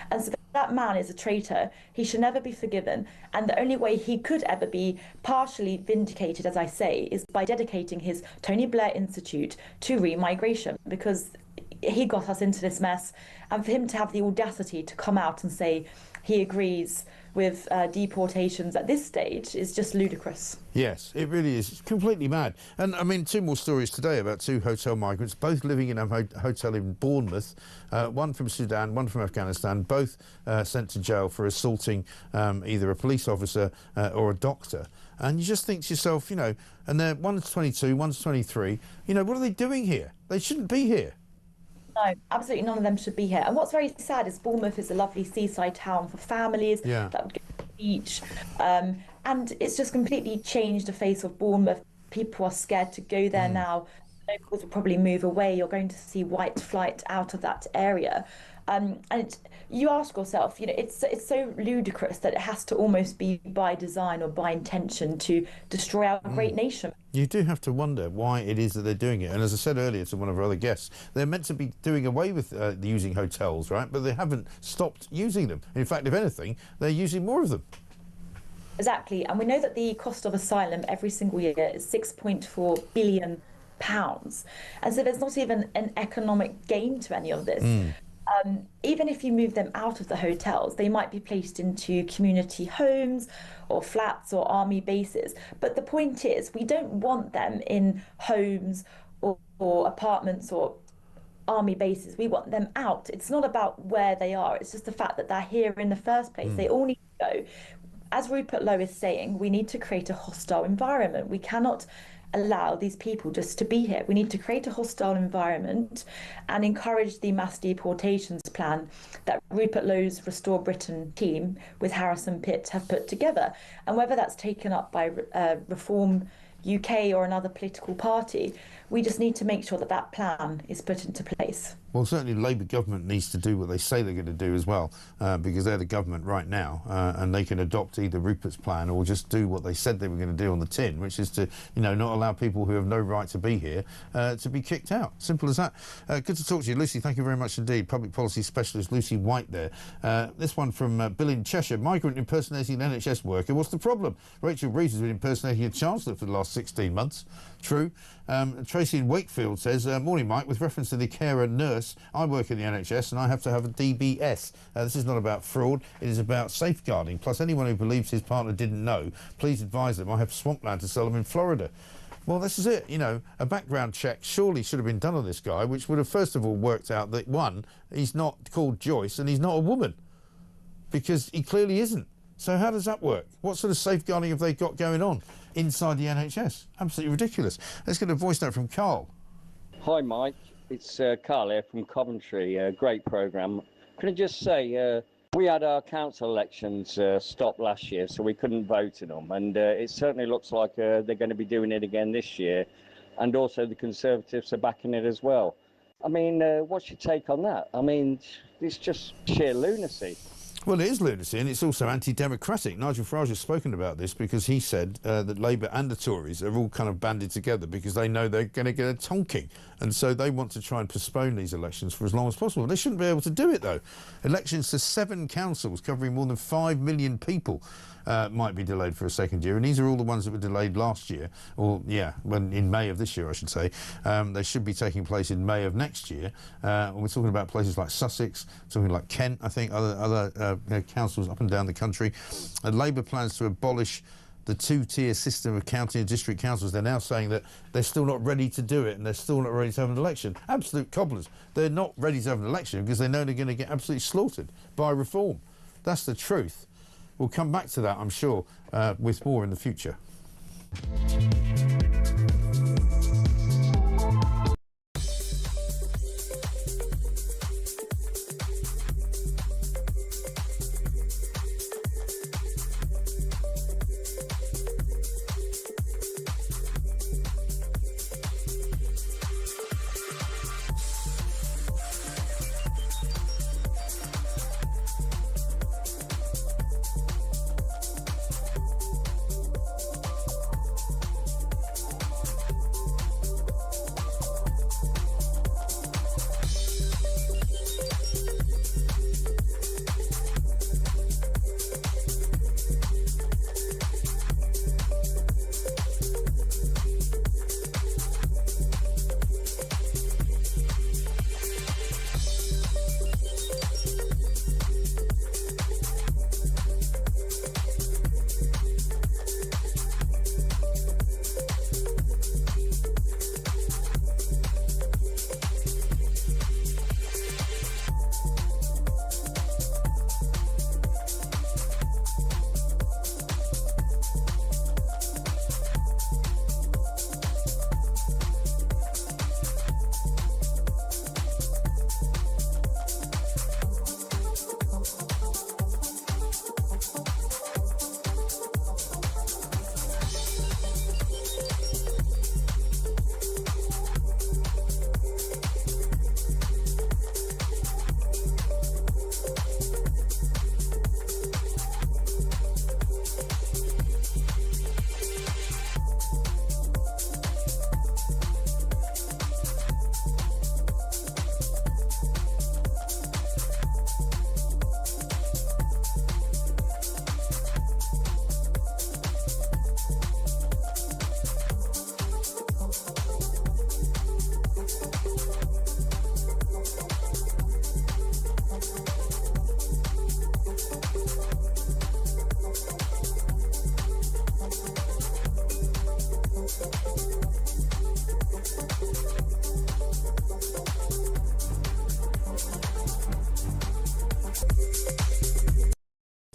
And so that man is a traitor. He should never be forgiven. And the only way he could ever be partially vindicated, as I say, is by dedicating his Tony Blair Institute to remigration, because he got us into this mess. And for him to have the audacity to come out and say he agrees with deportations at this stage is just ludicrous. Yes, it really is. It's completely mad. And I mean, two more stories today about two hotel migrants, both living in a hotel in Bournemouth, one from Sudan, one from Afghanistan, both sent to jail for assaulting either a police officer or a doctor. And you just think to yourself, you know, and one's 22, one's 23, you know, what are they doing here? They shouldn't be here. No, absolutely none of them should be here. And what's very sad is Bournemouth is a lovely seaside town for families that would go to the beach. And it's just completely changed the face of Bournemouth. People are scared to go there now. Locals will probably move away. You're going to see white flight out of that area. And you ask yourself, you know, it's so ludicrous that it has to almost be by design or by intention to destroy our great nation. You do have to wonder why it is that they're doing it. And as I said earlier to one of our other guests, they're meant to be doing away with using hotels, right? But they haven't stopped using them. In fact, if anything, they're using more of them. Exactly. And we know that the cost of asylum every single year is £6.4 billion. And so there's not even an economic gain to any of this. Even if you move them out of the hotels, they might be placed into community homes or flats or army bases. But the point is, we don't want them in homes or apartments or army bases. We want them out. It's not about where they are. It's just the fact that they're here in the first place. They all need to go. As Rupert Lowe is saying, we need to create a hostile environment. We cannot allow these people just to be here. We need to create a hostile environment and encourage the mass deportations plan that Rupert Lowe's Restore Britain team with Harrison Pitt have put together. And whether that's taken up by Reform UK or another political party, we just need to make sure that that plan is put into place. Well, certainly the Labour government needs to do what they say they're going to do as well, because they're the government right now, and they can adopt either Rupert's plan or just do what they said they were going to do on the tin, which is to, not allow people who have no right to be here to be kicked out. Simple as that. Good to talk to you, Lucy. Thank you very much indeed. Public Policy Specialist Lucy White there. This one from Bill in Cheshire. Migrant impersonating an NHS worker. What's the problem? Rachel Reeves has been impersonating a Chancellor for the last 16 months. True. Tracy in Wakefield says, morning, Mike. With reference to the carer nurse, I work in the NHS and I have to have a DBS. This is not about fraud. It is about safeguarding. Plus, anyone who believes his partner didn't know, please advise them. I have swampland to sell them in Florida. Well, this is it. A background check surely should have been done on this guy, which would have first of all worked out that, one, he's not called Joyce and he's not a woman, because he clearly isn't. So how does that work? What sort of safeguarding have they got going on inside the NHS? Absolutely ridiculous. Let's get a voice note from Carl. Hi, Mike. It's Carl here from Coventry. Great programme. Can I just say, we had our council elections stopped last year, so we couldn't vote in them. And it certainly looks like they're going to be doing it again this year. And also the Conservatives are backing it as well. I mean, what's your take on that? I mean, it's just sheer lunacy. Well, it is lunacy, and it's also anti-democratic. Nigel Farage has spoken about this because he said that Labour and the Tories are all kind of banded together because they know they're going to get a tonking. And so they want to try and postpone these elections for as long as possible. They shouldn't be able to do it, though. Elections to 7 councils covering more than 5 million people might be delayed for a second year. And these are all the ones that were delayed last year. Or, in May of this year, I should say. They should be taking place in May of next year. And we're talking about places like Sussex, talking like Kent, I think, other councils up and down the country. And Labour plans to abolish the 2-tier system of county and district councils. They're now saying that they're still not ready to do it and they're still not ready to have an election. Absolute cobblers. They're not ready to have an election because they know they're going to get absolutely slaughtered by reform. That's the truth. We'll come back to that, I'm sure, with more in the future.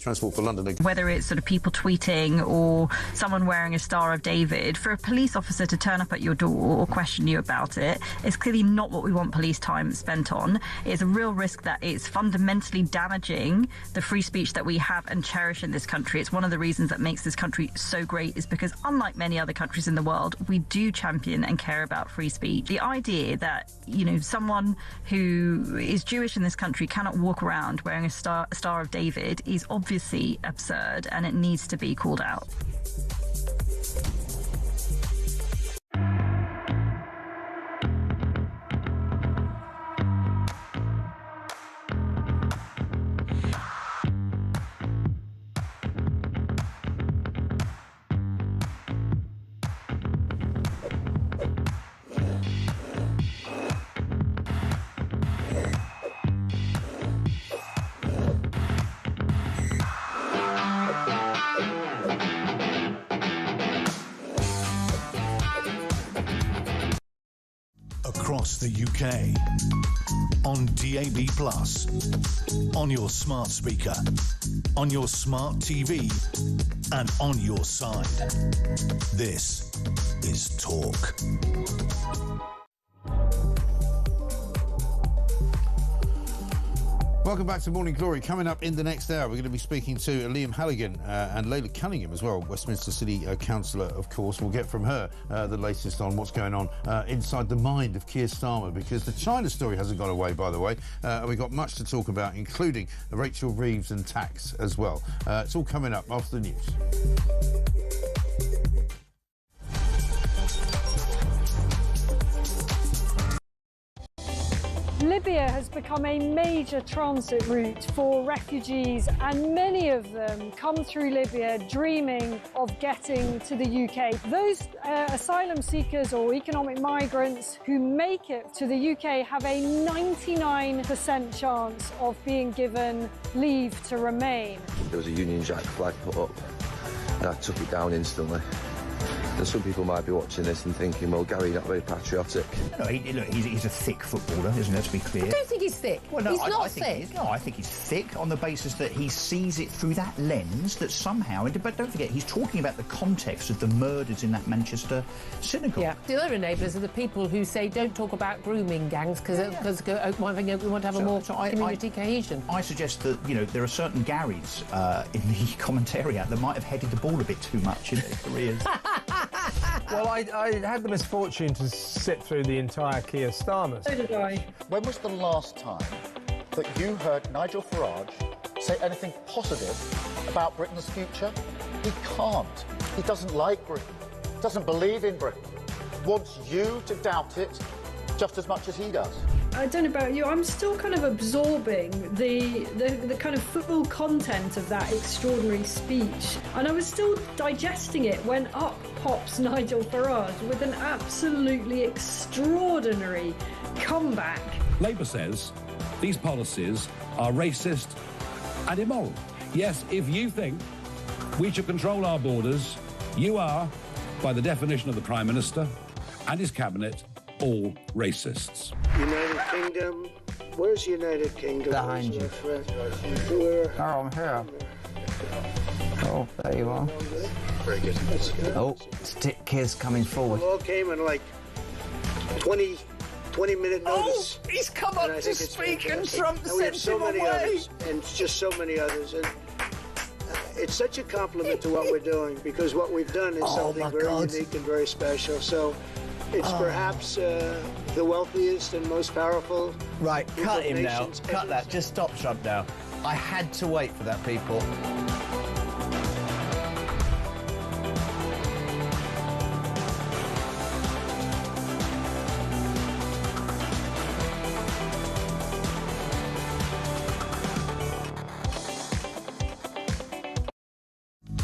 Transport for London. Whether it's sort of people tweeting or someone wearing a Star of David, for a police officer to turn up at your door or question you about it is clearly not what we want police time spent on. It's a real risk that it's fundamentally damaging the free speech that we have and cherish in this country. It's one of the reasons that makes this country so great, is because unlike many other countries in the world, we do champion and care about free speech. The idea that, you know, someone who is Jewish in this country cannot walk around wearing a Star of David is obviously absurd, and it needs to be called out. Across the UK, on DAB+, on your smart speaker, on your smart TV, and on your side. This is Talk. Welcome back to Morning Glory. Coming up in the next hour, we're going to be speaking to Liam Halligan and Layla Cunningham as well, Westminster City Councillor, of course. We'll get from her the latest on what's going on inside the mind of Keir Starmer, because the China story hasn't gone away, by the way. We've got much to talk about, including Rachel Reeves and tax as well. It's all coming up after the news. Libya has become a major transit route for refugees, and many of them come through Libya dreaming of getting to the UK. Those asylum seekers or economic migrants who make it to the UK have a 99% chance of being given leave to remain. There was a Union Jack flag put up and I took it down instantly. And some people might be watching this and thinking, well, Gary, not very patriotic. No, look, he's a thick footballer, isn't he? Let's be clear. I don't think he's thick. Well, no, he's not I think thick. I think he's thick on the basis that he sees it through that lens that somehow... But don't forget, he's talking about the context of the murders in that Manchester synagogue. Yeah. The other enablers are the people who say don't talk about grooming gangs because we want to have a more community cohesion. I suggest that, you know, there are certain Garys in the commentariat that might have headed the ball a bit too much in their careers. Well, I had the misfortune to sit through the entire Keir Starmer. So did I. When was the last time that you heard Nigel Farage say anything positive about Britain's future? He can't. He doesn't like Britain, doesn't believe in Britain, wants you to doubt it just as much as he does. I don't know about you, I'm still kind of absorbing the kind of full content of that extraordinary speech. And I was still digesting it when up pops Nigel Farage with an absolutely extraordinary comeback. Labour says these policies are racist and immoral. Yes, if you think we should control our borders, you are, by the definition of the Prime Minister and his cabinet, all racists. United Kingdom. Where's the United Kingdom? Behind you. Where? Oh, I'm here. Oh, there you are. Very good. Oh, Keir's coming forward. It all came in like 20-minute notice. Oh, he's come up to speak and Trump sent him away. Others, and just so many others. And it's such a compliment to what we're doing, because what we've done is something very unique and very special. So it's perhaps the wealthiest and most powerful. Right, cut him now. Cut that. Just stop Trump now. I had to wait for that, people.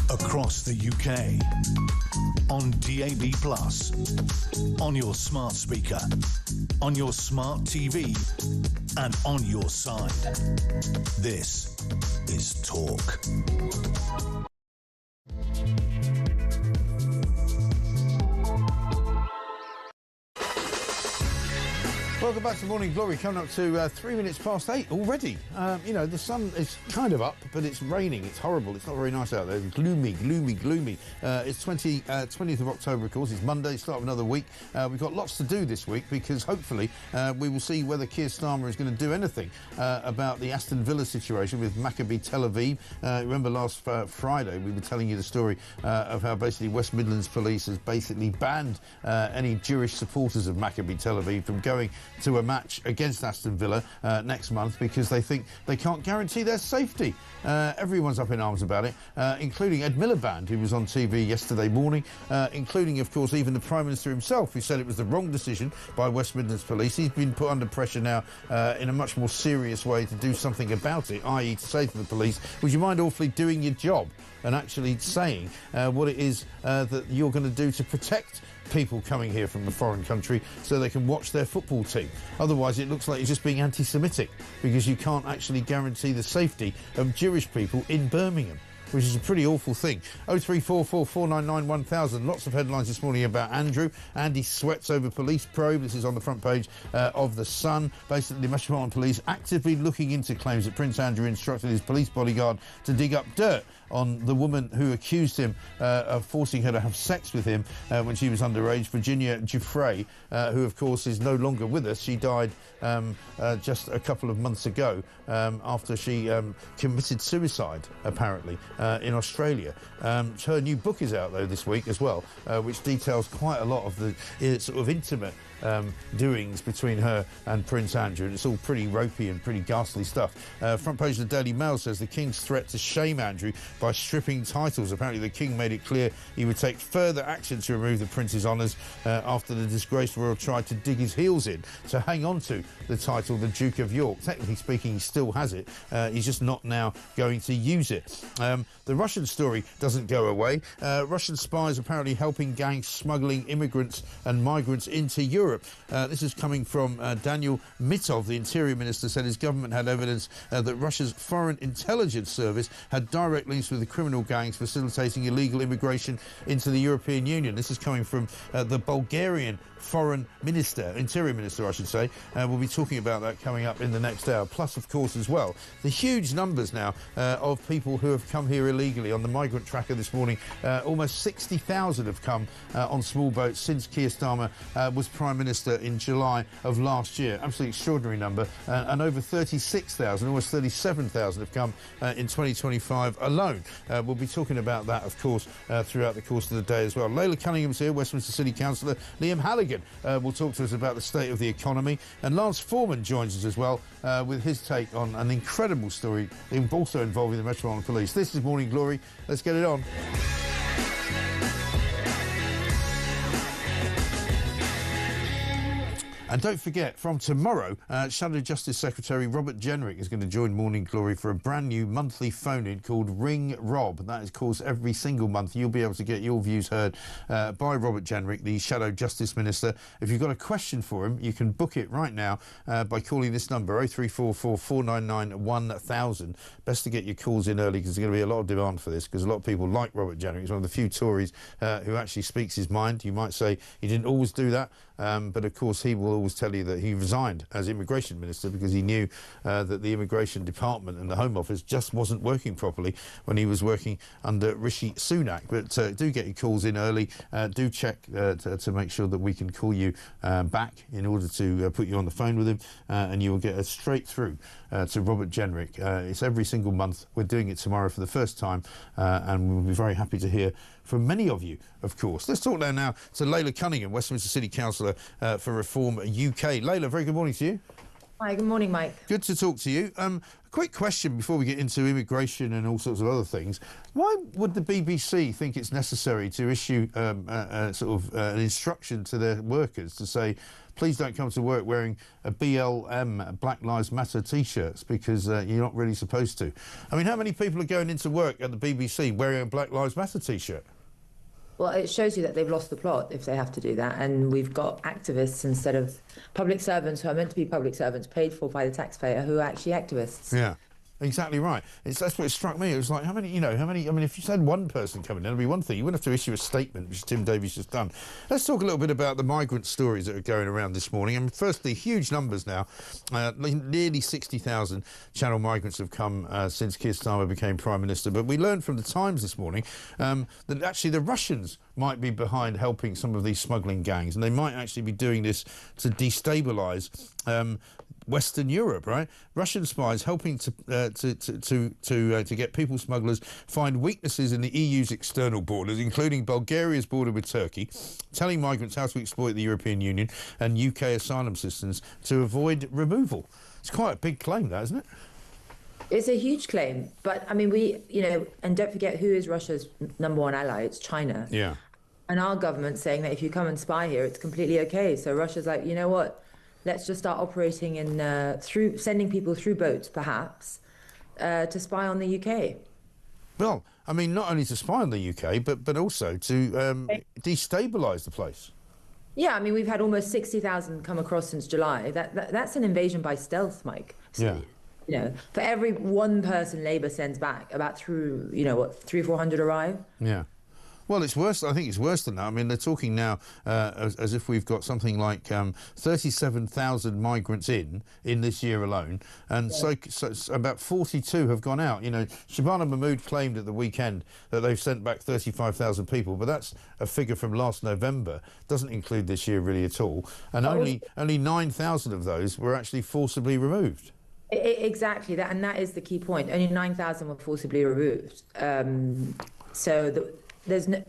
Across the UK, on DAB+, on your smart speaker, on your smart TV, and on your side. This is Talk. welcome back to Morning Glory. Coming up to 3 minutes past 8 already. You know, the sun is kind of up, but it's raining. It's horrible. It's not very nice out there. It's gloomy, gloomy, gloomy. It's 20th of October, of course. It's Monday, start of another week. We've got lots to do this week because hopefully we will see whether Keir Starmer is going to do anything about the Aston Villa situation with Maccabi Tel Aviv. Remember last Friday we were telling you the story of how basically West Midlands Police has basically banned any Jewish supporters of Maccabi Tel Aviv from going to a match against Aston Villa next month because they think they can't guarantee their safety. Everyone's up in arms about it, including Ed Miliband, who was on TV yesterday morning, including, of course, even the Prime Minister himself, who said it was the wrong decision by West Midlands Police. He's been put under pressure now in a much more serious way to do something about it, i.e. to say to the police, would you mind awfully doing your job and actually saying what it is that you're going to do to protect people coming here from a foreign country so they can watch their football team. Otherwise it looks like you're just being anti-Semitic because you can't actually guarantee the safety of Jewish people in Birmingham, which is a pretty awful thing. 0344 499 1000. Lots of headlines this morning about Andrew. Andy sweats over police probe. This is on the front page of The Sun. Basically, the Metropolitan Police actively looking into claims that Prince Andrew instructed his police bodyguard to dig up dirt on the woman who accused him of forcing her to have sex with him when she was underage, Virginia Giuffre, who, of course, is no longer with us. She died just a couple of months ago after she committed suicide, apparently, in Australia. Her new book is out, though, this week as well, which details quite a lot of the sort of intimate doings between her and Prince Andrew. And it's all pretty ropey and pretty ghastly stuff. Front page of the Daily Mail says the King's threat to shame Andrew by stripping titles. Apparently the King made it clear he would take further action to remove the Prince's honours after the disgraced royal tried to dig his heels in to hang on to the title the Duke of York. Technically speaking, he still has it. He's just not now going to use it. The Russian story doesn't go away. Russian spies apparently helping gangs smuggling immigrants and migrants into Europe. This is coming from Daniel Mitov, the Interior Minister, said his government had evidence that Russia's Foreign Intelligence Service had direct links with the criminal gangs facilitating illegal immigration into the European Union. This is coming from the Bulgarian Foreign Minister, Interior Minister, I should say. We'll be talking about that coming up in the next hour. Plus, of course, as well, the huge numbers now of people who have come here illegally. On the migrant tracker this morning, almost 60,000 have come on small boats since Keir Starmer was Prime Minister in July of last year. Absolutely extraordinary number. And over 36,000, almost 37,000 have come in 2025 alone. We'll be talking about that, of course, throughout the course of the day as well. Layla Cunningham's here, Westminster City Councillor. Liam Halligan will talk to us about the state of the economy. And Lance Foreman joins us as well with his take on an incredible story also involving the Metropolitan Police. This is Morning Glory. Let's get it on. And don't forget, from tomorrow, Shadow Justice Secretary Robert Jenrick is going to join Morning Glory for a brand new monthly phone-in called Ring Rob. That is, of course, every single month you'll be able to get your views heard by Robert Jenrick, the Shadow Justice Minister. If you've got a question for him, you can book it right now by calling this number, 0344 499 1000. Best to get your calls in early because there's going to be a lot of demand for this because a lot of people like Robert Jenrick. He's one of the few Tories who actually speaks his mind. You might say he didn't always do that. But of course he will always tell you that he resigned as Immigration Minister because he knew that the Immigration Department and the Home Office just wasn't working properly when he was working under Rishi Sunak. But do get your calls in early. Do check to make sure that we can call you back in order to put you on the phone with him and you will get a straight through to Robert Jenrick. It's every single month. We're doing it tomorrow for the first time and we'll be very happy to hear from many of you, of course. Let's talk now to Layla Cunningham, Westminster City Councillor for Reform UK. Layla, very good morning to you. Hi, good morning, Mike. Good to talk to you. A quick question before we get into immigration and all sorts of other things. Why would the BBC think it's necessary to issue an instruction to their workers to say, please don't come to work wearing a BLM, Black Lives Matter T-shirts because you're not really supposed to? I mean, how many people are going into work at the BBC wearing a Black Lives Matter T-shirt? Well, it shows you that they've lost the plot if they have to do that. And we've got activists instead of public servants who are meant to be public servants paid for by the taxpayer who are actually activists. Yeah. exactly right. That's what it struck me. It was like, how many, I mean, if you had one person coming in, it'd be one thing. You wouldn't have to issue a statement, which Tim Davies has done. Let's talk a little bit about the migrant stories that are going around this morning. And firstly, huge numbers now. Nearly 60,000 Channel migrants have come since Keir Starmer became Prime Minister. But we learned from the Times this morning that actually the Russians might be behind helping some of these smuggling gangs, and they might actually be doing this to destabilise Western Europe, right? Russian spies helping to get people smugglers find weaknesses in the EU's external borders, including Bulgaria's border with Turkey, telling migrants how to exploit the European Union and UK asylum systems to avoid removal. It's quite a big claim, that, isn't it? It's a huge claim, but I mean, and don't forget who is Russia's #1 ally. It's China. Yeah. And our government's saying that if you come and spy here, it's completely okay. So Russia's like, you know what? Let's just start operating through sending people through boats, perhaps, to spy on the UK. Well, I mean, not only to spy on the UK, but also to destabilise the place. Yeah, I mean, we've had almost 60,000 come across since July. That's an invasion by stealth, Mike. So, yeah. For every one person Labour sends back, about 300-400 arrive. Yeah. Well, it's worse. I think it's worse than that. I mean, they're talking now as if we've got something like 37,000 migrants in this year alone, and so about 42 have gone out. Shabana Mahmood claimed at the weekend that they've sent back 35,000 people, but that's a figure from last November. Doesn't include this year really at all, and only 9,000 of those were actually forcibly removed. Exactly that, and that is the key point. Only 9,000 were forcibly removed. There's no.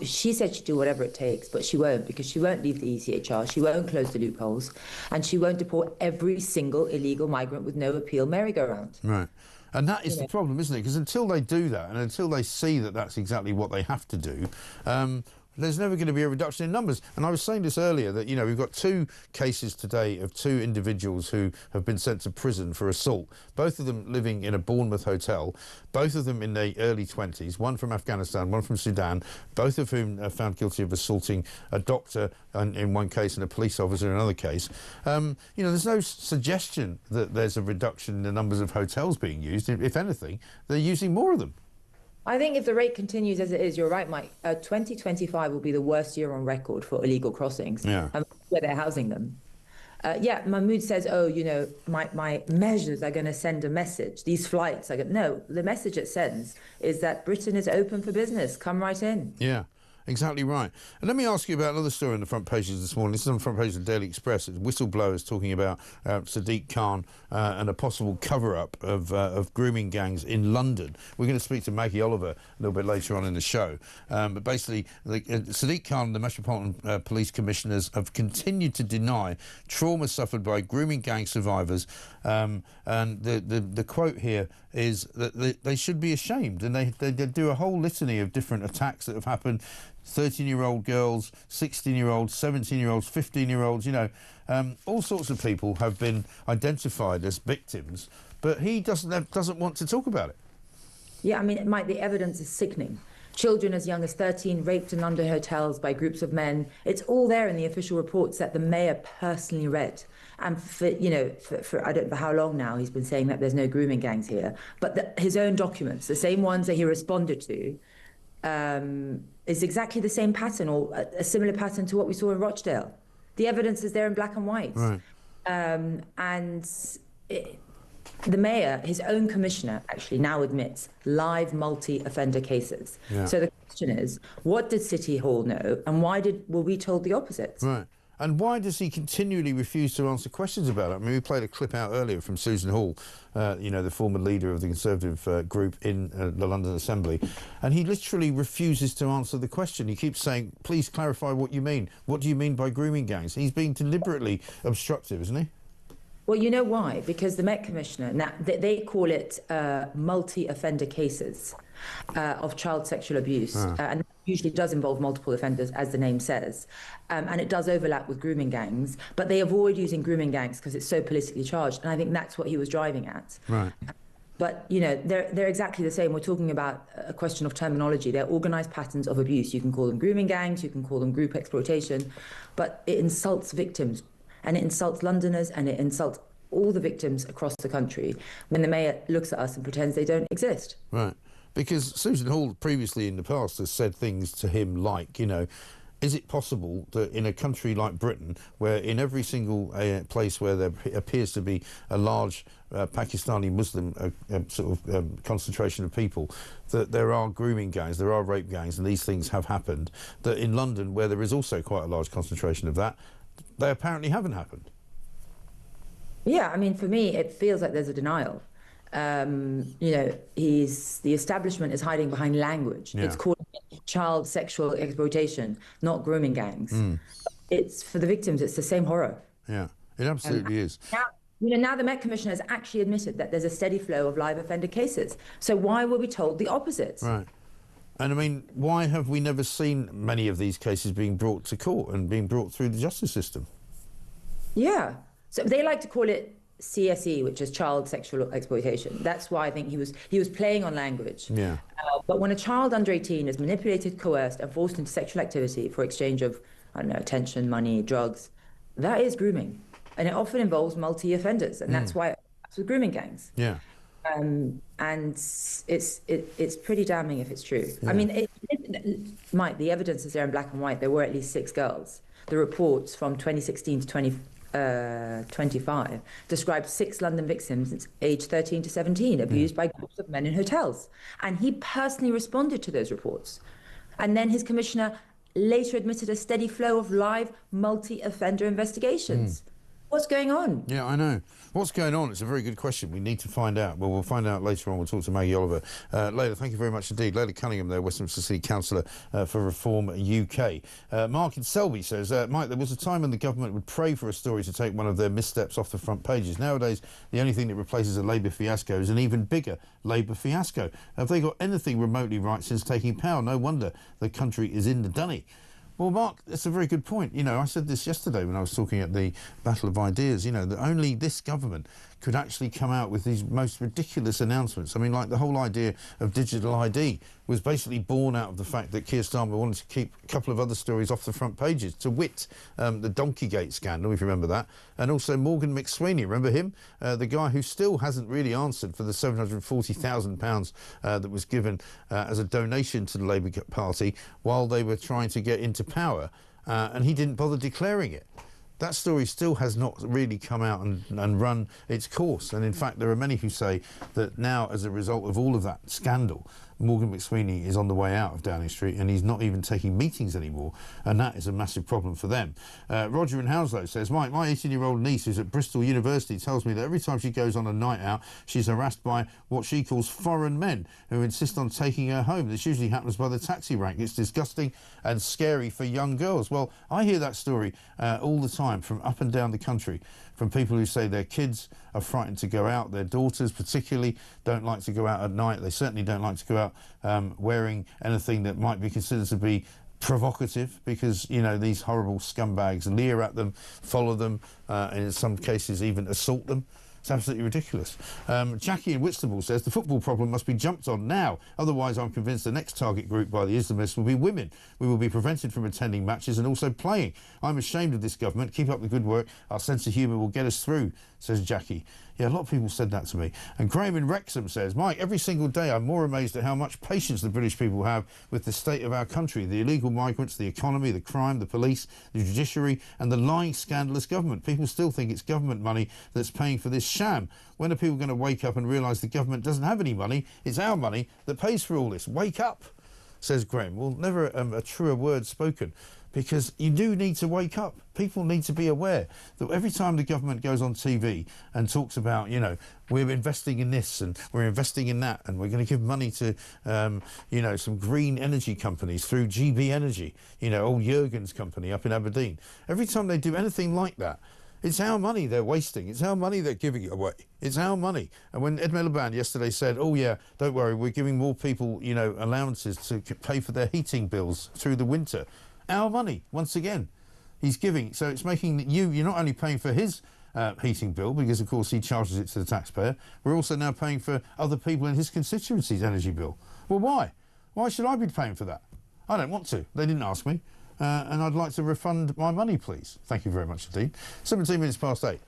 She said she'd do whatever it takes, but she won't, because she won't leave the ECHR, she won't close the loopholes, and she won't deport every single illegal migrant with no appeal merry-go-round. Right. And that is the problem, isn't it? Because until they do that, and until they see that that's exactly what they have to do, there's never going to be a reduction in numbers. And I was saying this earlier, that, we've got 2 cases today of 2 individuals who have been sent to prison for assault, both of them living in a Bournemouth hotel, both of them in their early 20s, one from Afghanistan, one from Sudan, both of whom are found guilty of assaulting a doctor in one case and a police officer in another case. There's no suggestion that there's a reduction in the numbers of hotels being used. If anything, they're using more of them. I think if the rate continues as it is, you're right, Mike, 2025 will be the worst year on record for illegal crossings. Yeah. Where they're housing them. Mahmood says, my measures are going to send a message. These flights are going to... No, the message it sends is that Britain is open for business. Come right in. Yeah. Exactly right. And let me ask you about another story on the front pages this morning. This is on the front page of the Daily Express. It's whistleblowers talking about Sadiq Khan and a possible cover-up of grooming gangs in London. We're going to speak to Maggie Oliver a little bit later on in the show. But basically, Sadiq Khan and the Metropolitan Police Commissioners have continued to deny trauma suffered by grooming gang survivors. And the quote here is that they should be ashamed. And they do a whole litany of different attacks that have happened. 13-year-old girls, 16-year-olds, 17-year-olds, 15-year-olds, all sorts of people have been identified as victims, but he doesn't want to talk about it. Yeah, I mean, Mike, the evidence is sickening. Children as young as 13 raped in London hotels by groups of men. It's all there in the official reports that the mayor personally read. And for I don't know how long now he's been saying that there's no grooming gangs here. But his own documents, the same ones that he responded to, is exactly the same pattern, or a similar pattern to what we saw in Rochdale. The evidence is there in black and white. Right. The mayor, his own commissioner, actually now admits live multi-offender cases. Yeah. So the question is, what did City Hall know, and why were we told the opposite? Right. And why does he continually refuse to answer questions about it? I mean, we played a clip out earlier from Susan Hall, the former leader of the Conservative group in the London Assembly, and he literally refuses to answer the question. He keeps saying, please clarify what you mean. What do you mean by grooming gangs? He's being deliberately obstructive, isn't he? Well, you know why? Because the Met Commissioner, now they call it multi-offender cases of child sexual abuse. And usually does involve multiple offenders, as the name says. And it does overlap with grooming gangs. But they avoid using grooming gangs because it's so politically charged. And I think that's what he was driving at. Right. But, they're exactly the same. We're talking about a question of terminology. They're organised patterns of abuse. You can call them grooming gangs, you can call them group exploitation, but it insults victims, and it insults Londoners, and it insults all the victims across the country when the mayor looks at us and pretends they don't exist. Right. Because Susan Hall previously in the past has said things to him like, you know, is it possible that in a country like Britain, where in every single place where there appears to be a large Pakistani Muslim concentration of people, that there are grooming gangs, there are rape gangs, and these things have happened, that in London, where there is also quite a large concentration of that, they apparently haven't happened? Yeah, I mean, for me, it feels like there's a denial. You know, the establishment is hiding behind language. Yeah. It's called child sexual exploitation, not grooming gangs. It's for the victims, it's the same horror. Yeah, it absolutely is. Now, you know, now the Met Commissioner has actually admitted that there's a steady flow of live offender cases. So why were we told the opposite? Right. And I mean, why have we never seen many of these cases being brought to court and being brought through the justice system? Yeah. So they like to call it CSE, which is child sexual exploitation. That's why I think he was playing on language. Yeah. But when a child under 18 is manipulated, coerced, and forced into sexual activity for exchange of, I don't know, attention, money, drugs, that is grooming, and it often involves multi-offenders, and that's why it's with grooming gangs. Yeah. And it's pretty damning if it's true. Yeah. I mean, Mike, the evidence is there in black and white. There were at least 6 girls. The reports from 2016 to 2025 described 6 London victims aged 13 to 17 abused by groups of men in hotels. And he personally responded to those reports. And then his commissioner later admitted a steady flow of live multi-offender investigations. What's going on? Yeah, I know. What's going on? It's a very good question. We need to find out. Well, we'll find out later on. We'll talk to Maggie Oliver. Layla, thank you very much indeed. Layla Cunningham there, Westminster City Councillor for Reform UK. Mark in Selby says, Mike, there was a time when the government would pray for a story to take one of their missteps off the front pages. Nowadays, the only thing that replaces a Labour fiasco is an even bigger Labour fiasco. Have they got anything remotely right since taking power? No wonder the country is in the dunny. Well, Mark, that's a very good point. You know, I said this yesterday when I was talking at the Battle of Ideas, you know, that only this government could actually come out with these most ridiculous announcements. I mean, like the whole idea of digital ID was basically born out of the fact that Keir Starmer wanted to keep a couple of other stories off the front pages, to wit, the Donkeygate scandal, if you remember that, and also Morgan McSweeney, remember him? The guy who still hasn't really answered for the £740,000 that was given as a donation to the Labour Party while they were trying to get into power, and he didn't bother declaring it. That story still has not really come out and run its course. And in fact, there are many who say that now, as a result of all of that scandal, Morgan McSweeney is on the way out of Downing Street and he's not even taking meetings anymore. And that is a massive problem for them. Roger in Hounslow says, Mike, my 18-year-old niece who's at Bristol University tells me that every time she goes on a night out, she's harassed by what she calls foreign men who insist on taking her home. This usually happens by the taxi rank. It's disgusting and scary for young girls. Well, I hear that story all the time from up and down the country, from people who say their kids are frightened to go out. Their daughters particularly don't like to go out at night. They certainly don't like to go out wearing anything that might be considered to be provocative, because, you know, these horrible scumbags leer at them, follow them, and in some cases even assault them. It's absolutely ridiculous. Jackie in Whitstable says, the football problem must be jumped on now. Otherwise, I'm convinced the next target group by the Islamists will be women. We will be prevented from attending matches and also playing. I'm ashamed of this government. Keep up the good work. Our sense of humour will get us through, says Jackie. Yeah, a lot of people said that to me. And Graham in Wrexham says, Mike, every single day I'm more amazed at how much patience the British people have with the state of our country, the illegal migrants, the economy, the crime, the police, the judiciary, and the lying, scandalous government. People still think it's government money that's paying for this sham. When are people going to wake up and realise the government doesn't have any money? It's our money that pays for all this. Wake up, says Graham. Well, never a truer word spoken. Because you do need to wake up. People need to be aware that every time the government goes on TV and talks about, you know, we're investing in this and we're investing in that and we're going to give money to, you know, some green energy companies through GB Energy, you know, old Jurgen's company up in Aberdeen. Every time they do anything like that, it's our money they're wasting. It's our money they're giving away. It's our money. And when Ed Miliband yesterday said, oh, yeah, don't worry, we're giving more people, you know, allowances to pay for their heating bills through the winter. Our money, once again, he's giving. So it's making that you're not only paying for his heating bill, because, of course, he charges it to the taxpayer, we're also now paying for other people in his constituency's energy bill. Well, why? Why should I be paying for that? I don't want to. They didn't ask me. And I'd like to refund my money, please. Thank you very much indeed. 17 minutes past 8.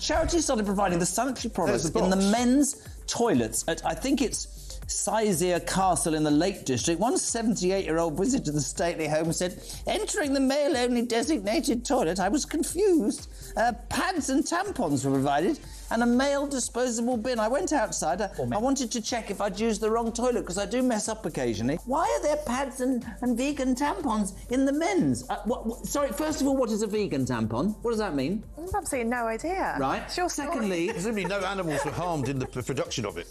charity started providing the sanitary products in the men's toilets at, I think it's Sizergh Castle in the Lake District. One 78-year-old visited the stately home and said, entering the male-only designated toilet, I was confused. Pads and tampons were provided and a male disposable bin. I went outside. I wanted to check if I'd used the wrong toilet because I do mess up occasionally. Why are there pads and vegan tampons in the men's? Sorry, first of all, what is a vegan tampon? What does that mean? I've absolutely no idea. Right. Sure. Secondly, presumably no animals were harmed in the production of it.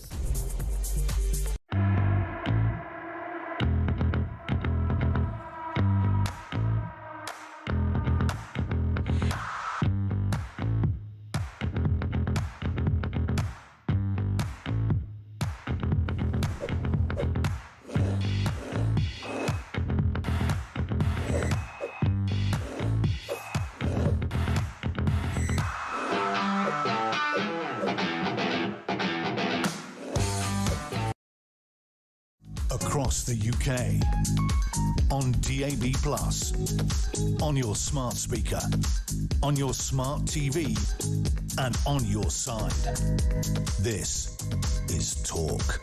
Across the UK, on DAB+, on your smart speaker, on your smart TV, and on your side. This is Talk.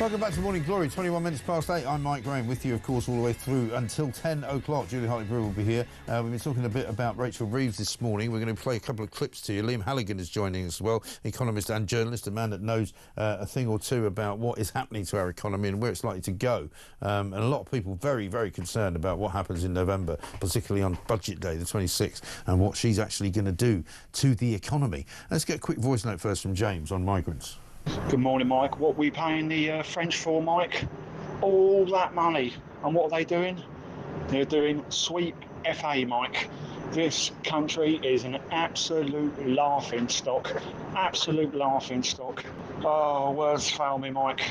Welcome back to Morning Glory, 21 minutes past 8. I'm Mike Graham, with you, of course, all the way through until 10 o'clock. Julie Hartley-Brewer will be here. We've been talking a bit about Rachel Reeves this morning. We're going to play a couple of clips to you. Liam Halligan is joining us as well, economist and journalist, a man that knows a thing or two about what is happening to our economy and where it's likely to go. And a lot of people very, very concerned about what happens in November, particularly on Budget Day, the 26th, and what she's actually going to do to the economy. Let's get a quick voice note first from James on migrants. Good morning, Mike. What are we paying the French for, Mike? All that money. And what are they doing? They're doing sweep FA, Mike. This country is an absolute laughing stock. Absolute laughing stock. Oh, words fail me, Mike.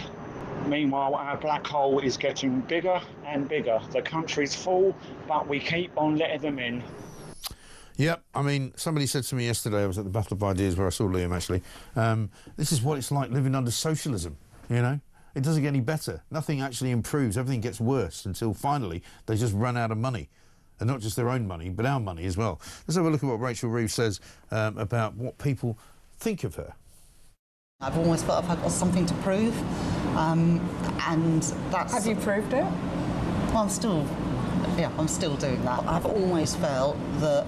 Meanwhile, our black hole is getting bigger and bigger. The country's full, but we keep on letting them in. Yep, I mean, somebody said to me yesterday, I was at the Battle of Ideas where I saw Liam actually, this is what it's like living under socialism, you know? It doesn't get any better. Nothing actually improves. Everything gets worse until finally they just run out of money. And not just their own money, but our money as well. Let's have a look at what Rachel Reeves says about what people think of her. I've always felt I've got something to prove, and that's... Have you proved it? Well, I'm still doing that. I've always felt that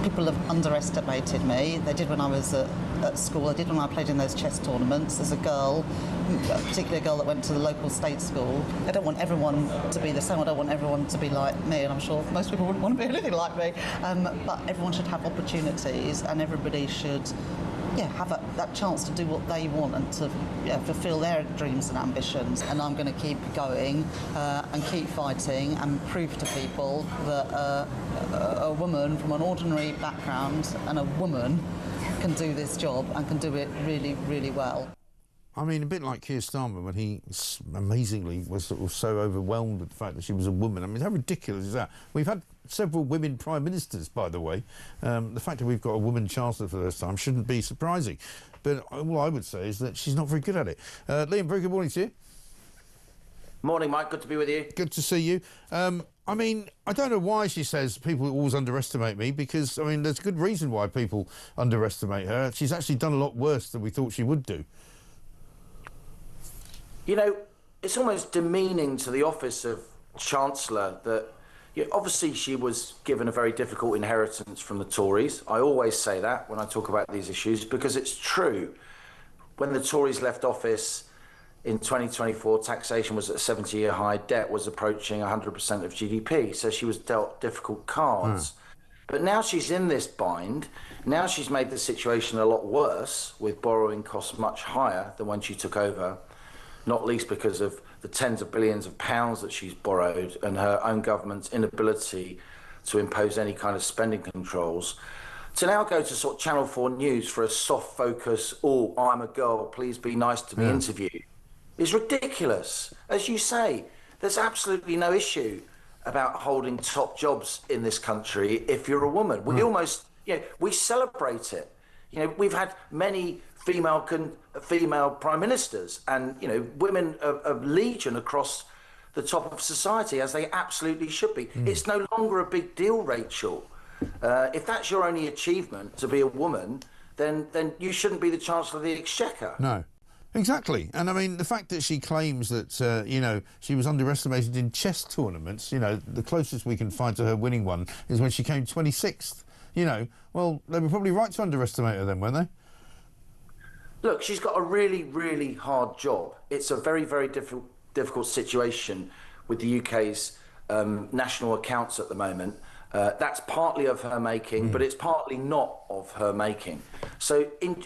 people have underestimated me. They did when I was at school. They did when I played in those chess tournaments as a girl, particularly a girl that went to the local state school. I don't want everyone to be the same. I don't want everyone to be like me, and I'm sure most people wouldn't want to be anything like me. But everyone should have opportunities, and everybody should have that chance to do what they want and to fulfil their dreams and ambitions. And I'm going to keep going and keep fighting and prove to people that a woman from an ordinary background and a woman can do this job and can do it really, really well. I mean, a bit like Keir Starmer when he amazingly was sort of so overwhelmed with the fact that she was a woman. I mean, how ridiculous is that? We've had several women prime ministers, by the way. The fact that we've got a woman chancellor for the first time shouldn't be surprising. But all I would say is that she's not very good at it. Liam, very good morning to you. Morning, Mike. Good to be with you. Good to see you. I mean, I don't know why she says people always underestimate me, because, I mean, there's good reason why people underestimate her. She's actually done a lot worse than we thought she would do. You know, it's almost demeaning to the office of Chancellor that obviously she was given a very difficult inheritance from the Tories. I always say that when I talk about these issues, because it's true. When the Tories left office in 2024, taxation was at a 70-year high, debt was approaching 100% of GDP, so she was dealt difficult cards. But now she's in this bind. Now she's made the situation a lot worse, with borrowing costs much higher than when she took over, not least because of the tens of billions of pounds that she's borrowed and her own government's inability to impose any kind of spending controls. To now go to sort of Channel 4 News for a soft focus, oh, I'm a girl, please be nice to me interview, is ridiculous. As you say, there's absolutely no issue about holding top jobs in this country if you're a woman. We almost, we celebrate it. We've had many female prime ministers and, women of legion across the top of society, as they absolutely should be. It's no longer a big deal, Rachel. If that's your only achievement, to be a woman, then you shouldn't be the Chancellor of the Exchequer. No. Exactly. And I mean, the fact that she claims that, you know, she was underestimated in chess tournaments, you know, the closest we can find to her winning one is when she came 26th. You know, well, they were probably right to underestimate her then, weren't they? Look, she's got a really, really hard job. It's a very, very difficult situation with the UK's national accounts at the moment. That's partly of her making, but it's partly not of her making. So, in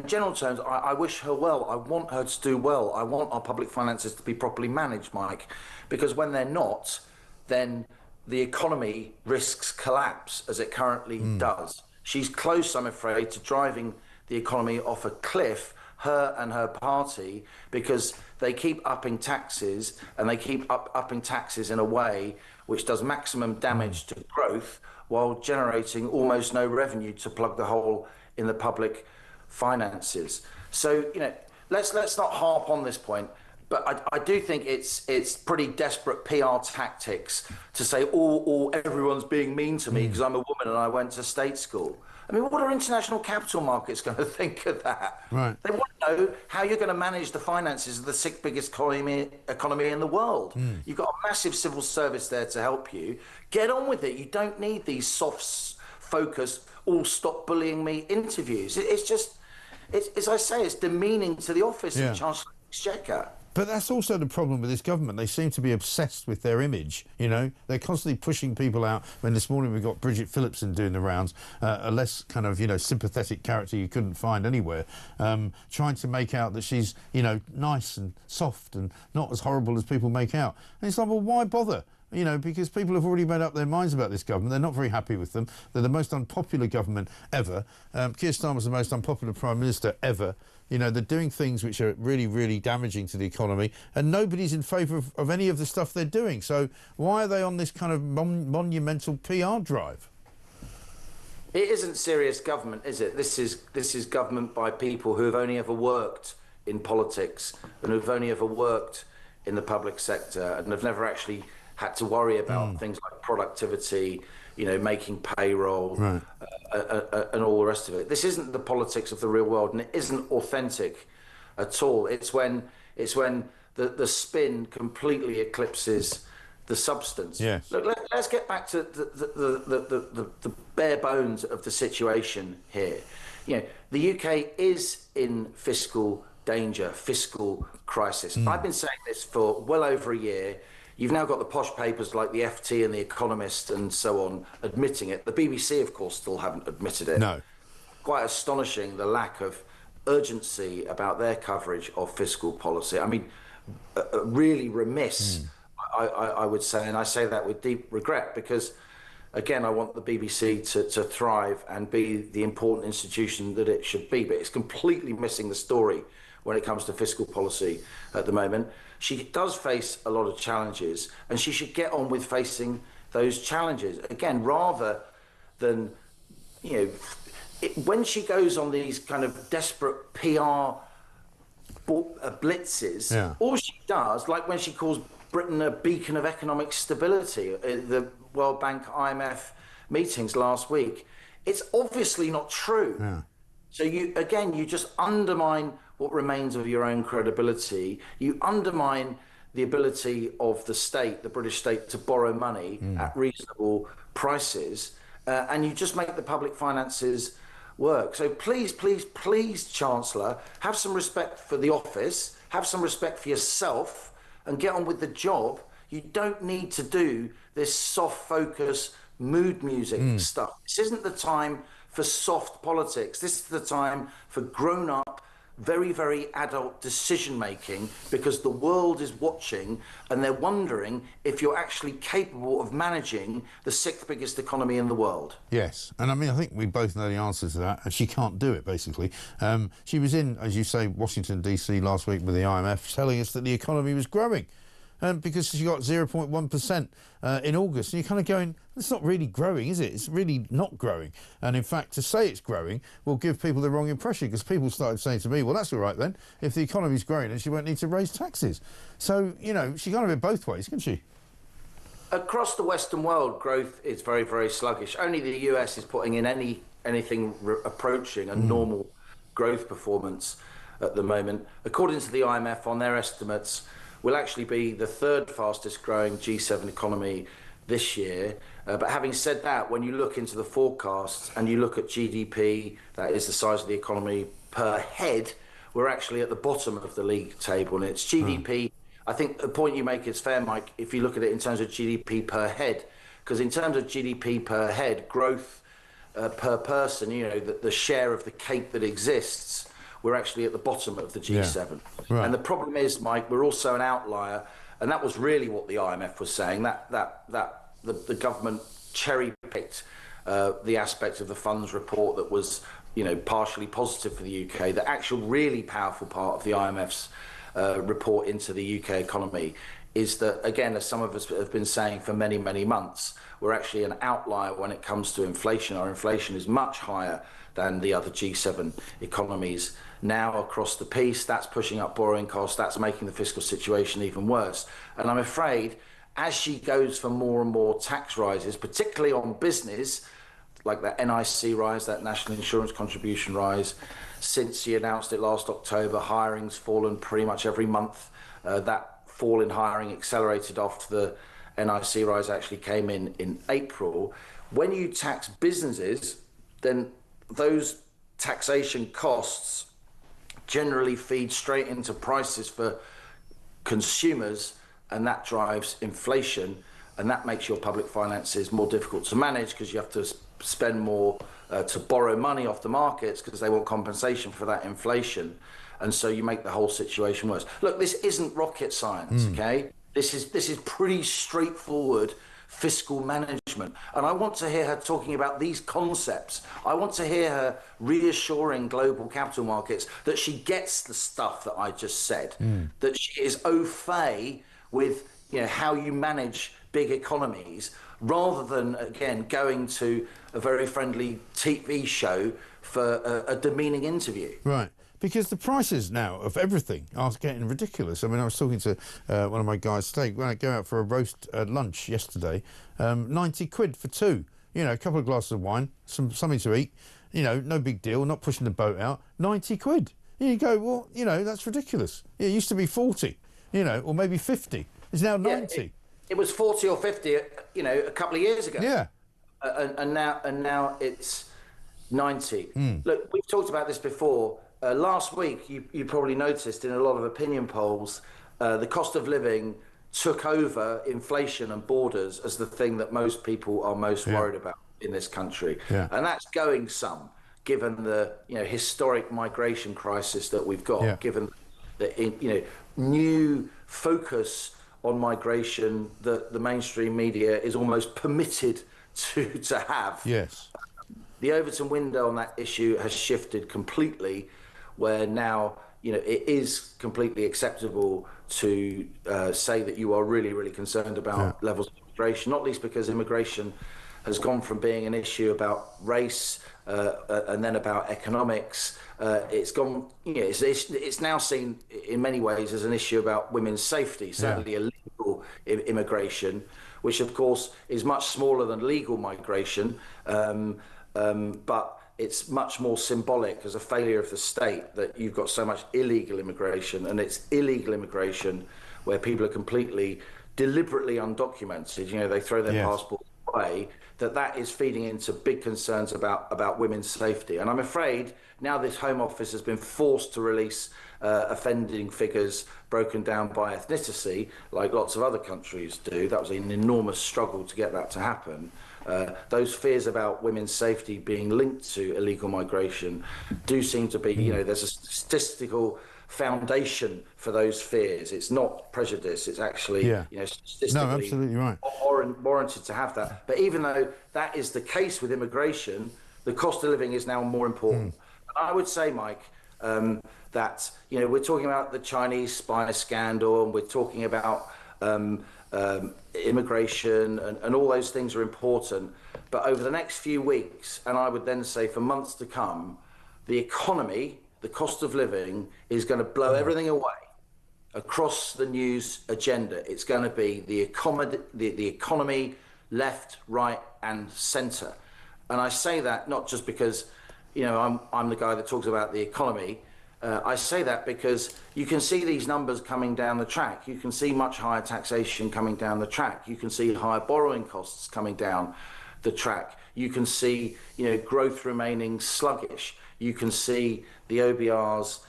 general terms, I wish her well. I want her to do well. I want our public finances to be properly managed, Mike, because when they're not, then the economy risks collapse, as it currently does. She's close, I'm afraid, to driving the economy off a cliff, her and her party, because they keep upping taxes, and they keep upping taxes in a way which does maximum damage to growth while generating almost no revenue to plug the hole in the public finances. So, you know, let's not harp on this point, but I do think it's pretty desperate PR tactics to say, everyone's being mean to me because I'm a woman and I went to state school. I mean, what are international capital markets going to think of that? Right. They want to know how you're going to manage the finances of the sixth biggest economy in the world. You've got a massive civil service there to help you. Get on with it. You don't need these soft, focused, all stop bullying me interviews. It's just, as I say, it's demeaning to the office of Chancellor of the Exchequer. But that's also the problem with this government. They seem to be obsessed with their image, you know. They're constantly pushing people out. When this morning we got Bridget Phillipson doing the rounds, a less kind of, you know, sympathetic character you couldn't find anywhere, trying to make out that she's, you know, nice and soft and not as horrible as people make out. And it's like, well, why bother? You know, because people have already made up their minds about this government. They're not very happy with them. They're the most unpopular government ever. Keir Starmer's the most unpopular Prime Minister ever. You know, they're doing things which are really, really damaging to the economy, and nobody's in favour of any of the stuff they're doing. So why are they on this kind of monumental PR drive? It isn't serious government, is it? This is government by people who have only ever worked in politics and who've only ever worked in the public sector and have never actually had to worry about things like productivity, you know, making payroll, and all the rest of it. This isn't the politics of the real world, and it isn't authentic at all. It's when the spin completely eclipses the substance. Yes. Look, let's get back to the bare bones of the situation here. You know, the UK is in fiscal danger, fiscal crisis. I've been saying this for well over a year. You've now got the posh papers like the FT and the Economist and so on admitting it. The BBC, of course, still haven't admitted it. No. Quite astonishing, the lack of urgency about their coverage of fiscal policy. I mean, really remiss, I would say, and I say that with deep regret because, again, I want the BBC to thrive and be the important institution that it should be, but it's completely missing the story when it comes to fiscal policy at the moment. She does face a lot of challenges, and she should get on with facing those challenges. Again, rather than, you know, when she goes on these kind of desperate PR blitzes, all she does, like when she calls Britain a beacon of economic stability at the World Bank IMF meetings last week, it's obviously not true. So you just undermine what remains of your own credibility. You undermine the ability of the state, the British state, to borrow money at reasonable prices, and you just make the public finances work. So please, please, please, Chancellor, have some respect for the office, have some respect for yourself, and get on with the job. You don't need to do this soft focus, mood music stuff. This isn't the time for soft politics. This is the time for grown-up, very, very adult decision-making, because the world is watching and they're wondering if you're actually capable of managing the sixth biggest economy in the world. Yes, and I mean, I think we both know the answer to that, and she can't do it, basically. She was in, as you say, Washington, D.C. last week with the IMF, telling us that the economy was growing. because she got 0.1% in August. And you're kind of going, it's not really growing, is it? It's really not growing. And in fact, to say it's growing will give people the wrong impression, because people started saying to me, well, that's all right then. If the economy's growing, then she won't need to raise taxes. So, you know, she can't have it both ways, can she? Across the Western world, growth is very, very sluggish. Only the US is putting in anything approaching a normal growth performance at the moment. According to the IMF, on their estimates, we'll actually be the third fastest growing G7 economy this year. But having said that, when you look into the forecasts and you look at GDP, that is the size of the economy per head, we're actually at the bottom of the league table. And it's GDP. I think the point you make is fair, Mike, if you look at it in terms of GDP per head, because in terms of GDP per head, growth per person, you know, the share of the cake that exists, we're actually at the bottom of the G7. Yeah. Right. And the problem is, Mike, we're also an outlier, and that was really what the IMF was saying, that the government cherry-picked the aspect of the funds report that was, you know, partially positive for the UK. The actual really powerful part of the IMF's report into the UK economy is that, again, as some of us have been saying for many, many months, we're actually an outlier when it comes to inflation. Our inflation is much higher than the other G7 economies now across the piece. That's pushing up borrowing costs. That's making the fiscal situation even worse. And I'm afraid, as she goes for more and more tax rises, particularly on business, like that NIC rise, that national insurance contribution rise, since she announced it last October, hiring's fallen pretty much every month. That fall in hiring accelerated after the NIC rise actually came in April. When you tax businesses, then those taxation costs generally feed straight into prices for consumers, and that drives inflation, and that makes your public finances more difficult to manage, because you have to spend more to borrow money off the markets because they want compensation for that inflation, and so you make the whole situation worse. Look, this isn't rocket science, okay? This is pretty straightforward fiscal management, and I want to hear her talking about these concepts. I want to hear her reassuring global capital markets that she gets the stuff that I just said, that she is au fait with, you know, how you manage big economies, rather than, again, going to a very friendly TV show for a demeaning interview. Right. Because the prices now of everything are getting ridiculous. I mean, I was talking to one of my guys today, when I go out for a roast lunch yesterday, 90 quid for two. You know, a couple of glasses of wine, something to eat, you know, no big deal, not pushing the boat out, 90 quid. And you go, well, you know, that's ridiculous. It used to be 40, you know, or maybe 50. It's now 90. Yeah, it was 40 or 50, you know, a couple of years ago. Yeah. And now it's 90. Look, we've talked about this before. Last week, you probably noticed in a lot of opinion polls, the cost of living took over inflation and borders as the thing that most people are most worried about in this country. Yeah. And that's going some, given the, you know, historic migration crisis that we've got, given the, you know, new focus on migration that the mainstream media is almost permitted to have. Yes. The Overton window on that issue has shifted completely, where now, you know, it is completely acceptable to say that you are really, really concerned about levels of immigration, not least because immigration has gone from being an issue about race and then about economics. It's gone, you know, it's now seen in many ways as an issue about women's safety, certainly illegal immigration, which of course is much smaller than legal migration, but it's much more symbolic as a failure of the state that you've got so much illegal immigration, and it's illegal immigration where people are completely deliberately undocumented. You know, they throw their passports away. That is feeding into big concerns about women's safety. And I'm afraid now this Home Office has been forced to release offending figures broken down by ethnicity, like lots of other countries do. That was an enormous struggle to get that to happen. Those fears about women's safety being linked to illegal migration do seem to be, you know, there's a statistical foundation for those fears. It's not prejudice. It's actually, you know, statistically absolutely right. warranted to have that. But even though that is the case with immigration, the cost of living is now more important. I would say, Mike, that, you know, we're talking about the Chinese spy scandal, and we're talking about immigration, and all those things are important. But over the next few weeks, and I would then say for months to come, the economy, the cost of living, is going to blow everything away across the news agenda. It's going to be the economy, left, right, and centre. And I say that not just because, you know, I'm the guy that talks about the economy. I say that because you can see these numbers coming down the track. You can see much higher taxation coming down the track. You can see higher borrowing costs coming down the track. You can see, you know, growth remaining sluggish. You can see the OBR's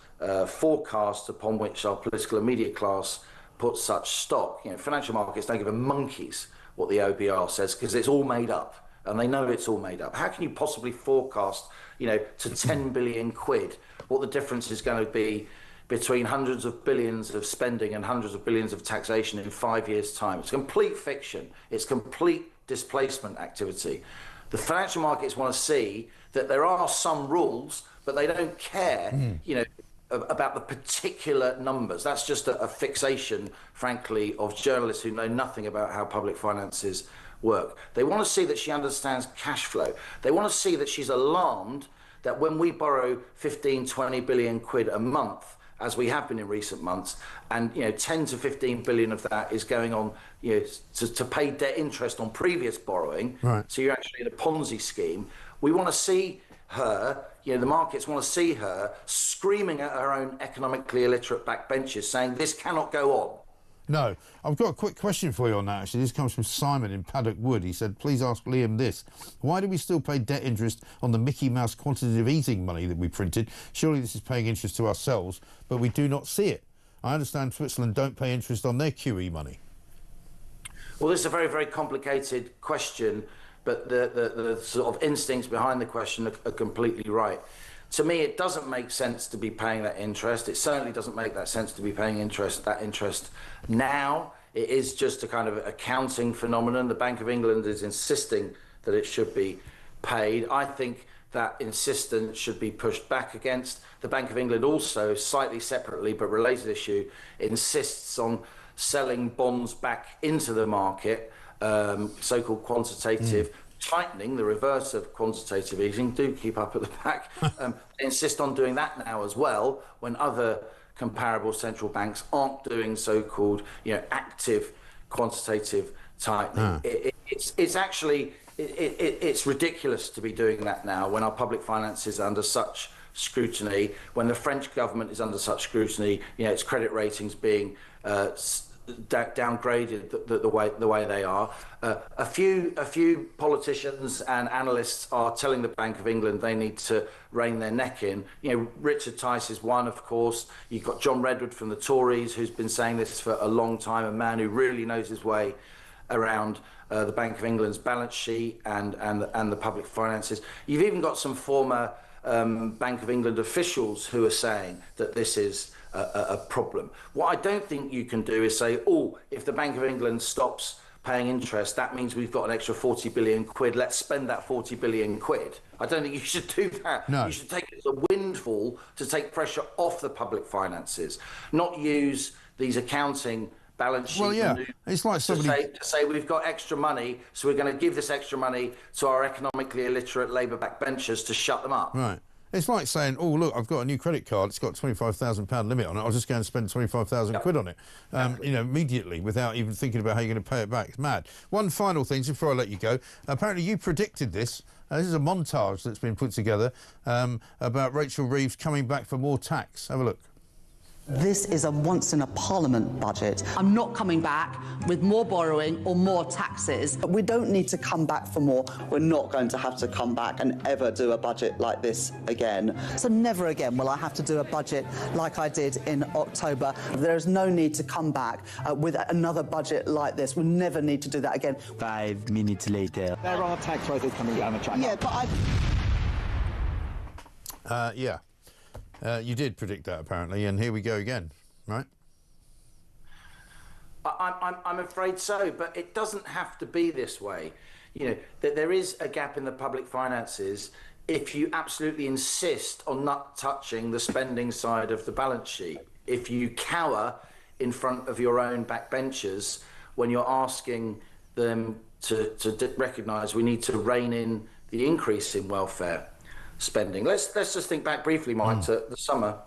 forecast upon which our political and media class puts such stock. You know, financial markets don't give a monkey's what the OBR says because it's all made up, and they know it's all made up. How can you possibly forecast, you know, to 10 billion quid what the difference is going to be between hundreds of billions of spending and hundreds of billions of taxation in 5 years' time? It's complete fiction. It's complete displacement activity. The financial markets want to see that there are some rules, but they don't care, you know, about the particular numbers. That's just a fixation, frankly, of journalists who know nothing about how public finances work. They want to see that she understands cash flow. They want to see that she's alarmed that when we borrow 15, 20 billion quid a month, as we have been in recent months, and, you know, 10 to 15 billion of that is going on, you know, to pay debt interest on previous borrowing. Right. So you're actually in a Ponzi scheme. We want to see her, you know, the markets want to see her screaming at her own economically illiterate backbenchers saying this cannot go on. No. I've got a quick question for you on that, actually. This comes from Simon in Paddock Wood. He said, please ask Liam this. Why do we still pay debt interest on the Mickey Mouse quantitative easing money that we printed? Surely this is paying interest to ourselves, but we do not see it. I understand Switzerland don't pay interest on their QE money. Well, this is a very, very complicated question, but the sort of instincts behind the question are completely right. To me, it doesn't make sense to be paying that interest. It certainly doesn't make that sense to be paying that interest now. It is just a kind of accounting phenomenon. The Bank of England is insisting that it should be paid. I think that insistence should be pushed back against. The Bank of England also, slightly separately but related issue, insists on selling bonds back into the market, so-called quantitative tightening, the reverse of quantitative easing. Do keep up at the back. They insist on doing that now as well, when other comparable central banks aren't doing so-called, you know, active quantitative tightening. It's actually it's ridiculous to be doing that now when our public finances are under such scrutiny, when the French government is under such scrutiny. You know, its credit ratings being downgraded the way they are. A few politicians and analysts are telling the Bank of England they need to rein their neck in. You know, Richard Tice is one, of course. You've got John Redwood from the Tories, who's been saying this for a long time, a man who really knows his way around the Bank of England's balance sheet and the public finances. You've even got some former Bank of England officials who are saying that this is a problem. What I don't think you can do is say, oh, if the Bank of England stops paying interest, that means we've got an extra 40 billion quid. Let's spend that 40 billion quid. I don't think you should do that. No. You should take it as a windfall to take pressure off the public finances, not use these accounting balance sheet. Well, yeah, it's like somebody to say we've got extra money, so we're going to give this extra money to our economically illiterate Labour backbenchers to shut them up. Right. It's like saying, oh, look, I've got a new credit card. It's got £25,000 limit on it. I'll just go and spend 25,000 quid on it, you know, immediately without even thinking about how you're going to pay it back. It's mad. One final thing before I let you go. Apparently you predicted this. This is a montage that's been put together about Rachel Reeves coming back for more tax. Have a look. This is a once-in-a-parliament budget. I'm not coming back with more borrowing or more taxes. But we don't need to come back for more. We're not going to have to come back and ever do a budget like this again. So never again will I have to do a budget like I did in October. There is no need to come back with another budget like this. We never need to do that again. 5 minutes later. There are tax rises coming down the track. Yeah, but yeah. You did predict that, apparently, and here we go again, right? I'm afraid so, but it doesn't have to be this way. You know, that there is a gap in the public finances if you absolutely insist on not touching the spending side of the balance sheet. If you cower in front of your own backbenchers when you're asking them to recognise we need to rein in the increase in welfare spending. Let's just think back briefly, Mike, to the summer.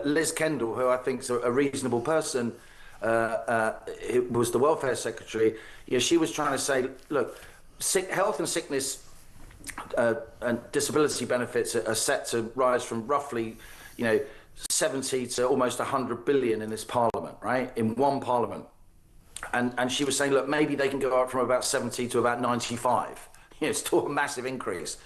Liz Kendall, who I think is a reasonable person, who was the welfare secretary, she was trying to say, look, health and sickness and disability benefits are set to rise from roughly, 70 to almost 100 billion in this parliament, right? In one parliament. And she was saying, look, maybe they can go up from about 70 to about 95. It's still a massive increase.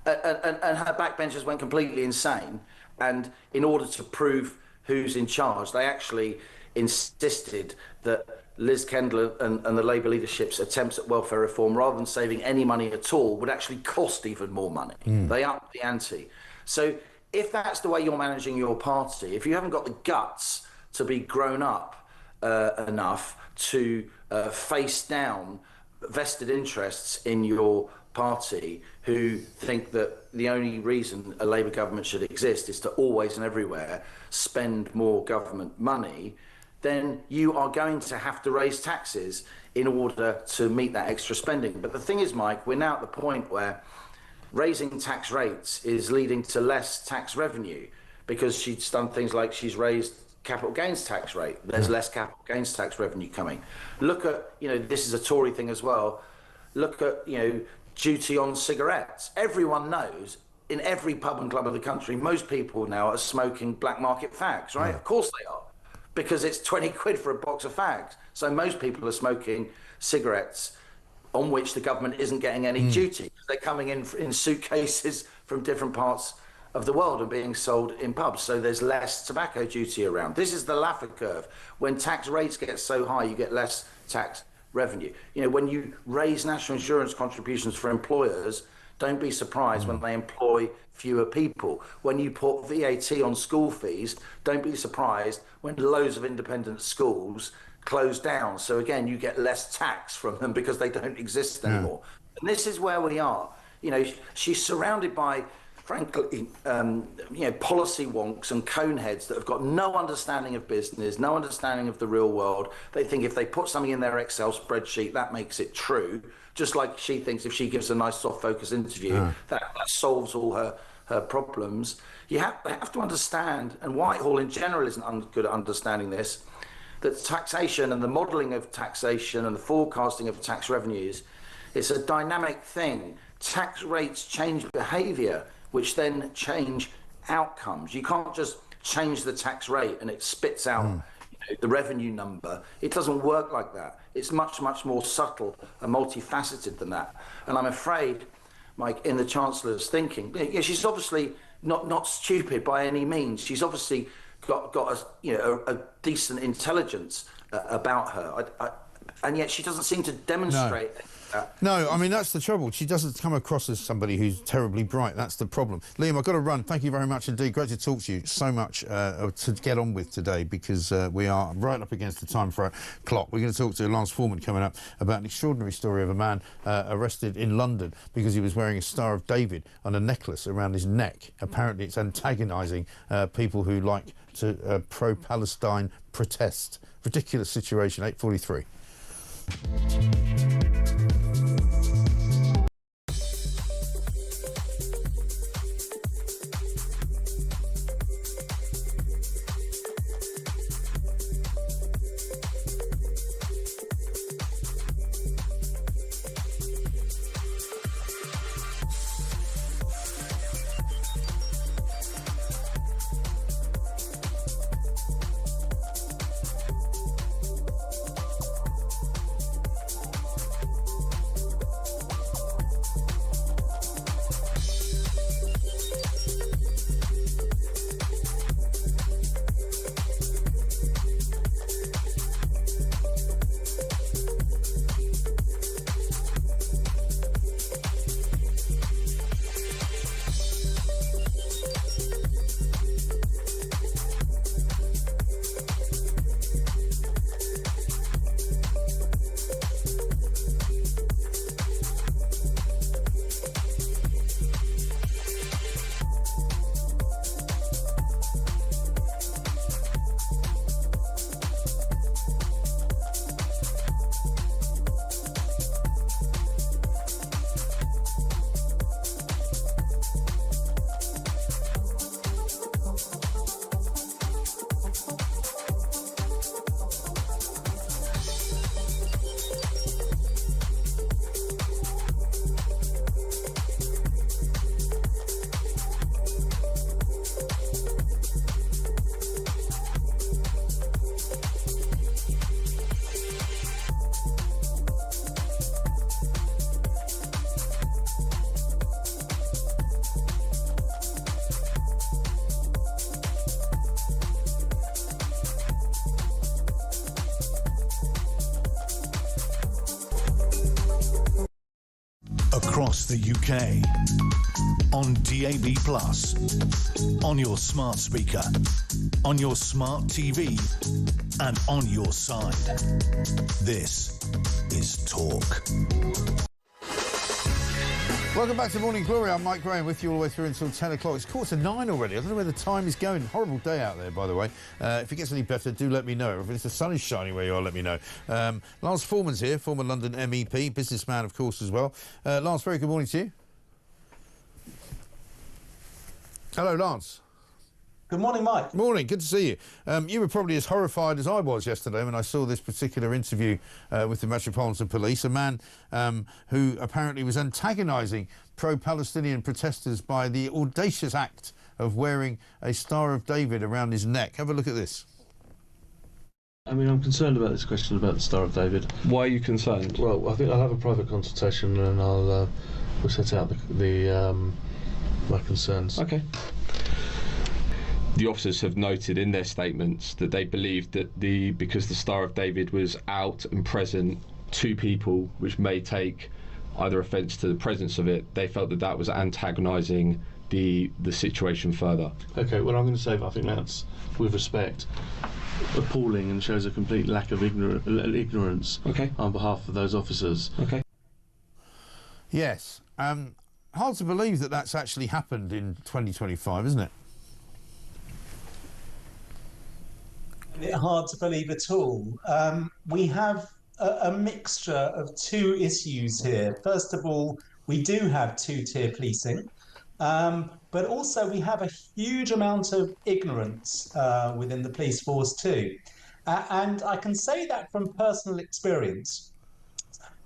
And her backbenchers went completely insane. And in order to prove who's in charge, they actually insisted that Liz Kendall and the Labour leadership's attempts at welfare reform, rather than saving any money at all, would actually cost even more money. They upped the ante. So if that's the way you're managing your party, if you haven't got the guts to be grown up enough to face down vested interests in your party who think that the only reason a Labour government should exist is to always and everywhere spend more government money, then you are going to have to raise taxes in order to meet that extra spending. But the thing is, Mike, we're now at the point where raising tax rates is leading to less tax revenue, because she's done things like she's raised capital gains tax rate. There's less capital gains tax revenue coming. Look at, this is a Tory thing as well. Look at, duty on cigarettes. Everyone knows in every pub and club of the country, most people now are smoking black market fags, right? Of course they are, because it's 20 quid for a box of fags. So most people are smoking cigarettes on which the government isn't getting any duty. They're coming in suitcases from different parts of the world and being sold in pubs. So there's less tobacco duty around. This is the Laffer curve. When tax rates get so high, you get less tax revenue. When you raise national insurance contributions for employers, don't be surprised when they employ fewer people. When you put VAT on school fees, don't be surprised when loads of independent schools close down. So again, you get less tax from them because they don't exist anymore. And this is where we are. She's surrounded by, frankly, policy wonks and coneheads that have got no understanding of business, no understanding of the real world. They think if they put something in their Excel spreadsheet, that makes it true. Just like she thinks if she gives a nice soft focus interview, that solves all her problems. You have to understand, and Whitehall in general isn't good at understanding this, that taxation and the modelling of taxation and the forecasting of tax revenues, it's a dynamic thing. Tax rates change behaviour, which then change outcomes. You can't just change the tax rate and it spits out the revenue number. It doesn't work like that. It's much, much more subtle and multifaceted than that. And I'm afraid, Mike, in the Chancellor's thinking, she's obviously not stupid by any means. She's obviously got a decent intelligence about her, and yet she doesn't seem to demonstrate that. No, I mean, that's the trouble. She doesn't come across as somebody who's terribly bright. That's the problem. Liam, I've got to run. Thank you very much indeed. Great to talk to you. So much to get on with today, because we are right up against the time for our clock. We're going to talk to Lance Foreman coming up about an extraordinary story of a man arrested in London because he was wearing a Star of David on a necklace around his neck. Apparently it's antagonising people who like to pro-Palestine protest. Ridiculous situation. 8:43. across the UK. On DAB+, on your smart speaker, on your smart TV, and on your side. This is Talk. Welcome back to Morning Glory. I'm Mike Graham with you all the way through until 10 o'clock. It's 9:15 already. I don't know where the time is going. Horrible day out there, by the way. If it gets any better, do let me know. If the sun is shining where you are, let me know. Lance Foreman's here, former London MEP, businessman, of course, as well. Lance, very good morning to you. Hello, Lance. Good morning, Mike. Morning, good to see you. You were probably as horrified as I was yesterday when I saw this particular interview with the Metropolitan Police, a man who apparently was antagonising pro-Palestinian protesters by the audacious act of wearing a Star of David around his neck. Have a look at this. I mean, I'm concerned about this question about the Star of David. Why are you concerned? Well, I think I'll have a private consultation and we'll set out my concerns. Okay. The officers have noted in their statements that they believed that because the Star of David was out and present to people which may take either offence to the presence of it, they felt that that was antagonising the situation further. Okay, well, I'm going to say I think that's, with respect, appalling and shows a complete lack of ignorance on behalf of those officers. Okay. Yes. Hard to believe that that's actually happened in 2025, isn't it? Hard to believe at all. We have a mixture of two issues here. First of all, we do have two-tier policing, but also we have a huge amount of ignorance within the police force too. And I can say that from personal experience.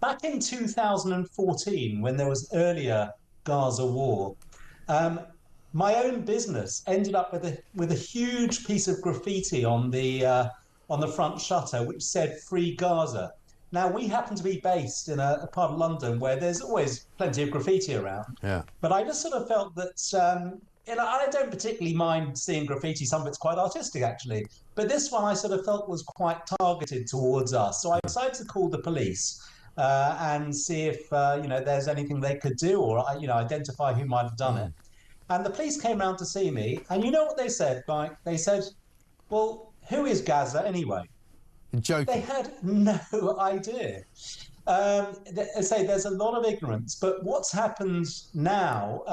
Back in 2014, when there was earlier Gaza war, my own business ended up with a huge piece of graffiti on the front shutter which said "Free Gaza." Now, we happen to be based in a part of London where there's always plenty of graffiti around. Yeah. But I just sort of felt that, I don't particularly mind seeing graffiti. Some of it's quite artistic, actually. But this one I sort of felt was quite targeted towards us. So I decided to call the police and see if, there's anything they could do or, identify who might have done it. And the police came round to see me, and you know what they said, Mike? They said, well, who is Gaza anyway? Joking. They had no idea. They say there's a lot of ignorance, but what's happened now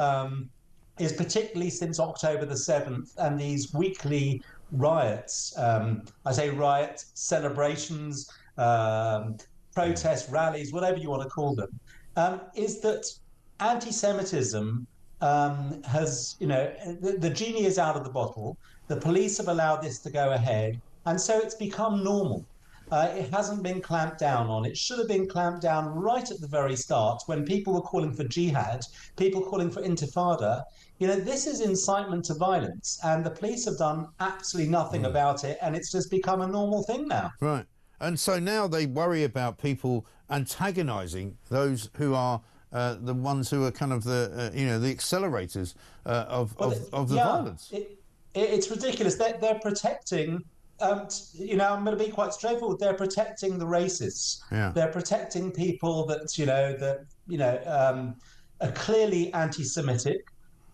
is particularly since October the 7th and these weekly riots, I say riots, celebrations, protests, rallies, whatever you want to call them, is that anti-Semitism has, the genie is out of the bottle. The police have allowed this to go ahead, and so it's become normal. It hasn't been clamped down on. It should have been clamped down right at the very start when people were calling for jihad, people calling for intifada. This is incitement to violence, and the police have done absolutely nothing about it, and it's just become a normal thing now. Right. And so now they worry about people antagonising those who are the ones who are kind of the accelerators of the violence. It's ridiculous. They're protecting. I'm going to be quite straightforward. They're protecting the racists. Yeah. They're protecting people that are clearly anti-Semitic.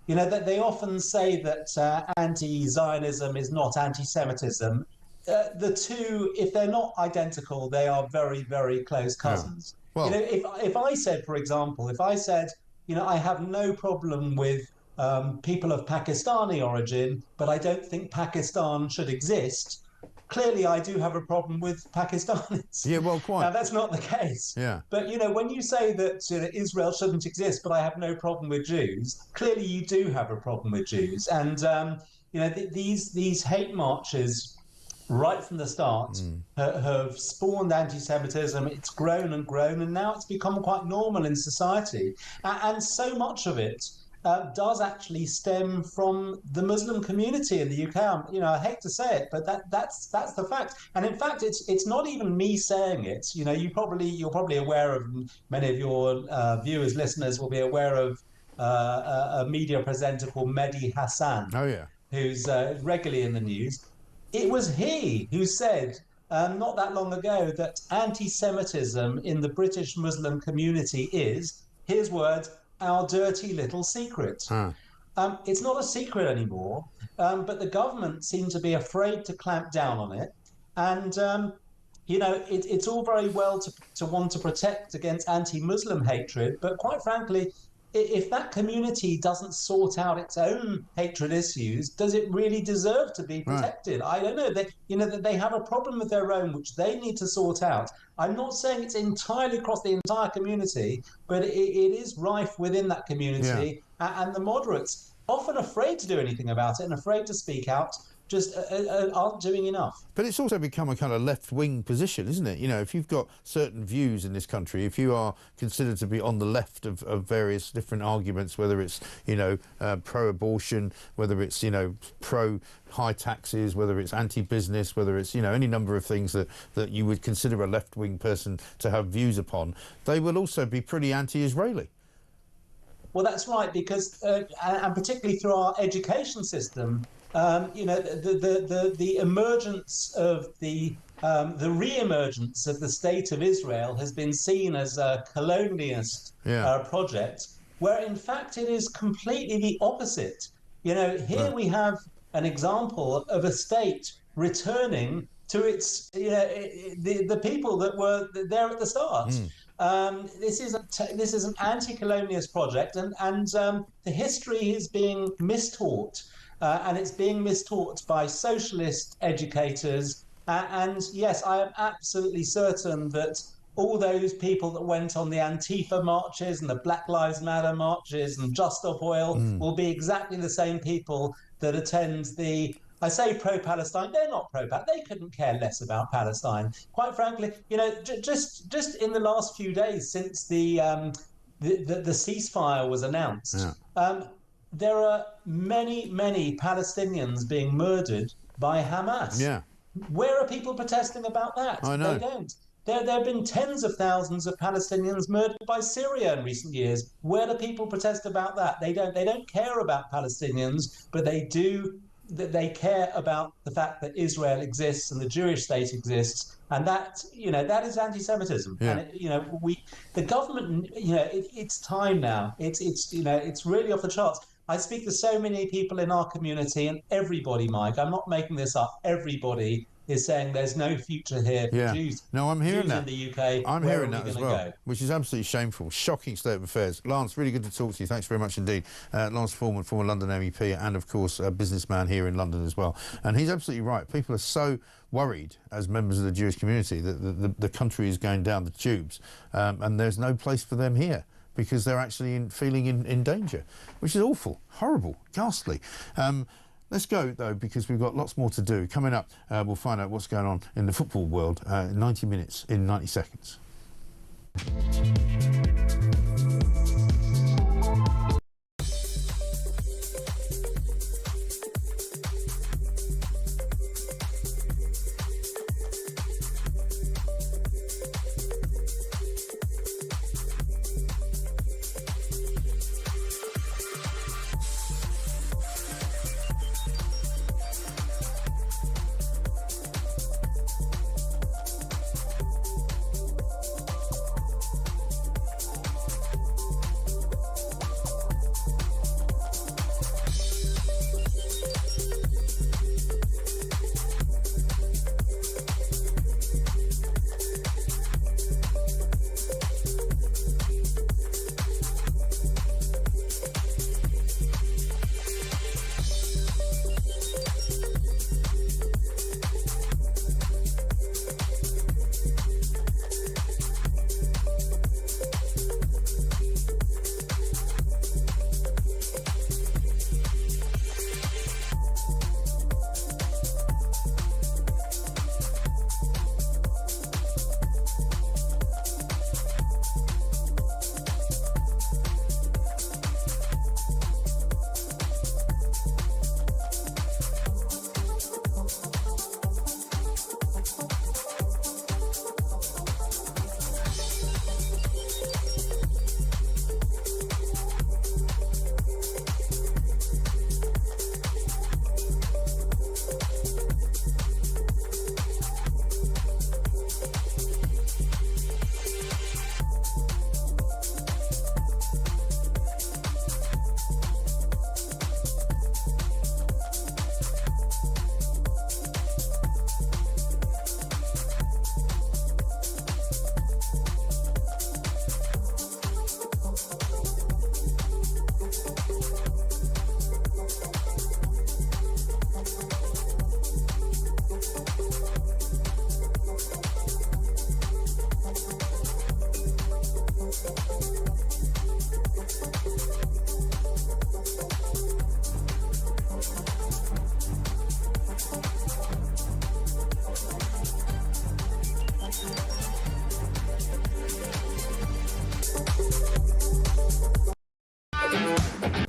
That they often say that anti-Zionism is not anti-Semitism. The two, if they're not identical, they are very, very close cousins. Yeah. Well, if I said, for example, I have no problem with people of Pakistani origin, but I don't think Pakistan should exist, clearly I do have a problem with Pakistanis. Yeah, well, quite. Now, that's not the case. Yeah. But, when you say that Israel shouldn't exist, but I have no problem with Jews, clearly you do have a problem with Jews. And, these hate marches right from the start have spawned anti-Semitism. It's grown and grown, and now it's become quite normal in society. And so much of it does actually stem from the Muslim community in the UK. I hate to say it, but that's the fact. And in fact, it's not even me saying it. You're probably aware of, many of your viewers, listeners will be aware of a media presenter called Mehdi Hassan. Oh yeah, who's regularly in the news. It was he who said not that long ago that anti-Semitism in the British Muslim community is his words, our dirty little secret. It's not a secret anymore, but the government seem to be afraid to clamp down on it. And, it's all very well to want to protect against anti-Muslim hatred, but quite frankly, if that community doesn't sort out its own hatred issues, does it really deserve to be protected? I don't know. They have a problem of their own, which they need to sort out. I'm not saying it's entirely across the entire community, but it is rife within that community. And the moderates, often afraid to do anything about it and afraid to speak out, just aren't doing enough. But it's also become a kind of left-wing position, isn't it? If you've got certain views in this country, if you are considered to be on the left of various different arguments, whether it's, pro-abortion, whether it's, pro-high taxes, whether it's anti-business, whether it's, any number of things that you would consider a left-wing person to have views upon, they will also be pretty anti-Israeli. Well, that's right, because, and particularly through our education system, the emergence of the re-emergence of the State of Israel has been seen as a colonialist project, where in fact it is completely the opposite. Here we have an example of a state returning to its, the people that were there at the start. This is an anti-colonialist project, and the history is being mistaught. And it's being mistaught by socialist educators. And yes, I am absolutely certain that all those people that went on the Antifa marches and the Black Lives Matter marches and Just Stop Oil will be exactly the same people that attend I say pro-Palestine, they're not pro-Palestine. They couldn't care less about Palestine. Quite frankly, just in the last few days since the ceasefire was announced, there are many, many Palestinians being murdered by Hamas. Yeah. Where are people protesting about that? I know. They don't. There have been tens of thousands of Palestinians murdered by Syria in recent years. Where do people protest about that? They don't. They don't care about Palestinians, but they do. They care about the fact that Israel exists and the Jewish state exists, and that that is anti-Semitism. Yeah. And the government, it's time now. It's really off the charts. I speak to so many people in our community, and everybody, Mike, I'm not making this up, everybody is saying there's no future here for Jews. No, I'm hearing Jews that. in the UK. I'm where hearing are we that as gonna well, go? which is absolutely shameful. Shocking state of affairs. Lance, really good to talk to you. Thanks very much indeed. Lance Foreman, former London MEP, and of course a businessman here in London as well. And he's absolutely right. People are so worried as members of the Jewish community that the country is going down the tubes, and there's no place for them here, because they're actually feeling in danger, which is awful, horrible, ghastly. Let's go, though, because we've got lots more to do. Coming up, we'll find out what's going on in the football world in 90 minutes, in 90 seconds.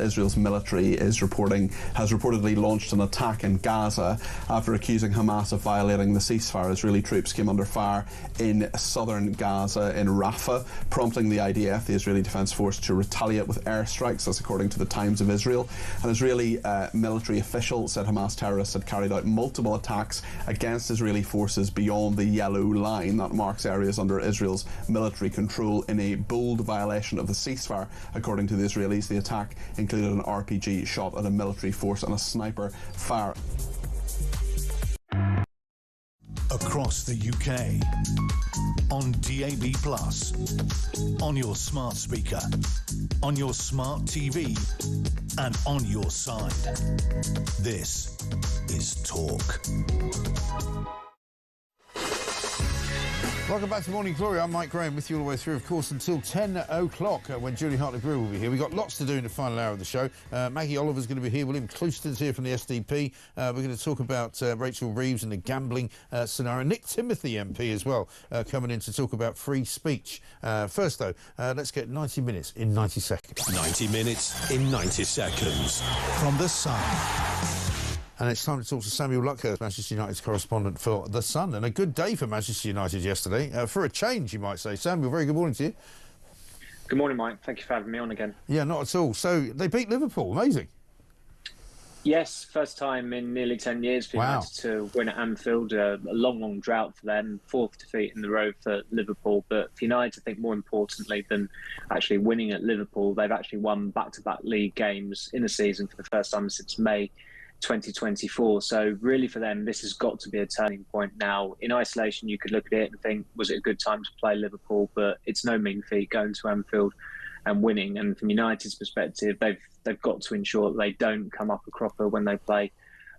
Israel's military has reportedly launched an attack in Gaza after accusing Hamas of violating the ceasefire. Israeli troops came under fire in southern Gaza in Rafah, prompting the IDF, the Israeli Defense Force, to retaliate with airstrikes. That's according to the Times of Israel. An Israeli military official said Hamas terrorists had carried out multiple attacks against Israeli forces beyond the yellow line that marks areas under Israel's military control in a bold violation of the ceasefire. According to the Israelis, the attack included an RPG shot at a military force and a sniper fire. Across the UK, on DAB+, on your smart speaker, on your smart TV, and on your side. This is Talk. Welcome back to Morning Glory. I'm Mike Graham with you all the way through, of course, until 10 o'clock when Julie Hartley-Greer will be here. We've got lots to do in the final hour of the show. Maggie Oliver's going to be here. William Clouston's here from the SDP. We're going to talk about Rachel Reeves and the gambling scenario. Nick Timothy MP as well coming in to talk about free speech. First, though, let's get 90 minutes in 90 seconds. 90 minutes in 90 seconds. From The Sun. And it's time to talk to Samuel Luckhurst, Manchester United's correspondent for The Sun. And a good day for Manchester United yesterday. For a change, you might say. Samuel, very good morning to you. Good morning, Mike. Thank you for having me on again. Yeah, not at all. So they beat Liverpool. Amazing. Yes, first time in nearly 10 years for United to win at Anfield. A long, long drought for them. Fourth defeat in the row for Liverpool. But for United, I think more importantly than actually winning at Liverpool, they've actually won back-to-back league games in the season for the first time since May 2024. So really for them, this has got to be a turning point now. In isolation, you could look at it and think, was it a good time to play Liverpool? But it's no mean feat going to Anfield and winning. And from United's perspective, they've got to ensure that they don't come up a cropper when they play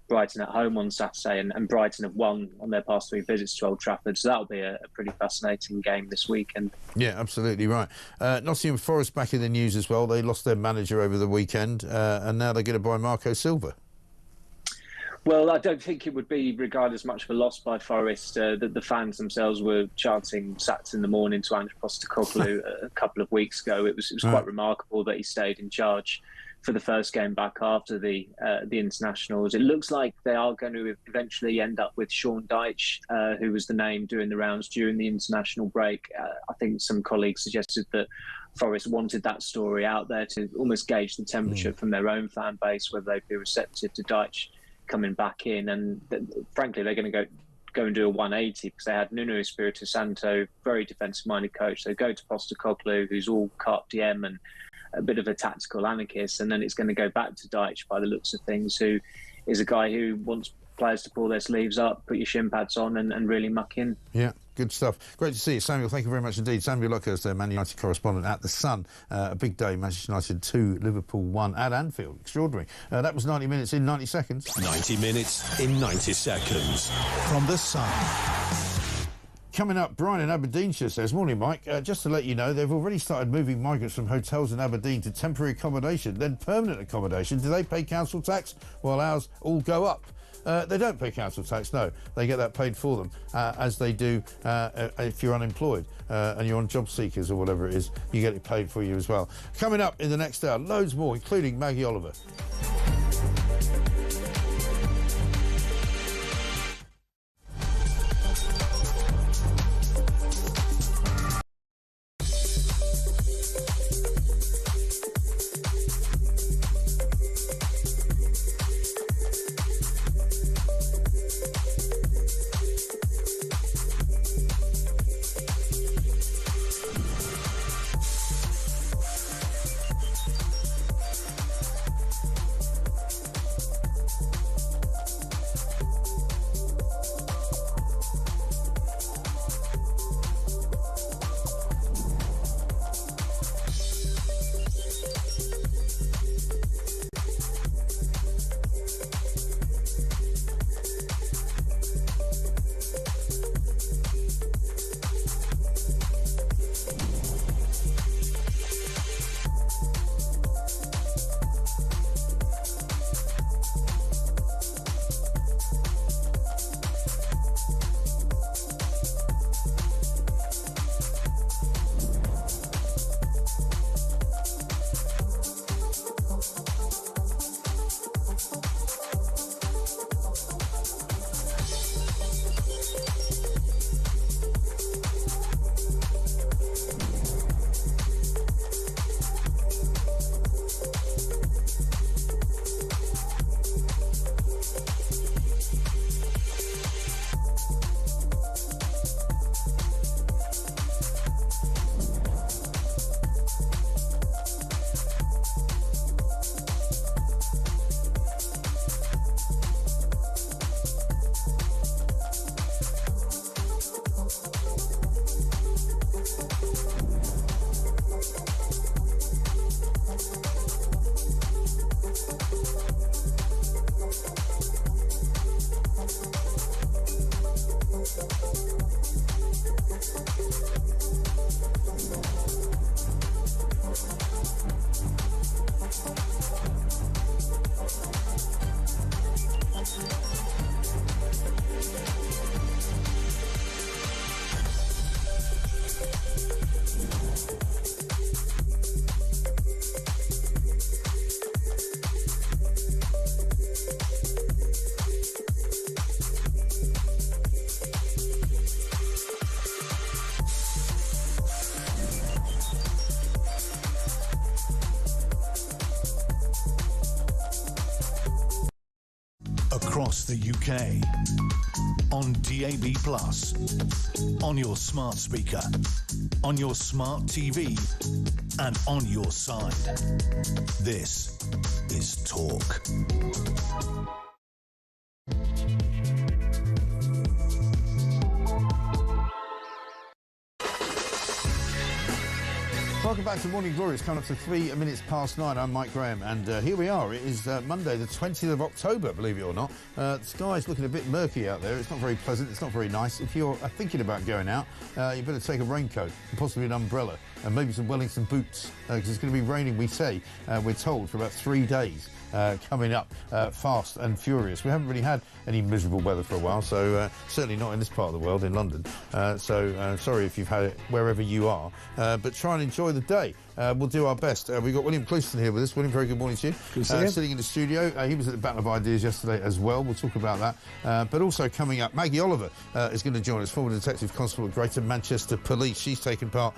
Brighton at home on Saturday. And Brighton have won on their past 3 visits to Old Trafford. So that'll be a pretty fascinating game this weekend. Yeah, absolutely right. Nottingham Forest back in the news as well. They lost their manager over the weekend and now they're going to buy Marco Silva. Well, I don't think it would be regarded as much of a loss by Forest. The fans themselves were chanting "Sats in the morning" to Ange Postecoglou a couple of weeks ago. It was quite remarkable that he stayed in charge for the first game back after the internationals. It looks like they are going to eventually end up with Sean Dyche, who was the name doing the rounds during the international break. I think some colleagues suggested that Forest wanted that story out there to almost gauge the temperature from their own fan base, whether they'd be receptive to Dyche coming back in. And frankly, they're going to go and do a 180 because they had Nuno Espirito Santo, very defensive-minded coach. They go to Postecoglou, who's all carpe diem and a bit of a tactical anarchist, and then it's going to go back to Dyche by the looks of things, who is a guy who wants players to pull their sleeves up, put your shin pads on and really muck in. Yeah, good stuff. Great to see you, Samuel. Thank you very much indeed. Samuel Luckhurst, Man United correspondent at The Sun. A big day, Manchester United 2, Liverpool 1 at Anfield. Extraordinary. That was 90 minutes in 90 seconds. 90 minutes in 90 seconds. From The Sun. Coming up, Brian in Aberdeenshire says, morning, Mike. Just to let you know, they've already started moving migrants from hotels in Aberdeen to temporary accommodation, then permanent accommodation. Do they pay council tax while ours all go up? They don't pay council tax, no. They get that paid for them, as they do if you're unemployed and you're on job seekers or whatever it is. You get it paid for you as well. Coming up in the next hour, loads more, including Maggie Oliver. Across the UK, on DAB+, on your smart speaker, on your smart TV, and on your side. This is Talk. Welcome back to Morning Glory. It's coming up to 3 minutes past 9. I'm Mike Graham, and here we are. It is Monday, the 20th of October, believe it or not. The sky's looking a bit murky out there. It's not very pleasant. It's not very nice. If you're thinking about going out, you better take a raincoat and possibly an umbrella and maybe some Wellington boots, because it's going to be raining, we're told, for about 3 days. Coming up fast and furious. We haven't really had any miserable weather for a while, so certainly not in this part of the world, in London. Sorry if you've had it wherever you are, but try and enjoy the day. We'll do our best. We've got William Clouston here with us. William, very good morning to you. Good to see you. Sitting in the studio. He was at the Battle of Ideas yesterday as well. We'll talk about that. But also coming up, Maggie Oliver is going to join us, former Detective Constable at Greater Manchester Police. She's taken part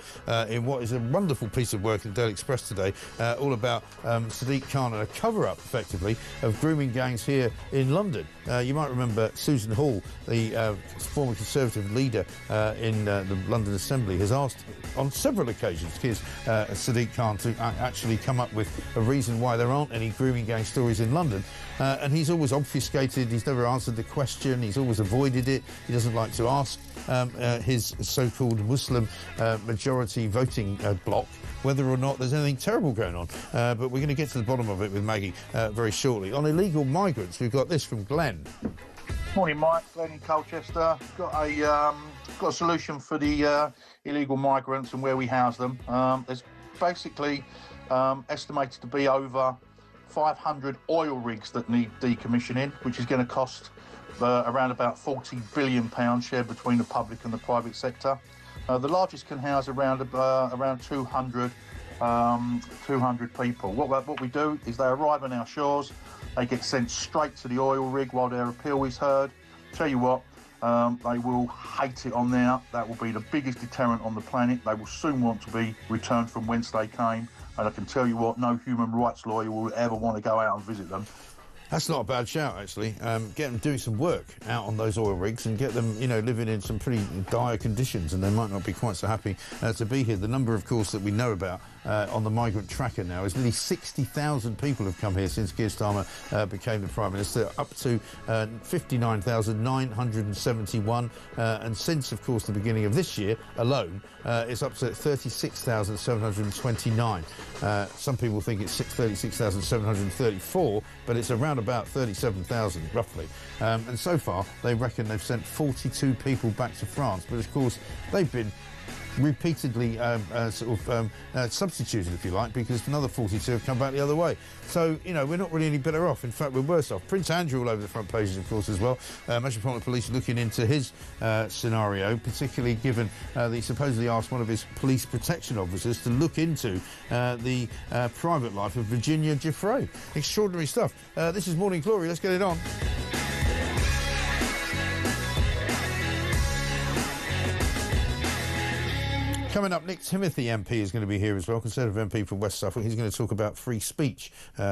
in what is a wonderful piece of work in the Daily Express today, all about Sadiq Khan and a cover-up, effectively, of grooming gangs here in London. You might remember Susan Hall, the former Conservative leader in the London Assembly, has asked on several occasions Sadiq Khan to actually come up with a reason why there aren't any grooming gang stories in London. And he's always obfuscated, he's never answered the question, he's always avoided it. He doesn't like to ask his so-called Muslim majority voting bloc whether or not there's anything terrible going on. But we're going to get to the bottom of it with Maggie very shortly. On illegal migrants, we've got this from Glenn. Morning, Mike. Glenn in Colchester. Got a solution for the illegal migrants and where we house them. There's basically estimated to be over 500 oil rigs that need decommissioning, which is going to cost around about £40 billion shared between the public and the private sector. The largest can house around 200 people. What we do is they arrive on our shores, they get sent straight to the oil rig while their appeal is heard. Tell you what, they will hate it on there. That will be the biggest deterrent on the planet. They will soon want to be returned from whence they came. And I can tell you what, no human rights lawyer will ever want to go out and visit them. That's not a bad shout, actually. Get them doing some work out on those oil rigs and get them, living in some pretty dire conditions, and they might not be quite so happy to be here. The number, of course, that we know about on the migrant tracker now is nearly 60,000 people have come here since Keir Starmer became the Prime Minister, up to 59,971. And since, of course, the beginning of this year alone, it's up to 36,729. Some people think it's 36,734, but it's around about 37,000, roughly. And so far, they reckon they've sent 42 people back to France. But, of course, they've been repeatedly substituted, if you like, because another 42 have come back the other way. So, we're not really any better off. In fact, we're worse off. Prince Andrew all over the front pages, of course, as well. Metropolitan Police looking into his scenario, particularly given they supposedly asked one of his police protection officers to look into the private life of Virginia Giuffre. Extraordinary stuff. This is Morning Glory. Let's get it on. Coming up, Nick Timothy MP is going to be here as well, Conservative MP for West Suffolk. He's going to talk about free speech.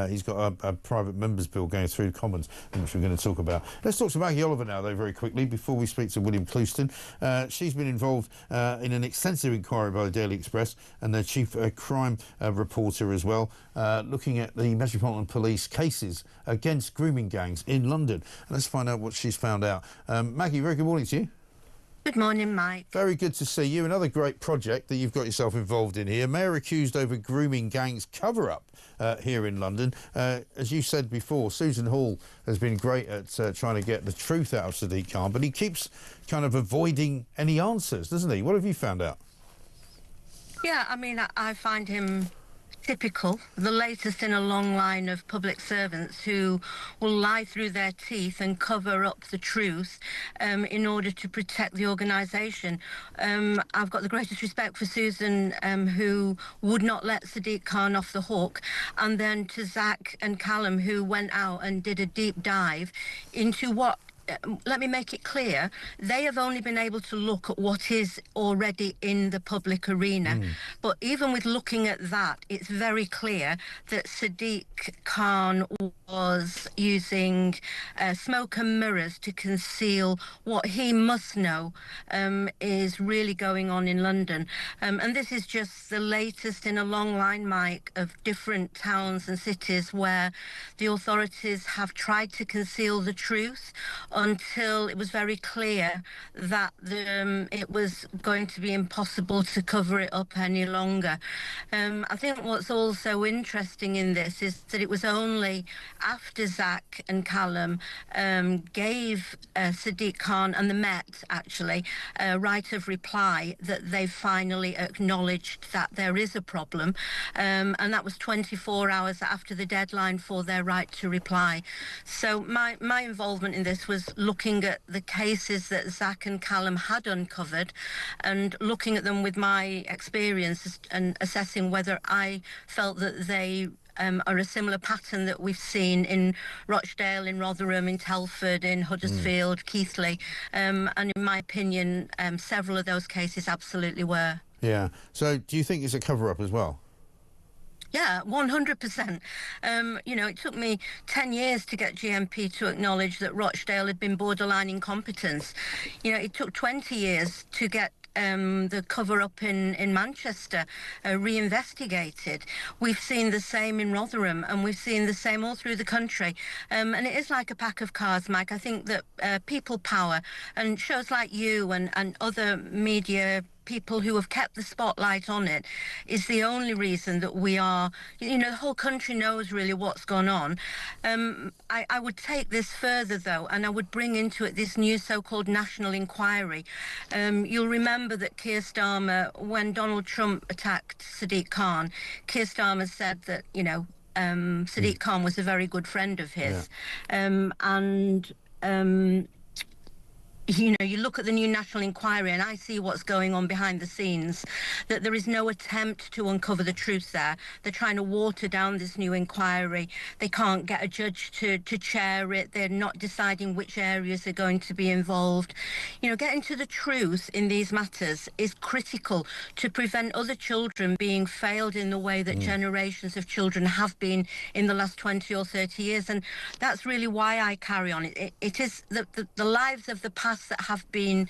He's got a private members' bill going through Commons, which we're going to talk about. Let's talk to Maggie Oliver now, though, very quickly, before we speak to William Clouston. She's been involved in an extensive inquiry by the Daily Express and their chief crime reporter as well, looking at the Metropolitan Police cases against grooming gangs in London. And let's find out what she's found out. Maggie, very good morning to you. Good morning, Mike. Very good to see you. Another great project that you've got yourself involved in here. Mayor accused over grooming gangs cover-up here in London. As you said before, Susan Hall has been great at trying to get the truth out of Sadiq Khan, but he keeps kind of avoiding any answers, doesn't he? What have you found out? Yeah, I mean, I find him typical, the latest in a long line of public servants who will lie through their teeth and cover up the truth in order to protect the organisation. I've got the greatest respect for Susan, who would not let Sadiq Khan off the hook, and then to Zach and Callum, who went out and did a deep dive into what, let me make it clear, they have only been able to look at what is already in the public arena. But even with looking at that, it's very clear that Sadiq Khan was using smoke and mirrors to conceal what he must know is really going on in London. And this is just the latest in a long line, Mike, of different towns and cities where the authorities have tried to conceal the truth until it was very clear that it was going to be impossible to cover it up any longer. I think what's also interesting in this is that it was only after Zach and Callum gave Sadiq Khan and the Met, actually, a right of reply that they finally acknowledged that there is a problem, and that was 24 hours after the deadline for their right to reply. So my involvement in this was looking at the cases that Zach and Callum had uncovered and looking at them with my experience and assessing whether I felt that they are a similar pattern that we've seen in Rochdale, in Rotherham, in Telford, in Huddersfield, Keighley, and in my opinion, several of those cases absolutely were. Yeah. So do you think it's a cover-up as well? Yeah, 100%. You know, it took me 10 years to get GMP to acknowledge that Rochdale had been borderline incompetence. You know, it took 20 years to get the cover-up in Manchester reinvestigated. We've seen the same in Rotherham, and we've seen the same all through the country. And it is like a pack of cards, Mike. I think that people power and shows like you and other media people who have kept the spotlight on it is the only reason that we are, you know, the whole country knows really what's gone on. I would take this further, though, and I would bring into it this new so-called national inquiry. You'll remember that Keir Starmer, when Donald Trump attacked Sadiq Khan, Keir Starmer said that, you know, Sadiq Khan was a very good friend of his. You know, you look at the new national inquiry and I see what's going on behind the scenes, that there is no attempt to uncover the truth there. They're trying to water down this new inquiry. They can't get a judge to chair it. They're not deciding which areas are going to be involved. You know, getting to the truth in these matters is critical to prevent other children being failed in the way that generations of children have been in the last 20 or 30 years. And that's really why I carry on. It is the lives of the past that have been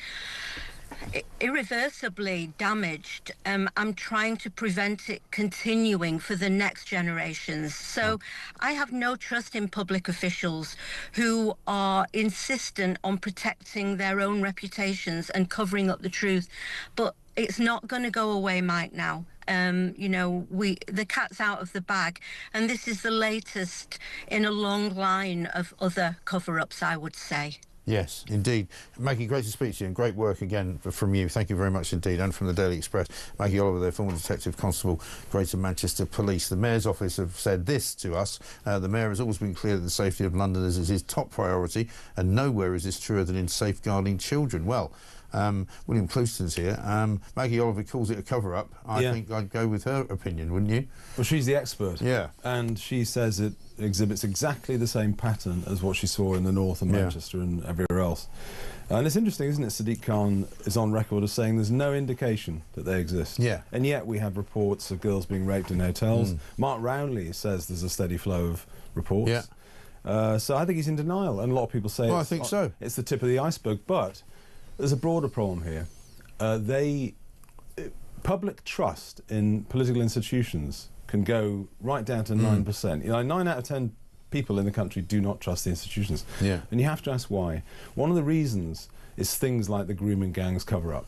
irreversibly damaged. I'm trying to prevent it continuing for the next generations. So I have no trust in public officials who are insistent on protecting their own reputations and covering up the truth. But it's not going to go away, Mike, now. You know, the cat's out of the bag, and this is the latest in a long line of other cover-ups, I would say. Yes, indeed. Maggie, great to speak to you, and great work again from you. Thank you very much indeed, and from the Daily Express. Maggie Oliver there, former Detective Constable, Greater Manchester Police. The Mayor's office have said this to us. The Mayor has always been clear that the safety of Londoners is his top priority, and nowhere is this truer than in safeguarding children. Well, William Clouston's here. Maggie Oliver calls it a cover-up. I think I'd go with her opinion, wouldn't you? Well, she's the expert. Yeah. And she says it exhibits exactly the same pattern as what she saw in the north and Manchester and everywhere else. And it's interesting, isn't it? Sadiq Khan is on record as saying there's no indication that they exist. Yeah. And yet we have reports of girls being raped in hotels. Mark Rownley says there's a steady flow of reports. Yeah. So I think he's in denial, and a lot of people say I think so. It's the tip of the iceberg. But there's a broader problem here. Public trust in political institutions can go right down to 9%. You know, 9 out of 10 people in the country do not trust the institutions. Yeah. And you have to ask why. One of the reasons is things like the grooming gangs cover-up.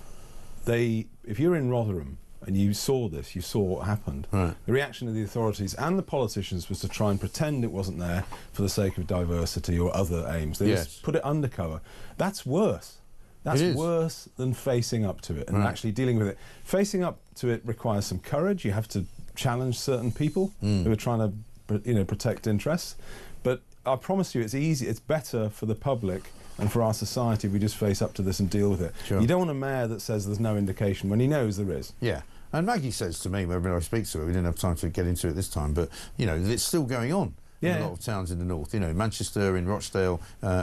If you're in Rotherham and you saw this, you saw what happened, the reaction of the authorities and the politicians was to try and pretend it wasn't there for the sake of diversity or other aims. They just put it undercover. That's worse. That's worse than facing up to it and actually dealing with it. Facing up to it requires some courage. You have to challenge certain people who are trying to, protect interests. But I promise you, it's easy. It's better for the public and for our society if we just face up to this and deal with it. Sure. You don't want a mayor that says there's no indication when he knows there is. Yeah. And Maggie says to me, whenever I speak to her, we didn't have time to get into it this time, but, it's still going on. In a lot of towns in the north, Manchester, in Rochdale,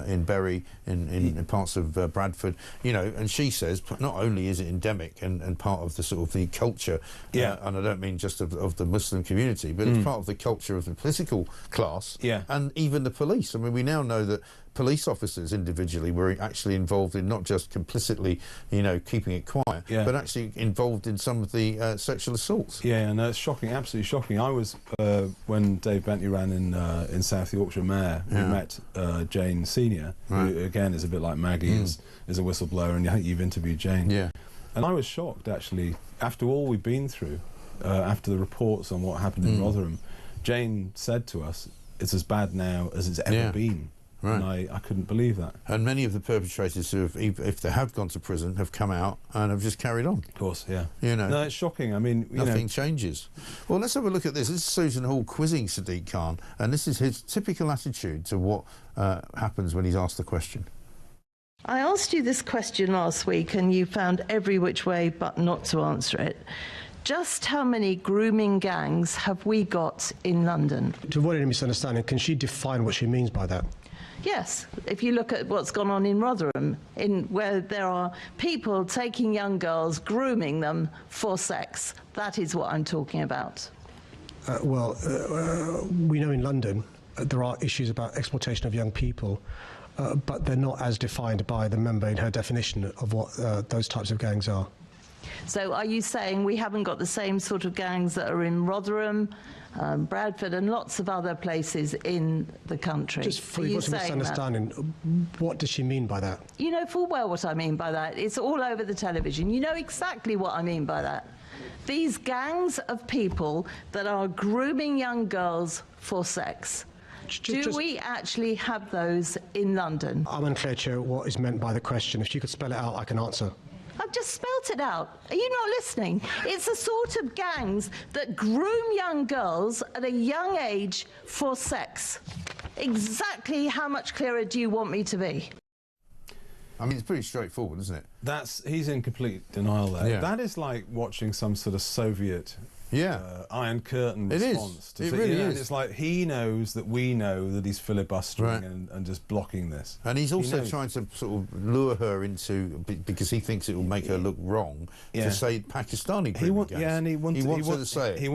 in Bury, in parts of Bradford, and she says not only is it endemic and part of the sort of the culture, and I don't mean just of the Muslim community, but it's part of the culture of the political class, and even the police. I mean, we now know that police officers individually were actually involved in not just complicitly, keeping it quiet, but actually involved in some of the sexual assaults. Yeah, no, it's shocking, absolutely shocking. I was, when Dave Bentley ran in South Yorkshire Mayor, we met Jane Senior, who again is a bit like Maggie, is a whistleblower, and I think you've interviewed Jane. Yeah. And I was shocked, actually, after all we've been through, after the reports on what happened in Rotherham, Jane said to us, it's as bad now as it's ever been. Right. And I couldn't believe that. And many of the perpetrators who have, if they have gone to prison, have come out and have just carried on. Of course, yeah. No, it's shocking. I mean, nothing changes. Well, let's have a look at this. This is Susan Hall quizzing Sadiq Khan, and this is his typical attitude to what happens when he's asked the question. I asked you this question last week, and you found every which way but not to answer it. Just how many grooming gangs have we got in London? To avoid any misunderstanding, can she define what she means by that? Yes, if you look at what's gone on in Rotherham, where there are people taking young girls, grooming them for sex, that is what I'm talking about. We know in London there are issues about exploitation of young people, but they're not as defined by the member in her definition of what those types of gangs are. So are you saying we haven't got the same sort of gangs that are in Rotherham, Bradford and lots of other places in the country? Just for what's a misunderstanding, what does she mean by that? You know full well what I mean by that. It's all over the television. You know exactly what I mean by that. These gangs of people that are grooming young girls for sex. Do we actually have those in London? I'm unclear, Chair, what is meant by the question. If you could spell it out, I can answer. I've just spelt it out. Are you not listening? It's the sort of gangs that groom young girls at a young age for sex. Exactly how much clearer do you want me to be? I mean, it's pretty straightforward, isn't it? He's in complete denial there. Yeah. That is like watching some sort of Soviet Iron Curtain response. It really is. It's like he knows that we know that he's filibustering and just blocking this. And he's also trying to sort of lure her into, because he thinks it will make her look wrong, to say Pakistani gangs. And he wants her to say it. He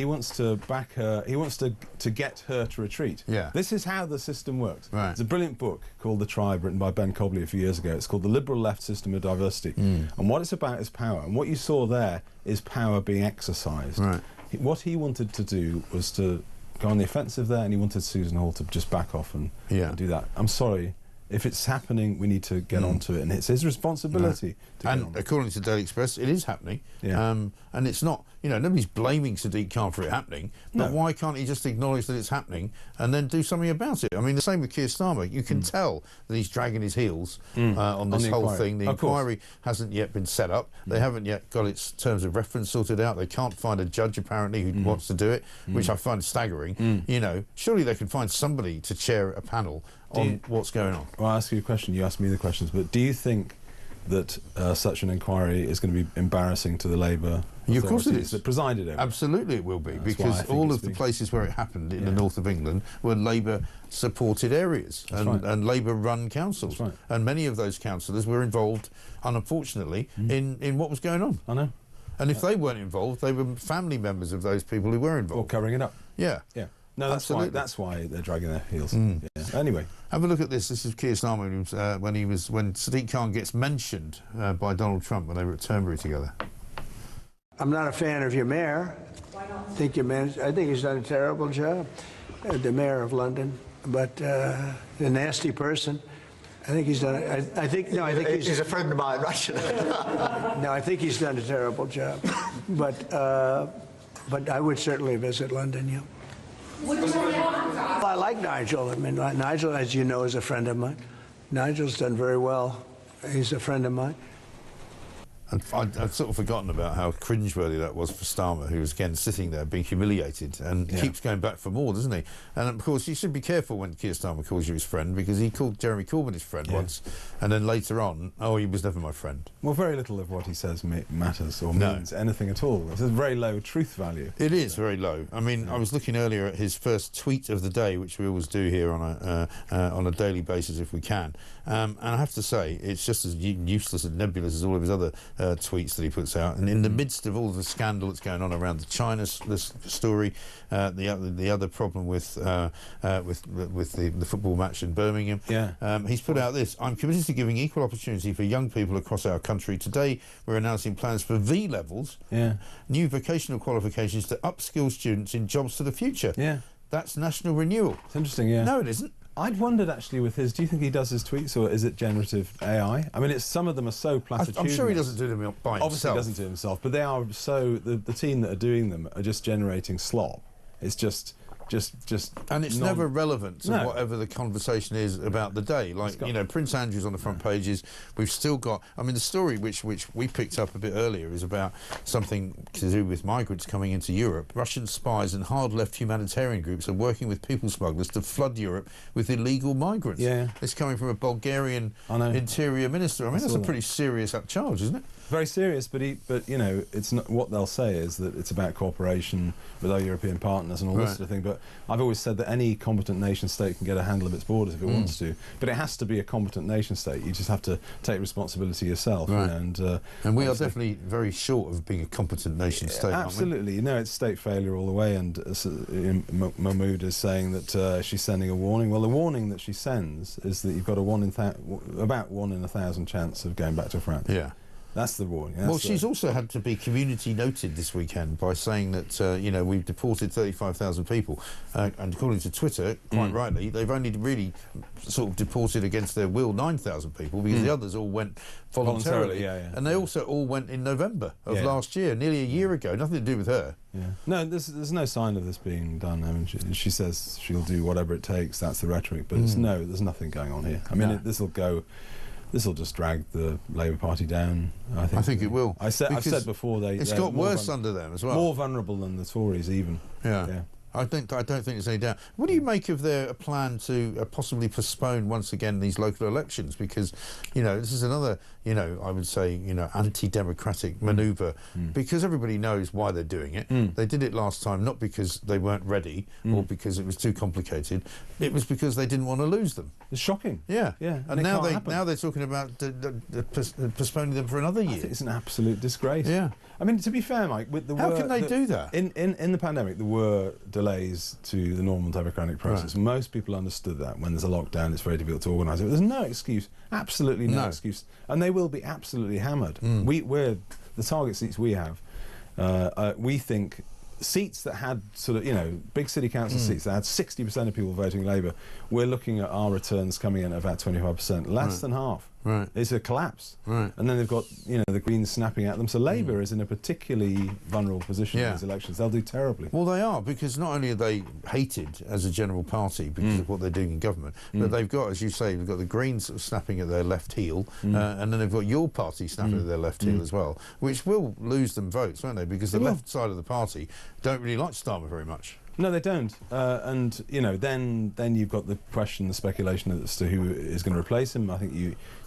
wants to back her. He wants to get her to retreat. Yeah. This is how the system works. Right. It's a brilliant book called The Tribe, written by Ben Cobley a few years ago. It's called The Liberal Left System of Diversity. And what it's about is power. And what you saw there is power being exercised. Right. What he wanted to do was to go on the offensive there, and he wanted Susan Hall to just back off and do that. I'm sorry. If it's happening, we need to get onto it, and it's his responsibility to get on. According to Daily Express, it is happening. Yeah. And it's not, nobody's blaming Sadiq Khan for it happening, but why can't he just acknowledge that it's happening and then do something about it? I mean, the same with Keir Starmer. You can tell that he's dragging his heels on this whole thing. The inquiry hasn't yet been set up. They haven't yet got its terms of reference sorted out. They can't find a judge, apparently, who wants to do it, which I find staggering. Surely they can find somebody to chair a panel on what's going on. Well, I'll ask you a question. You asked me the questions, but do you think that such an inquiry is going to be embarrassing to the Labour of course it is. That presided over it? Absolutely it will be, because all of the places where it happened in the north of England were Labour-supported areas and Labour-run councils. Right. And many of those councillors were involved, unfortunately, in what was going on. I know. And if they weren't involved, they were family members of those people who were involved. Or covering it up. Yeah. Yeah. No, that's why they're dragging their heels. Yeah. Anyway, have a look at this. This is Keir Starmer when Sadiq Khan gets mentioned by Donald Trump when they were at Turnberry together. I'm not a fan of your mayor. Why not? I think he's done a terrible job, the mayor of London. But a nasty person. I think he's done. I think he's a friend of mine, right? No, I think he's done a terrible job. But I would certainly visit London. Yeah. Well, I like Nigel. I mean, Nigel, as you know, is a friend of mine. Nigel's done very well. He's a friend of mine. And I'd sort of forgotten about how cringeworthy that was for Starmer, who was again sitting there being humiliated and keeps going back for more, doesn't he? And of course, you should be careful when Keir Starmer calls you his friend, because he called Jeremy Corbyn his friend once, and then later on, oh, he was never my friend. Well, very little of what he says matters or means anything at all. It's a very low truth value. It is very low. I mean, I was looking earlier at his first tweet of the day, which we always do here on a daily basis if we can, and I have to say, it's just as useless and nebulous as all of his other tweets that he puts out. And in the midst of all of the scandal that's going on around the China story, the other problem with the football match in Birmingham, he's put out this: I'm committed to giving equal opportunity for young people across our country. Today we're announcing plans for V levels, new vocational qualifications to upskill students in jobs for the future. That's national renewal. It's interesting. No, it isn't. I'd wondered actually with his, do you think he does his tweets or is it generative AI? I mean, some of them are so platitudinous. I'm sure he doesn't do them by himself. Obviously he doesn't do it himself, but they are so, the team that are doing them are just generating slop. It's just and it's never relevant to whatever the conversation is about the day. Like, you know, Prince Andrew's on the front pages. We've still got, I mean, the story which we picked up a bit earlier is about something to do with migrants coming into Europe. Russian spies and hard-left humanitarian groups are working with people smugglers to flood Europe with illegal migrants. It's coming from a Bulgarian interior minister. I mean, that's a pretty serious charge, isn't it? Very serious, but you know, it's not, what they'll say is that it's about cooperation with our European partners and all this sort of thing. But I've always said that any competent nation state can get a handle of its borders if it wants to, but it has to be a competent nation state. You just have to take responsibility yourself. And we are definitely very short of being a competent nation state. Absolutely, you know, it's state failure all the way. And Mahmood is saying that she's sending a warning. Well, the warning that she sends is that you've got about 1 in 1,000 chance of going back to France. That's the warning. Well, she's also had to be community noted this weekend by saying that, you know, we've deported 35,000 people. And according to Twitter, quite rightly, they've only really sort of deported against their will 9,000 people because the others all went voluntarily. And they also all went in November of last year, nearly a year ago. Nothing to do with her. No, there's no sign of this being done. I mean, she says she'll do whatever it takes. That's the rhetoric. But there's nothing going on here. I mean, this will just drag the Labour Party down. I think it will. I've said before it's got worse under them as well. More vulnerable than the Tories even. I don't think there's any doubt. What do you make of their plan to possibly postpone once again these local elections? Because, you know, this is another, you know, I would say, you know, anti-democratic manoeuvre, because everybody knows why they're doing it. They did it last time not because they weren't ready or because it was too complicated. It was because they didn't want to lose them. It's shocking. And now they're talking about postponing them for another year. I think it's an absolute disgrace. I mean, to be fair, Mike, with the how can they do that? In the pandemic, there were delays to the normal democratic process. Most people understood that. When there's a lockdown, it's very difficult to organise it. There's no excuse, absolutely no excuse, and they will be absolutely hammered. We're the target seats we have. We think seats that had sort of, you know, big city council seats that had 60% of people voting Labour, we're looking at our returns coming in at about 25%, less than half. It's a collapse. And then they've got, you know, the Greens snapping at them. So Labour is in a particularly vulnerable position in these elections. They'll do terribly. Well, they are, because not only are they hated as a general party because of what they're doing in government, but they've got, as you say, they've got the Greens sort of snapping at their left heel, and then they've got your party snapping at their left heel as well, which will lose them votes, won't they? Because the left side of the party don't really like Starmer very much. No, they don't. And you know, then you've got the question, the speculation as to who is going to replace him. I think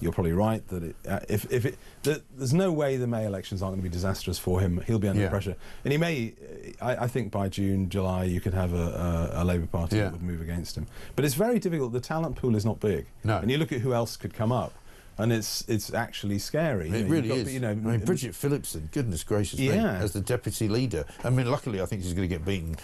you're probably right that there's no way the May elections aren't going to be disastrous for him. He'll be under pressure, and he may. I think by June, July, you could have a Labour Party that would move against him. But it's very difficult. The talent pool is not big. And you look at who else could come up. And it's actually scary. It really is. You know, I mean, Bridget Phillipson, goodness gracious me, as the deputy leader. I mean, luckily, I think she's going to get beaten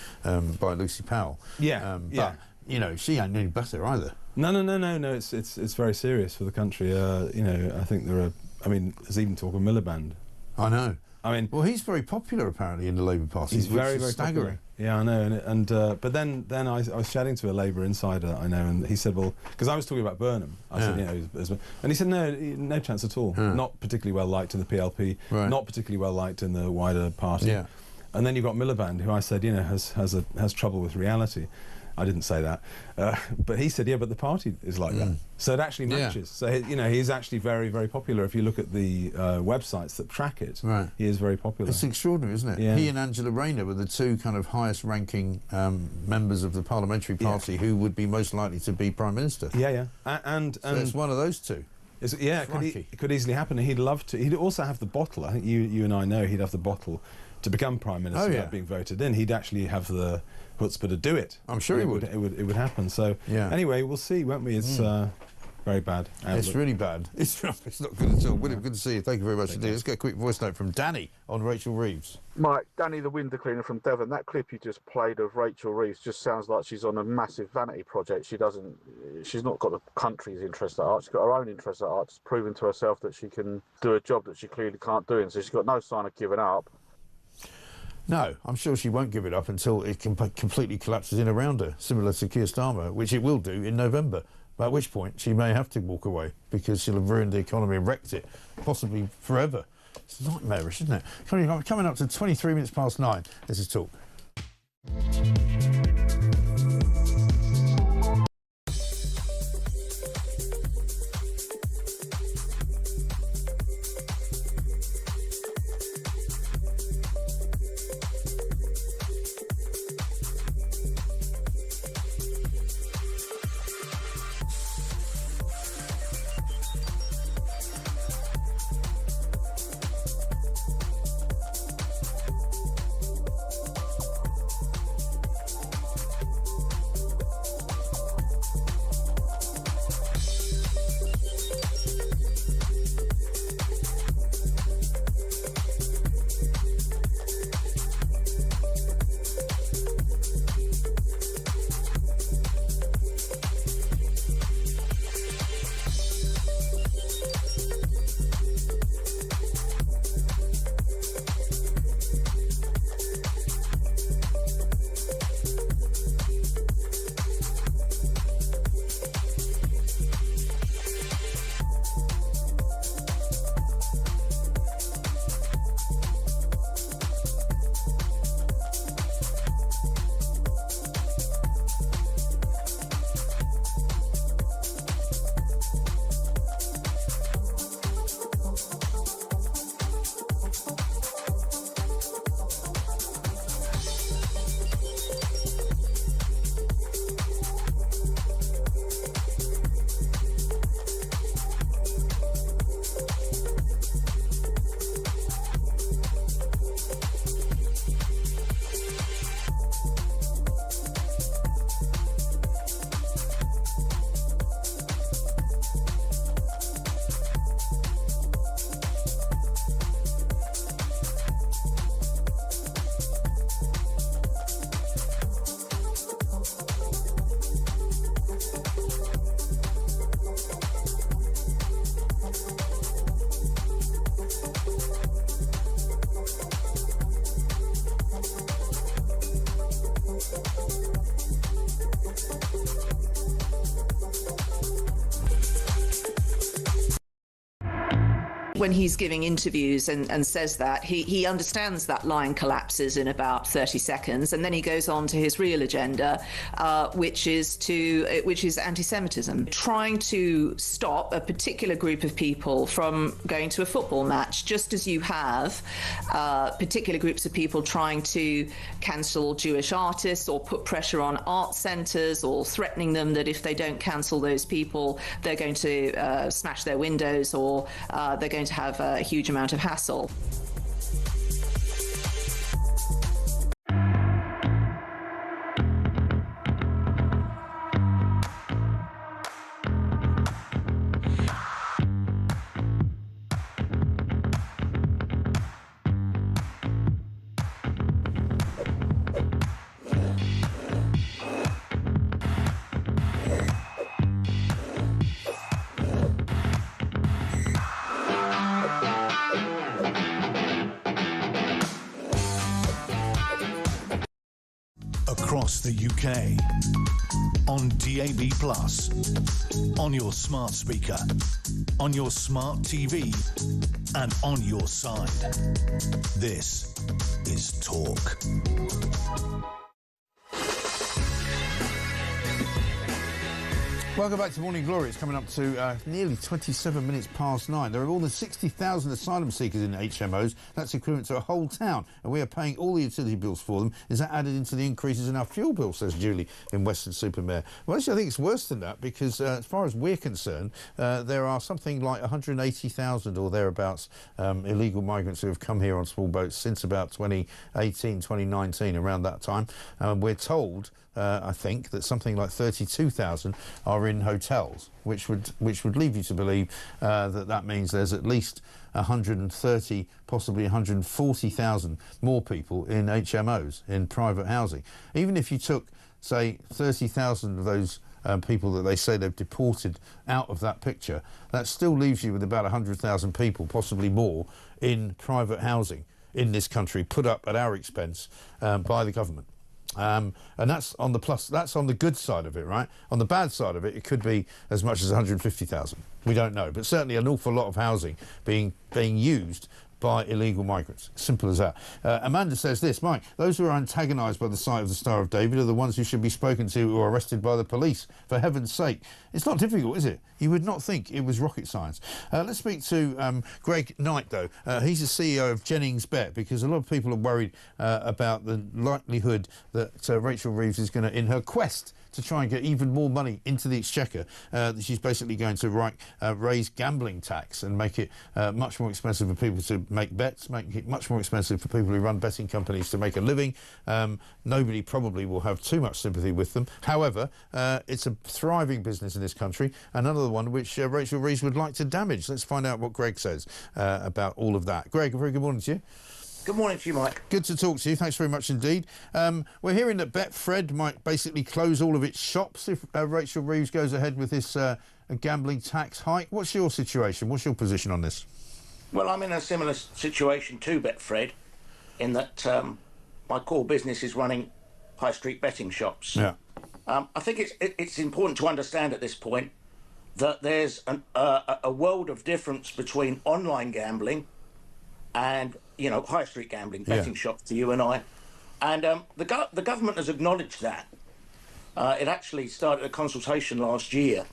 by Lucy Powell. But you know, she ain't any better either. No. It's very serious for the country. You know, I think there are. I mean, there's even talk of Miliband. I know. I mean, well, he's very popular apparently in the Labour Party. He's very staggering. Popular. Yeah, I know. But then I was chatting to a Labour insider I know, and he said, well, because I was talking about Burnham, I said, you know, and he said, no chance at all. Not particularly well liked in the PLP, not particularly well liked in the wider party. And then you've got Miliband, who I said, you know, has trouble with reality. I didn't say that. But he said, yeah, but the party is like that. So it actually matches. So, you know, he's actually very, very popular. If you look at the websites that track it, he is very popular. It's extraordinary, isn't it? Yeah. He and Angela Rayner were the two kind of highest-ranking members of the parliamentary party who would be most likely to be Prime Minister. Yeah, yeah. And it's one of those two. It could easily happen. And he'd love to. He'd also have the bottle. I think you and I know he'd have the bottle to become Prime Minister without being voted in. He'd actually have the chutzpah to do it. I'm sure he would. It would happen. So anyway, we'll see, won't we? It's very bad. It's really bad. It's not good at all. William, good to see you. Thank you very much indeed. Let's get a quick voice note from Danny on Rachel Reeves. Mike, Danny the window cleaner from Devon. That clip you just played of Rachel Reeves just sounds like she's on a massive vanity project. She's not got the country's interest at heart. She's got her own interest at heart. She's proven to herself that she can do a job that she clearly can't do, and so she's got no sign of giving up. No, I'm sure she won't give it up until it completely collapses in around her, similar to Keir Starmer, which it will do in November, at which point she may have to walk away because she'll have ruined the economy and wrecked it, possibly forever. It's nightmarish, isn't it? Coming up to 23 minutes past 9, this is Talk. When he's giving interviews and says that, he understands that line collapses in about 30 seconds, and then he goes on to his real agenda, which is anti-Semitism, trying to stop a particular group of people from going to a football match, just as you have particular groups of people trying to cancel Jewish artists or put pressure on art centres or threatening them that if they don't cancel those people, they're going to smash their windows or they're going to have a huge amount of hassle. Across the UK, on DAB+, on your smart speaker, on your smart TV, and on your side. This is Talk. Welcome back to Morning Glory. It's coming up to nearly 27 minutes past 9. There are more than 60,000 asylum seekers in HMOs. That's equivalent to a whole town, and we are paying all the utility bills for them. Is that added into the increases in our fuel bill, says Julie in Weston-super-Mare? Well, actually, I think it's worse than that, because as far as we're concerned, there are something like 180,000 or thereabouts illegal migrants who have come here on small boats since about 2018, 2019, around that time. We're told, I think, that something like 32,000 are in hotels, which would lead you to believe that means there's at least 130, possibly 140,000 more people in HMOs, in private housing. Even if you took, say, 30,000 of those people that they say they've deported out of that picture, that still leaves you with about 100,000 people, possibly more, in private housing in this country, put up at our expense by the government. And that's on the plus. That's on the good side of it, right? On the bad side of it, it could be as much as 150,000. We don't know, but certainly an awful lot of housing being used by illegal migrants. Simple as that. Amanda says this, Mike, those who are antagonised by the sight of the Star of David are the ones who should be spoken to or arrested by the police. For heaven's sake. It's not difficult, is it? You would not think it was rocket science. Let's speak to Greg Knight, though. He's the CEO of Jennings Bet, because a lot of people are worried about the likelihood that Rachel Reeves is going to, in her quest to try and get even more money into the exchequer, she's basically going to raise gambling tax and make it much more expensive for people to make bets, make it much more expensive for people who run betting companies to make a living. Nobody probably will have too much sympathy with them. However, it's a thriving business in this country, another one which Rachel Reeves would like to damage. Let's find out what Greg says about all of that. Greg, a very good morning to you. Good morning to you, Mike. Good to talk to you. Thanks very much indeed. We're hearing that Betfred might basically close all of its shops if Rachel Reeves goes ahead with this gambling tax hike. What's your situation? What's your position on this? Well, I'm in a similar situation to Betfred, in that my core business is running high street betting shops. Yeah. I think it's important to understand at this point that there's a world of difference between online gambling and, you know, high street gambling, betting shops to you and I. And the government has acknowledged that. It actually started a consultation last year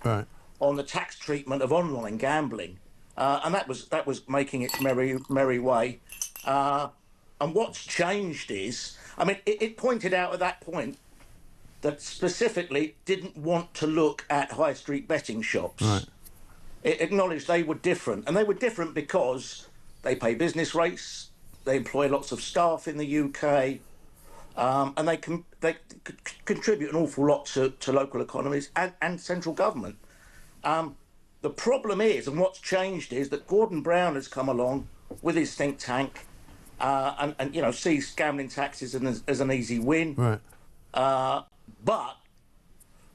on the tax treatment of online gambling. And that was making its merry way. And what's changed is, I mean, it pointed out at that point that specifically didn't want to look at high street betting shops. Right. It acknowledged they were different, and they were different because they pay business rates, they employ lots of staff in the UK, and they contribute an awful lot to local economies and central government. The problem is, and what's changed is, that Gordon Brown has come along with his think tank and you know, sees gambling taxes as an easy win. Right. But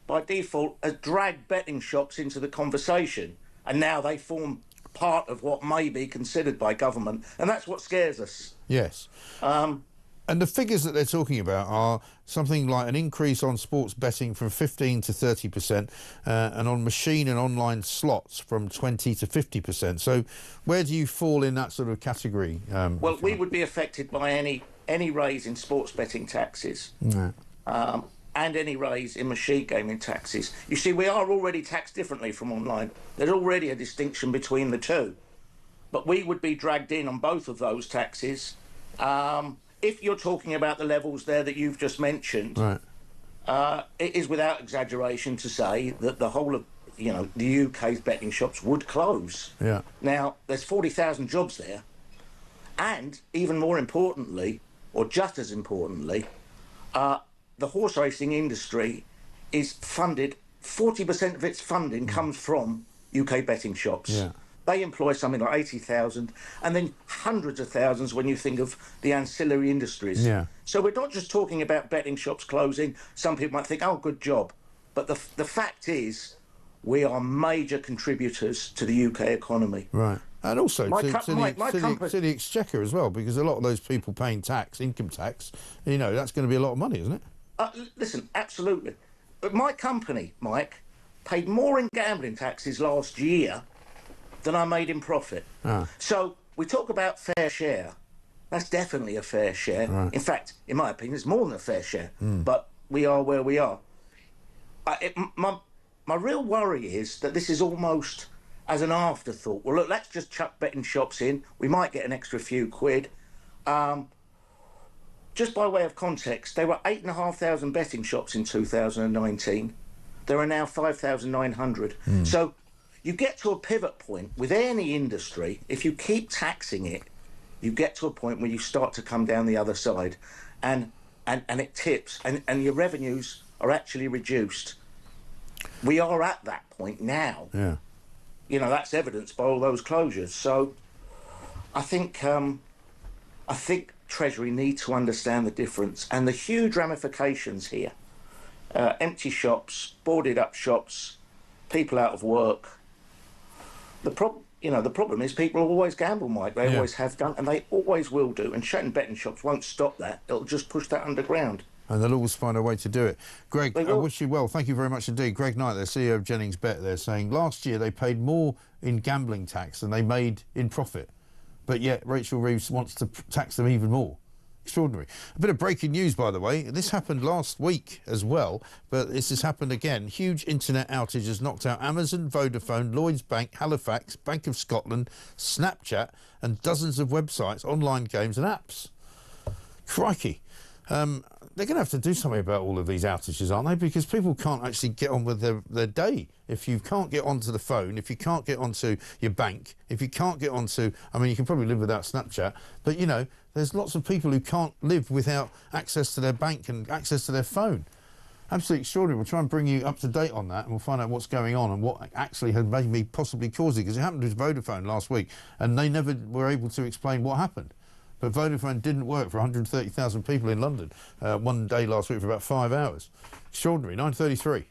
by default has dragged betting shops into the conversation, and now they form part of what may be considered by government, and that's what scares us. Yes. And the figures that they're talking about are something like an increase on sports betting from 15 to 30%, and on machine and online slots from 20 to 50%. So where do you fall in that sort of category? Well, we would be affected by any raise in sports betting taxes. Yeah. And any raise in machine gaming taxes. You see, we are already taxed differently from online. There's already a distinction between the two. But we would be dragged in on both of those taxes. If you're talking about the levels there that you've just mentioned, it is without exaggeration to say that the whole of, you know, the UK's betting shops would close. Yeah. Now, there's 40,000 jobs there. And even more importantly, or just as importantly, the horse racing industry is funded, 40% of its funding comes from UK betting shops. Yeah. They employ something like 80,000, and then hundreds of thousands when you think of the ancillary industries. Yeah. So we're not just talking about betting shops closing. Some people might think, oh, good job. But the fact is, we are major contributors to the UK economy. Right. And also to the exchequer as well, because a lot of those people paying tax, income tax, you know, that's going to be a lot of money, isn't it? Listen, absolutely. But my company, Mike, paid more in gambling taxes last year than I made in profit. So we talk about fair share. That's definitely a fair share. Right. In fact, in my opinion, it's more than a fair share. But we are where we are. my real worry is that this is almost as an afterthought. Well, look, let's just chuck betting shops in. We might get an extra few quid. Just by way of context, there were 8,500 betting shops in 2019. There are now 5,900. So you get to a pivot point with any industry. If you keep taxing it, you get to a point where you start to come down the other side, and it tips, and your revenues are actually reduced. We are at that point now. Yeah. You know, that's evidenced by all those closures. So I think Treasury need to understand the difference and the huge ramifications here. Empty shops, boarded up shops, people out of work. The problem is people always gamble, Mike. They always have done, and they always will do. And shutting betting shops won't stop that. It'll just push that underground. And they'll always find a way to do it. Greg, I wish you well. Thank you very much indeed. Greg Knight, the CEO of Jennings Bet, they're saying last year they paid more in gambling tax than they made in profit. But yet Rachel Reeves wants to tax them even more. Extraordinary. A bit of breaking news, by the way. This happened last week as well, but this has happened again. Huge internet outage has knocked out Amazon, Vodafone, Lloyds Bank, Halifax, Bank of Scotland, Snapchat, and dozens of websites, online games and apps. Crikey. They're going to have to do something about all of these outages, aren't they? Because people can't actually get on with their day. If you can't get onto the phone, if you can't get onto your bank, if you can't get onto... I mean, you can probably live without Snapchat, but, you know, there's lots of people who can't live without access to their bank and access to their phone. Absolutely extraordinary. We'll try and bring you up to date on that, and we'll find out what's going on and what actually had maybe possibly caused it, because it happened with Vodafone last week, and they never were able to explain what happened. But Vodafone didn't work for 130,000 people in London one day last week for about 5 hours. Extraordinary. 9:33.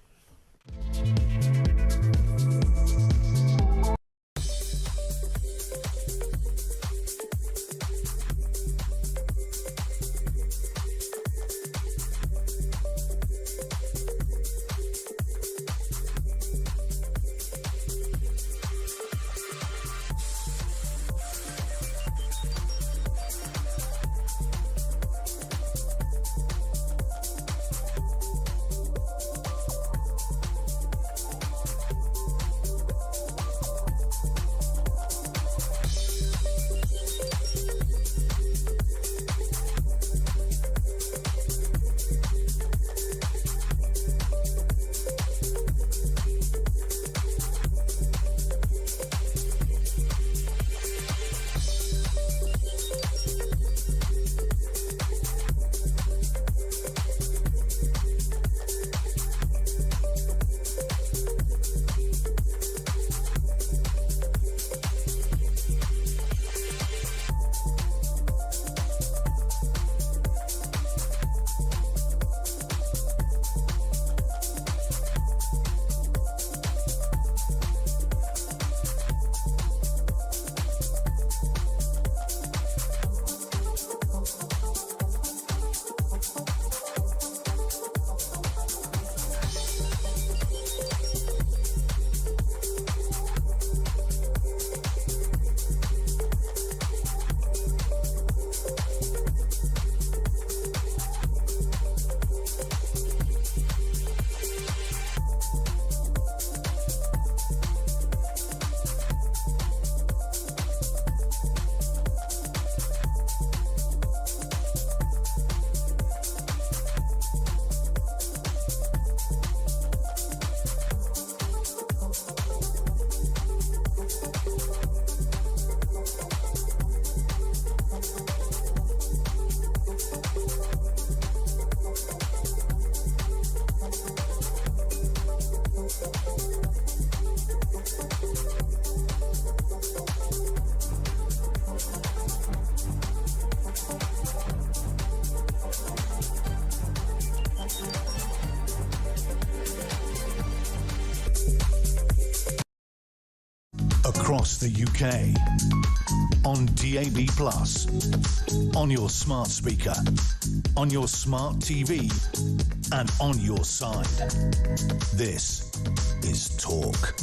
Across the UK, on DAB+, on your smart speaker, on your smart TV, and on your side. This is Talk.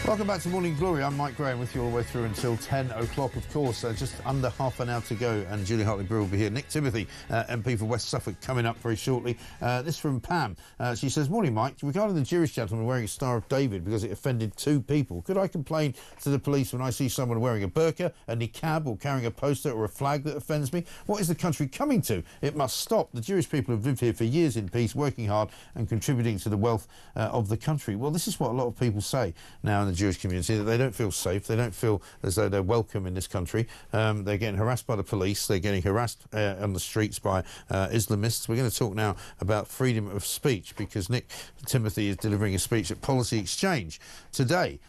Welcome back to Morning Glory. I'm Mike Graham with you all the way through until 10 o'clock, of course. Just under half an hour to go, and Julie Hartley-Brewer will be here. Nick Timothy, MP for West Suffolk, coming up very shortly. This from Pam. She says, "Morning, Mike. Regarding the Jewish gentleman wearing a Star of David because it offended 2 people, could I complain to the police when I see someone wearing a burqa, a niqab, or carrying a poster or a flag that offends me? What is the country coming to? It must stop. The Jewish people have lived here for years in peace, working hard and contributing to the wealth of the country." Well, this is what a lot of people say now in the Jewish community, that they don't feel safe, they don't feel as though they're welcome in this country. They're getting harassed by the police, they're getting harassed on the streets by Islamists. We're going to talk now about freedom of speech, because Nick Timothy is delivering a speech at Policy Exchange today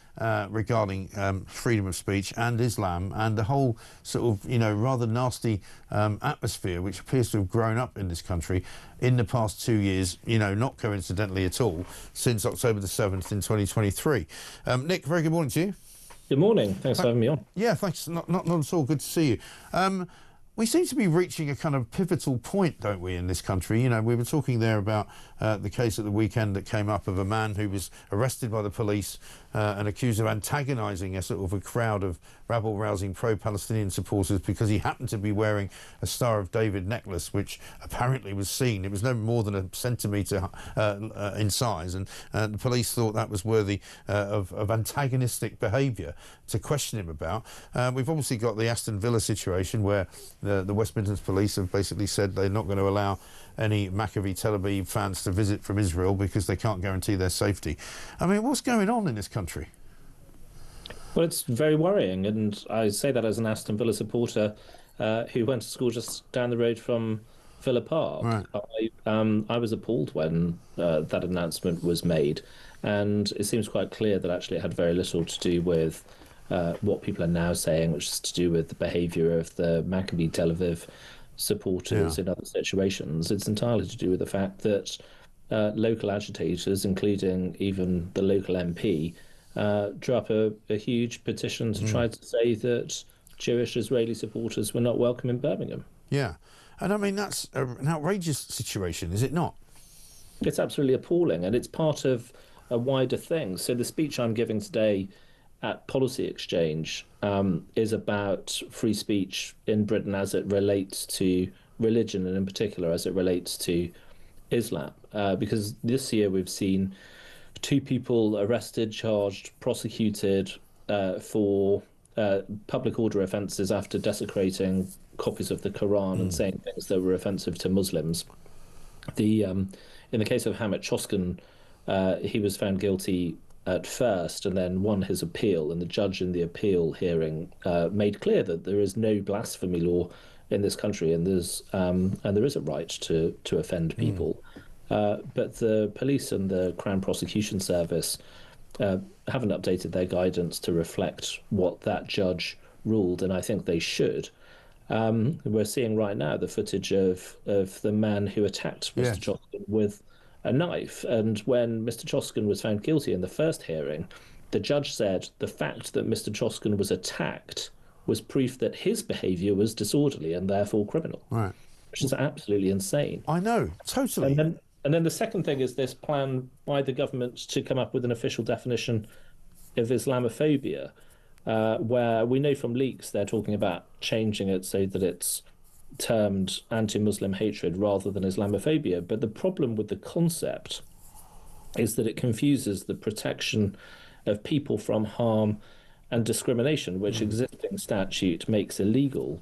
regarding freedom of speech and Islam and the whole sort of, rather nasty atmosphere which appears to have grown up in this country in the past 2 years, not coincidentally at all, since October the 7th in 2023. Nick, very good morning to you. Good morning. Thanks for having me on. Yeah, thanks. Not at all. Good to see you. We seem to be reaching a kind of pivotal point, don't we, in this country? We were talking there about the case at the weekend that came up of a man who was arrested by the police and accused of antagonising a sort of a crowd of rabble-rousing pro-Palestinian supporters because he happened to be wearing a Star of David necklace, which apparently was seen. It was no more than a centimetre in size, and the police thought that was worthy of antagonistic behaviour to question him about. We've obviously got the Aston Villa situation where the West Midlands police have basically said they're not going to allow any Maccabi Tel Aviv fans to visit from Israel because they can't guarantee their safety. I mean, what's going on in this country? Well, it's very worrying, and I say that as an Aston Villa supporter who went to school just down the road from Villa Park. Right. I was appalled when that announcement was made, and it seems quite clear that actually it had very little to do with what people are now saying, which is to do with the behaviour of the Maccabi Tel Aviv supporters in other situations. It's entirely to do with the fact that local agitators, including even the local MP, drew up a huge petition to try to say that Jewish Israeli supporters were not welcome in Birmingham. Yeah, and I mean, that's an outrageous situation, is it not? It's absolutely appalling, and it's part of a wider thing. So the speech I'm giving today at Policy Exchange is about free speech in Britain as it relates to religion, and in particular as it relates to Islam. Because this year we've seen 2 people arrested, charged, prosecuted for public order offences after desecrating copies of the Quran and saying things that were offensive to Muslims. In the case of Hamid Choskan, he was found guilty at first and then won his appeal, and the judge in the appeal hearing made clear that there is no blasphemy law in this country, and there is a right to offend people. But the police and the Crown Prosecution Service haven't updated their guidance to reflect what that judge ruled, and I think they should. We're seeing right now the footage of the man who attacked Mr. Choskan with a knife, and when Mr. Choskan was found guilty in the first hearing, the judge said the fact that Mr. Choskan was attacked was proof that his behaviour was disorderly and therefore criminal. Right. Which is absolutely insane. I know, totally. And then the second thing is this plan by the government to come up with an official definition of Islamophobia, where we know from leaks they're talking about changing it so that it's termed anti-Muslim hatred rather than Islamophobia. But the problem with the concept is that it confuses the protection of people from harm and discrimination, which existing statute makes illegal,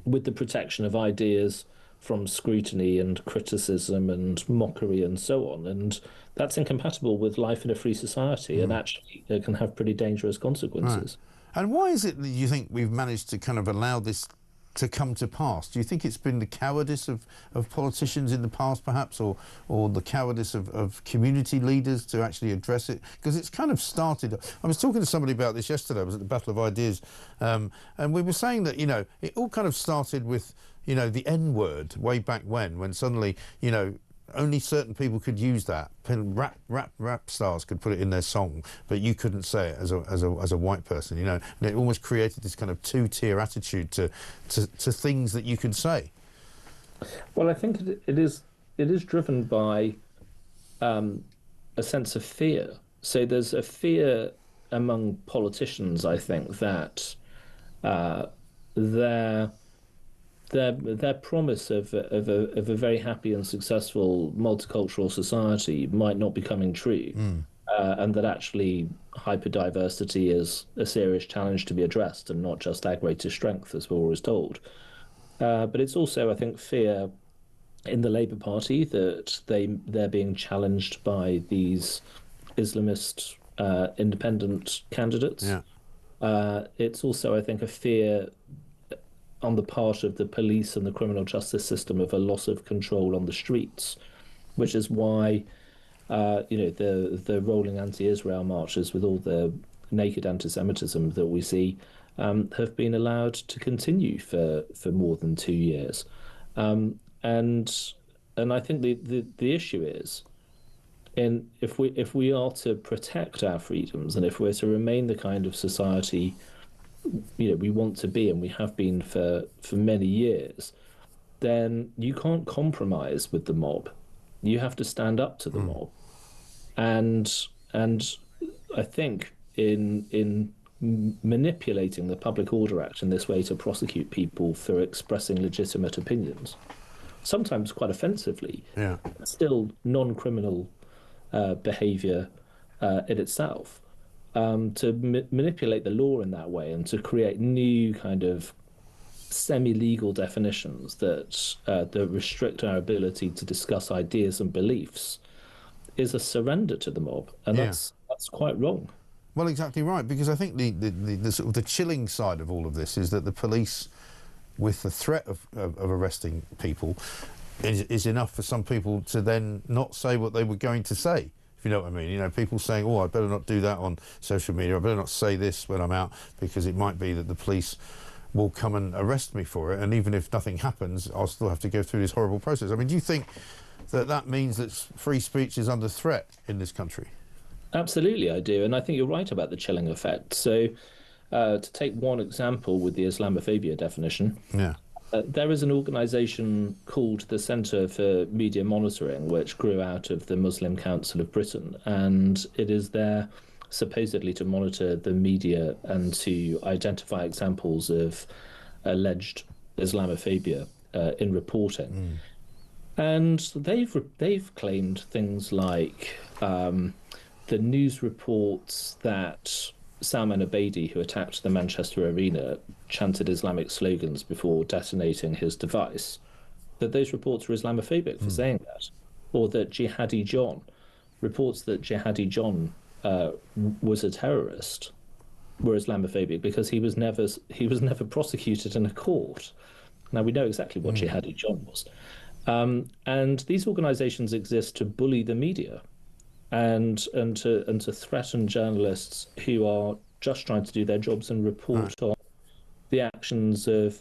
with the protection of ideas from scrutiny and criticism and mockery and so on. And that's incompatible with life in a free society, and actually it can have pretty dangerous consequences. Right. And why is it that you think we've managed to kind of allow this to come to pass? Do you think it's been the cowardice of politicians in the past, perhaps, or the cowardice of community leaders to actually address it? Because it's kind of started... I was talking to somebody about this yesterday. I was at the Battle of Ideas, and we were saying that, it all kind of started with, the N-word way back when suddenly, only certain people could use that. Rap stars could put it in their song, but you couldn't say it as a white person, And it almost created this kind of 2-tier attitude to things that you could say. Well, I think it is driven by a sense of fear. So there's a fear among politicians, I think, that their promise of a very happy and successful multicultural society might not be coming true, and that actually hyperdiversity is a serious challenge to be addressed and not just ag rate to strength, as we're always told. But it's also, I think, fear in the Labour Party that they're being challenged by these Islamist independent candidates. It's also, I think, a fear on the part of the police and the criminal justice system of a loss of control on the streets, which is why the rolling anti-Israel marches with all the naked anti-Semitism that we see have been allowed to continue for more than 2 years. And I think the issue is, if we are to protect our freedoms, and if we're to remain the kind of society we want to be, and we have been for many years, then you can't compromise with the mob. You have to stand up to the mob. And I think in manipulating the Public Order Act in this way to prosecute people for expressing legitimate opinions, sometimes quite offensively, still non-criminal behaviour in itself, to manipulate the law in that way and to create new kind of semi-legal definitions that restrict our ability to discuss ideas and beliefs is a surrender to the mob, and that's quite wrong. Well, exactly right, because I think the sort of the chilling side of all of this is that the police, with the threat of arresting people, is enough for some people to then not say what they were going to say. You know what I mean? People saying, "Oh, I better not do that on social media. I better not say this when I'm out, because it might be that the police will come and arrest me for it. And even if nothing happens, I'll still have to go through this horrible process." I mean, do you think that means that free speech is under threat in this country? Absolutely, I do. And I think you're right about the chilling effect. So to take one example with the Islamophobia definition, there is an organisation called the Centre for Media Monitoring, which grew out of the Muslim Council of Britain, and it is there supposedly to monitor the media and to identify examples of alleged Islamophobia in reporting. And they've claimed things like the news reports that Salman Abedi, who attacked the Manchester Arena, chanted Islamic slogans before detonating his device, that those reports were Islamophobic for saying that. Or that Jihadi John, reports that Jihadi John was a terrorist, were Islamophobic because he was never prosecuted in a court. Now, we know exactly what Jihadi John was. And these organisations exist to bully the media and to threaten journalists who are just trying to do their jobs and report on the actions of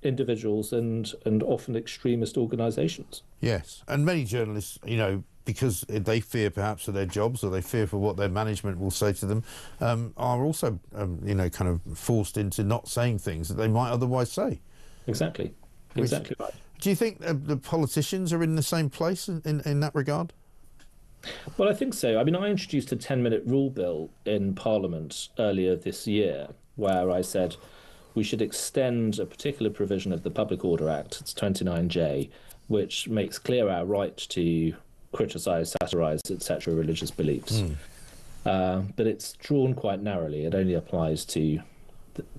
individuals and often extremist organisations. Yes, and many journalists, because they fear perhaps for their jobs or they fear for what their management will say to them, are also, kind of forced into not saying things that they might otherwise say. Exactly right. Do you think the politicians are in the same place in that regard? Well, I think so. I mean, I introduced a 10-minute rule bill in Parliament earlier this year where I said we should extend a particular provision of the Public Order Act, it's 29J, which makes clear our right to criticise, satirise, etc. religious beliefs. But it's drawn quite narrowly. It only applies to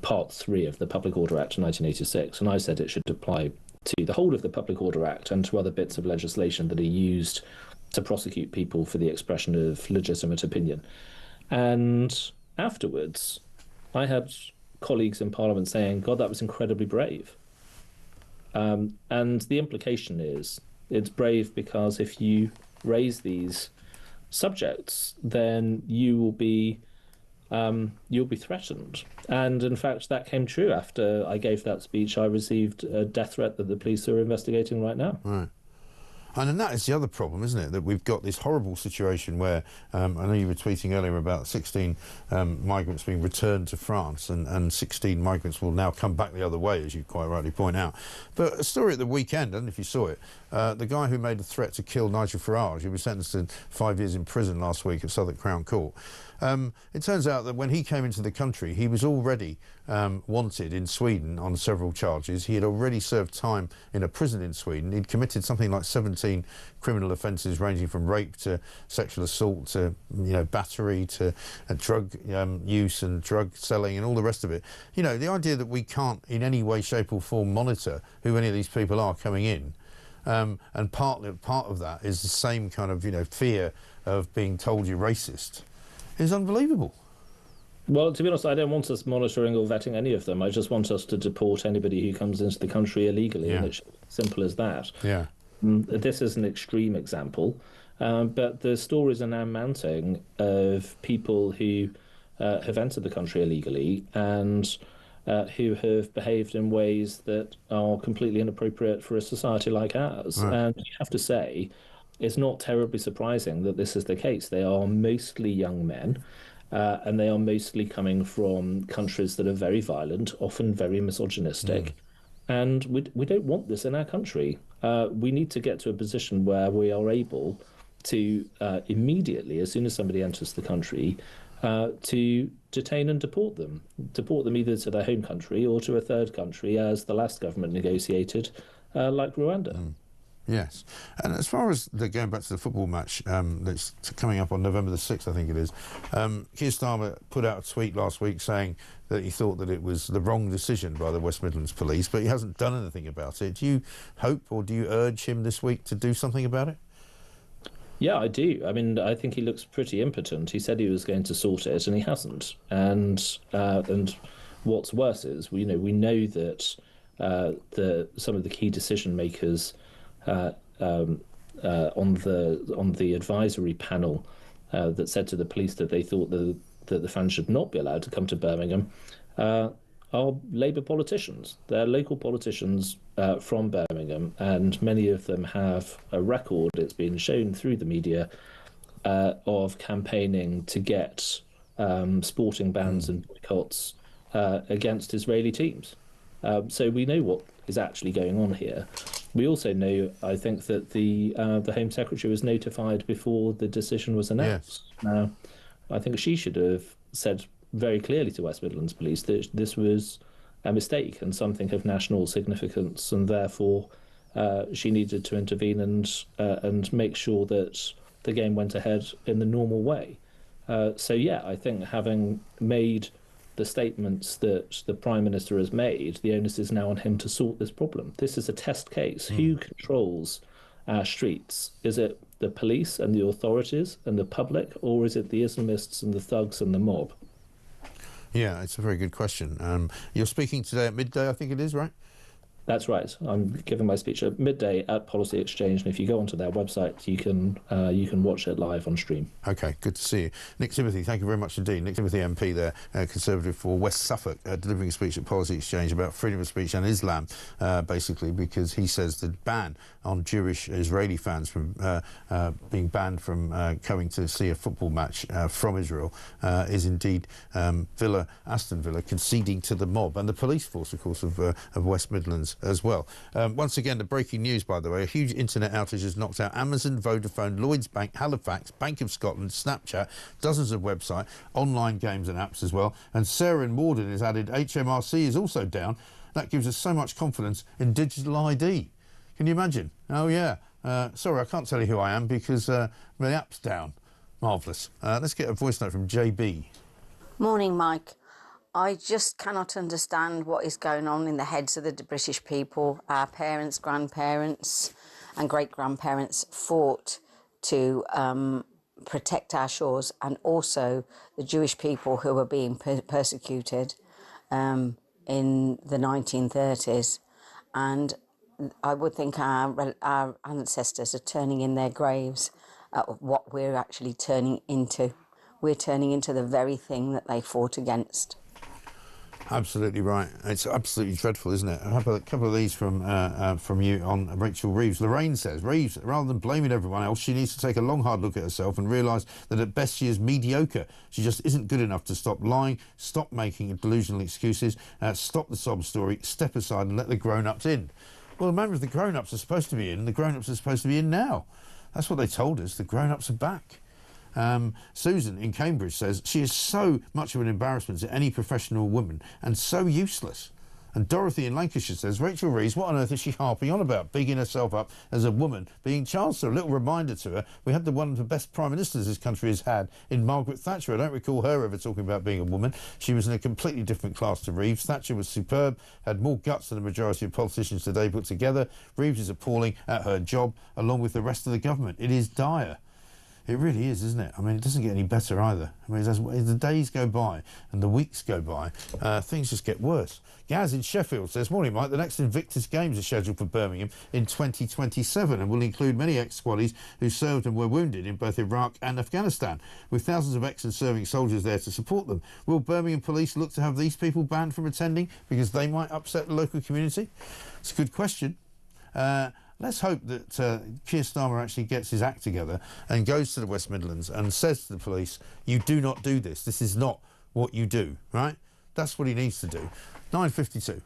Part 3 of the Public Order Act of 1986, and I said it should apply to the whole of the Public Order Act and to other bits of legislation that are used to prosecute people for the expression of legitimate opinion. And afterwards, I had colleagues in Parliament saying, God, that was incredibly brave. And the implication is it's brave because if you raise these subjects, then you will be threatened. And in fact, that came true. After I gave that speech, I received a death threat that the police are investigating right now. Right. And then that is the other problem, isn't it? That we've got this horrible situation where, I know you were tweeting earlier about 16 migrants being returned to France, and 16 migrants will now come back the other way, as you quite rightly point out. But a story at the weekend, I don't know if you saw it, the guy who made a threat to kill Nigel Farage, he was sentenced to 5 years in prison last week at Southwark Crown Court. It turns out that when he came into the country, he was already wanted in Sweden on several charges. He had already served time in a prison in Sweden. He'd committed something like 17 criminal offences ranging from rape to sexual assault to battery to drug use and drug selling and all the rest of it. The idea that we can't in any way, shape or form monitor who any of these people are coming in, and part of that is the same kind of fear of being told you're racist, is unbelievable. Well, to be honest, I don't want us monitoring or vetting any of them. I just want us to deport anybody who comes into the country illegally, and it's simple as that. Yeah. This is an extreme example, but the stories are now mounting of people who have entered the country illegally and who have behaved in ways that are completely inappropriate for a society like ours. Right. And you have to say, it's not terribly surprising that this is the case. They are mostly young men. And they are mostly coming from countries that are very violent, often very misogynistic. And we don't want this in our country. We need to get to a position where we are able to immediately, as soon as somebody enters the country, to detain and deport them either to their home country or to a third country, as the last government negotiated, like Rwanda. Yes, and as far as going back to the football match that's coming up on November the 6th, I think it is, Keir Starmer put out a tweet last week saying that he thought that it was the wrong decision by the West Midlands Police, but he hasn't done anything about it. Do you hope or do you urge him this week to do something about it? Yeah, I do. I mean, I think he looks pretty impotent. He said he was going to sort it, and he hasn't. And what's worse is, we know that some of the key decision makers on the advisory panel that said to the police that they thought that the fans should not be allowed to come to Birmingham are Labour politicians. They're local politicians from Birmingham, and many of them have a record, it's been shown through the media, of campaigning to get sporting bans and boycotts against Israeli teams. So we know what is actually going on here. We also know, I think, that the Home Secretary was notified before the decision was announced. Yes. Now, I think she should have said very clearly to West Midlands Police that this was a mistake and something of national significance, and therefore she needed to intervene and make sure that the game went ahead in the normal way. So yeah, I think having made the statements that the Prime Minister has made, the onus is now on him to sort this problem. This is a test case. Who controls our streets? Is it the police and the authorities and the public, or is it the Islamists and the thugs and the mob? Yeah, it's a very good question. You're speaking today at midday, I think it is, right? That's right. I'm giving my speech at midday at Policy Exchange, and if you go onto their website, you can watch it live on stream. OK, good to see you. Nick Timothy, thank you very much indeed. Nick Timothy MP there, Conservative for West Suffolk, delivering a speech at Policy Exchange about freedom of speech and Islam, basically, because he says the ban on Jewish Israeli fans from being banned from coming to see a football match from Israel is indeed Aston Villa conceding to the mob and the police force, of course, of West Midlands as well. Once again, the breaking news, by the way, a huge internet outage has knocked out Amazon, Vodafone, Lloyds Bank, Halifax, Bank of Scotland, Snapchat, dozens of websites, online games and apps as well. And Sarah in Morden has added HMRC is also down. That gives us so much confidence in digital ID. Can you imagine? Oh, yeah. Sorry, I can't tell you who I am because my app's down. Marvellous. Let's get a voice note from JB. Morning, Mike. I just cannot understand what is going on in the heads of the British people. Our parents, grandparents and great-grandparents fought to protect our shores, and also the Jewish people who were being persecuted in the 1930s. And I would think our ancestors are turning in their graves at what we're actually turning into. We're turning into the very thing that they fought against. Absolutely right. It's absolutely dreadful, isn't it? I have a couple of these from you on Rachel Reeves. Lorraine says, Reeves, rather than blaming everyone else, she needs to take a long, hard look at herself and realise that at best she is mediocre. She just isn't good enough to stop lying, stop making delusional excuses, stop the sob story, step aside and let the grown-ups in. Well, remember, the grown-ups are supposed to be in, the grown-ups are supposed to be in now. That's what they told us. The grown-ups are back. Susan in Cambridge says she is so much of an embarrassment to any professional woman and so useless. And Dorothy in Lancashire says, Rachel Reeves, what on earth is she harping on about, bigging herself up as a woman, being Chancellor? A little reminder to her, we had one of the best Prime Ministers this country has had in Margaret Thatcher. I don't recall her ever talking about being a woman. She was in a completely different class to Reeves. Thatcher was superb, had more guts than the majority of politicians today put together. Reeves is appalling at her job, along with the rest of the government. It is dire. It really is, isn't it? I mean, it doesn't get any better either. I mean, as the days go by and the weeks go by, things just get worse. Gaz in Sheffield says, morning, Mike. The next Invictus Games are scheduled for Birmingham in 2027 and will include many ex-squaddies who served and were wounded in both Iraq and Afghanistan, with thousands of ex and serving soldiers there to support them. Will Birmingham police look to have these people banned from attending because they might upset the local community? It's a good question. Let's hope that Keir Starmer actually gets his act together and goes to the West Midlands and says to the police, you do not do this. This is not what you do, right? That's what he needs to do. 9:52.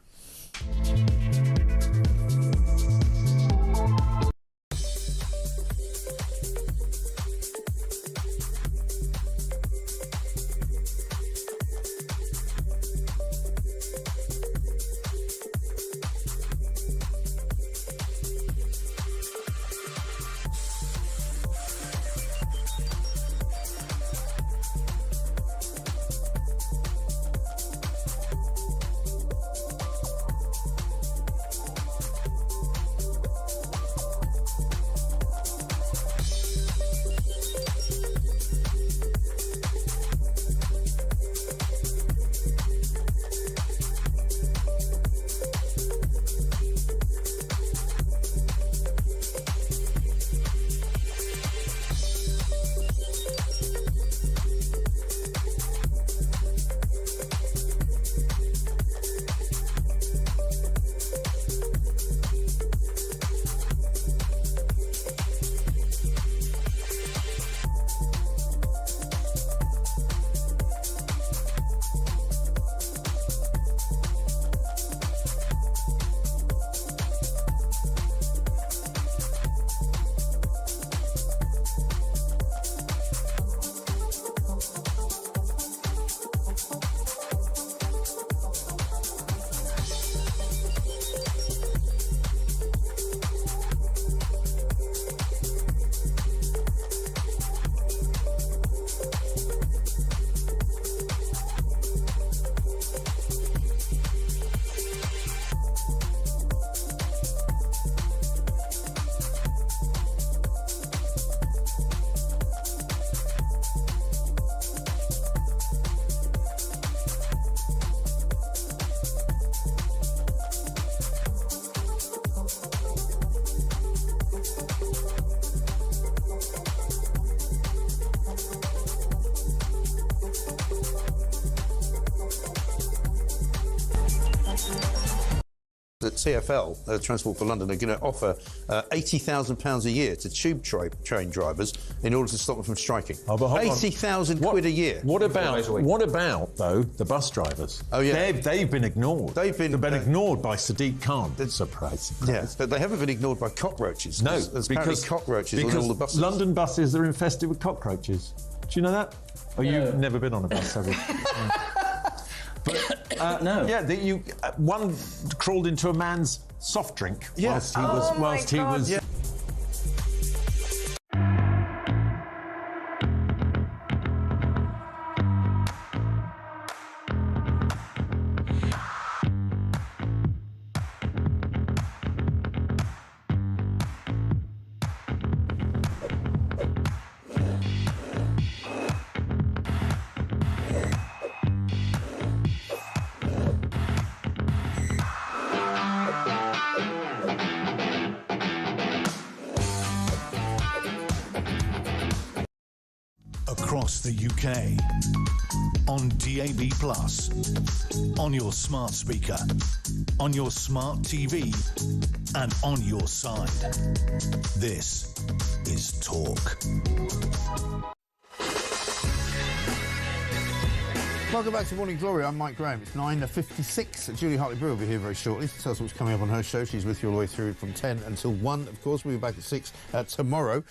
That TfL, Transport for London, are going to offer £80,000 a year to tube train drivers in order to stop them from striking. Oh, but hold on. 80,000 quid a year. What about though the bus drivers? Oh yeah, they've been ignored. They've been ignored by Sadiq Khan. Surprise. Yeah, but they haven't been ignored by cockroaches. No, because cockroaches on all the buses. London buses are infested with cockroaches. Do you know that? Oh, you've never been on a bus, have you? But no. Yeah, one crawled into a man's soft drink whilst he was. Yeah. Across the UK, on DAB+, on your smart speaker, on your smart TV, and on your side. This is Talk. Welcome back to Morning Glory. I'm Mike Graham. It's 9:56. Julie Hartley-Brewer will be here very shortly to tell us what's coming up on her show. She's with you all the way through from 10 until 1. Of course, we'll be back at 6 tomorrow.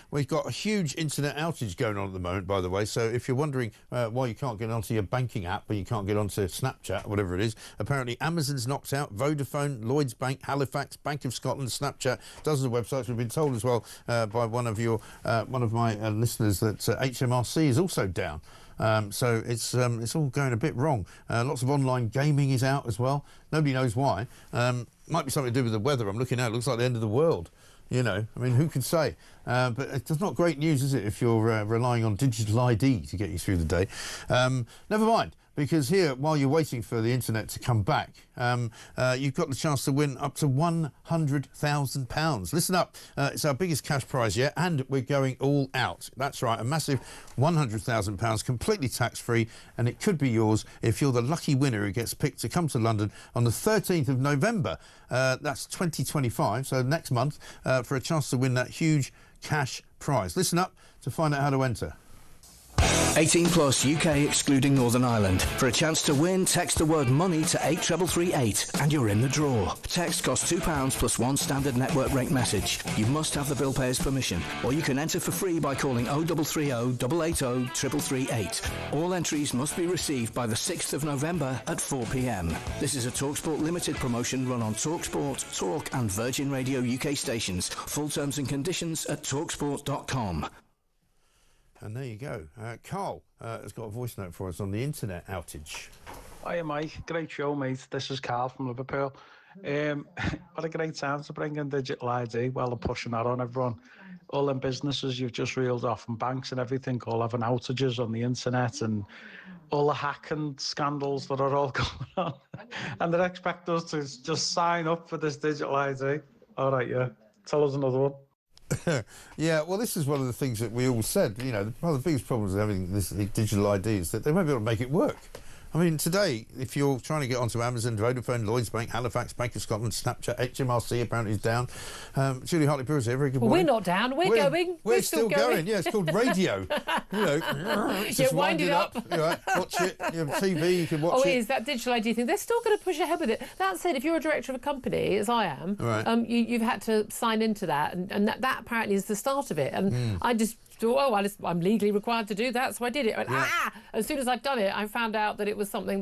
We've got a huge internet outage going on at the moment, by the way. So if you're wondering why you can't get onto your banking app, but you can't get onto Snapchat, whatever it is, apparently Amazon's knocked out Vodafone, Lloyds Bank, Halifax, Bank of Scotland, Snapchat, dozens of websites. We've been told as well by one of my listeners that HMRC is also down. So it's all going a bit wrong. Lots of online gaming is out as well. Nobody knows why. Might be something to do with the weather. I'm looking out. It looks like the end of the world. You know, I mean, who can say? But it's not great news, is it, if you're relying on digital ID to get you through the day? Never mind. Because here, while you're waiting for the internet to come back, you've got the chance to win up to £100,000. Listen up, it's our biggest cash prize yet, and we're going all out. That's right, a massive £100,000, completely tax-free, and it could be yours if you're the lucky winner who gets picked to come to London on the 13th of November. That's 2025, so next month, for a chance to win that huge cash prize. Listen up to find out how to enter. 18 plus UK excluding Northern Ireland. For a chance to win, text the word money to 83338 and you're in the draw. Text costs £2 plus one standard network rate message. You must have the bill payer's permission, or you can enter for free by calling 0330 880 3338. All entries must be received by the 6th of November at 4 p.m. This is a TalkSport Limited promotion run on TalkSport, Talk and Virgin Radio UK stations. Full terms and conditions at talksport.com. And there you go. Carl has got a voice note for us on the internet outage. Hiya, Mike. Great show, mate. This is Carl from Liverpool. What a great time to bring in digital ID while they're pushing that on everyone. All them businesses you've just reeled off, and banks and everything, all having outages on the internet, and all the hacking scandals that are all going on. And they expect us to just sign up for this digital ID. All right, yeah. Tell us another one. Yeah, well, this is one of the things that we all said. You know, one of the biggest problems with having this digital ID is that they won't be able to make it work. I mean, today, if you're trying to get onto Amazon, Vodafone, Lloyds Bank, Halifax, Bank of Scotland, Snapchat, HMRC apparently is down. Julie Hartley-Brewer here. Very good morning. We're not down. We're going. We're still going. Yeah, it's called radio. You know, just wind it up. You know, watch it. You have TV. You can watch it. Oh, it is that digital ID thing. They're still going to push ahead with it. That said, if you're a director of a company, as I am, right. You've had to sign into that, and that apparently is the start of it. And I just thought, I'm legally required to do that, so I did it. And, as soon as I'd done it, I found out that it was something that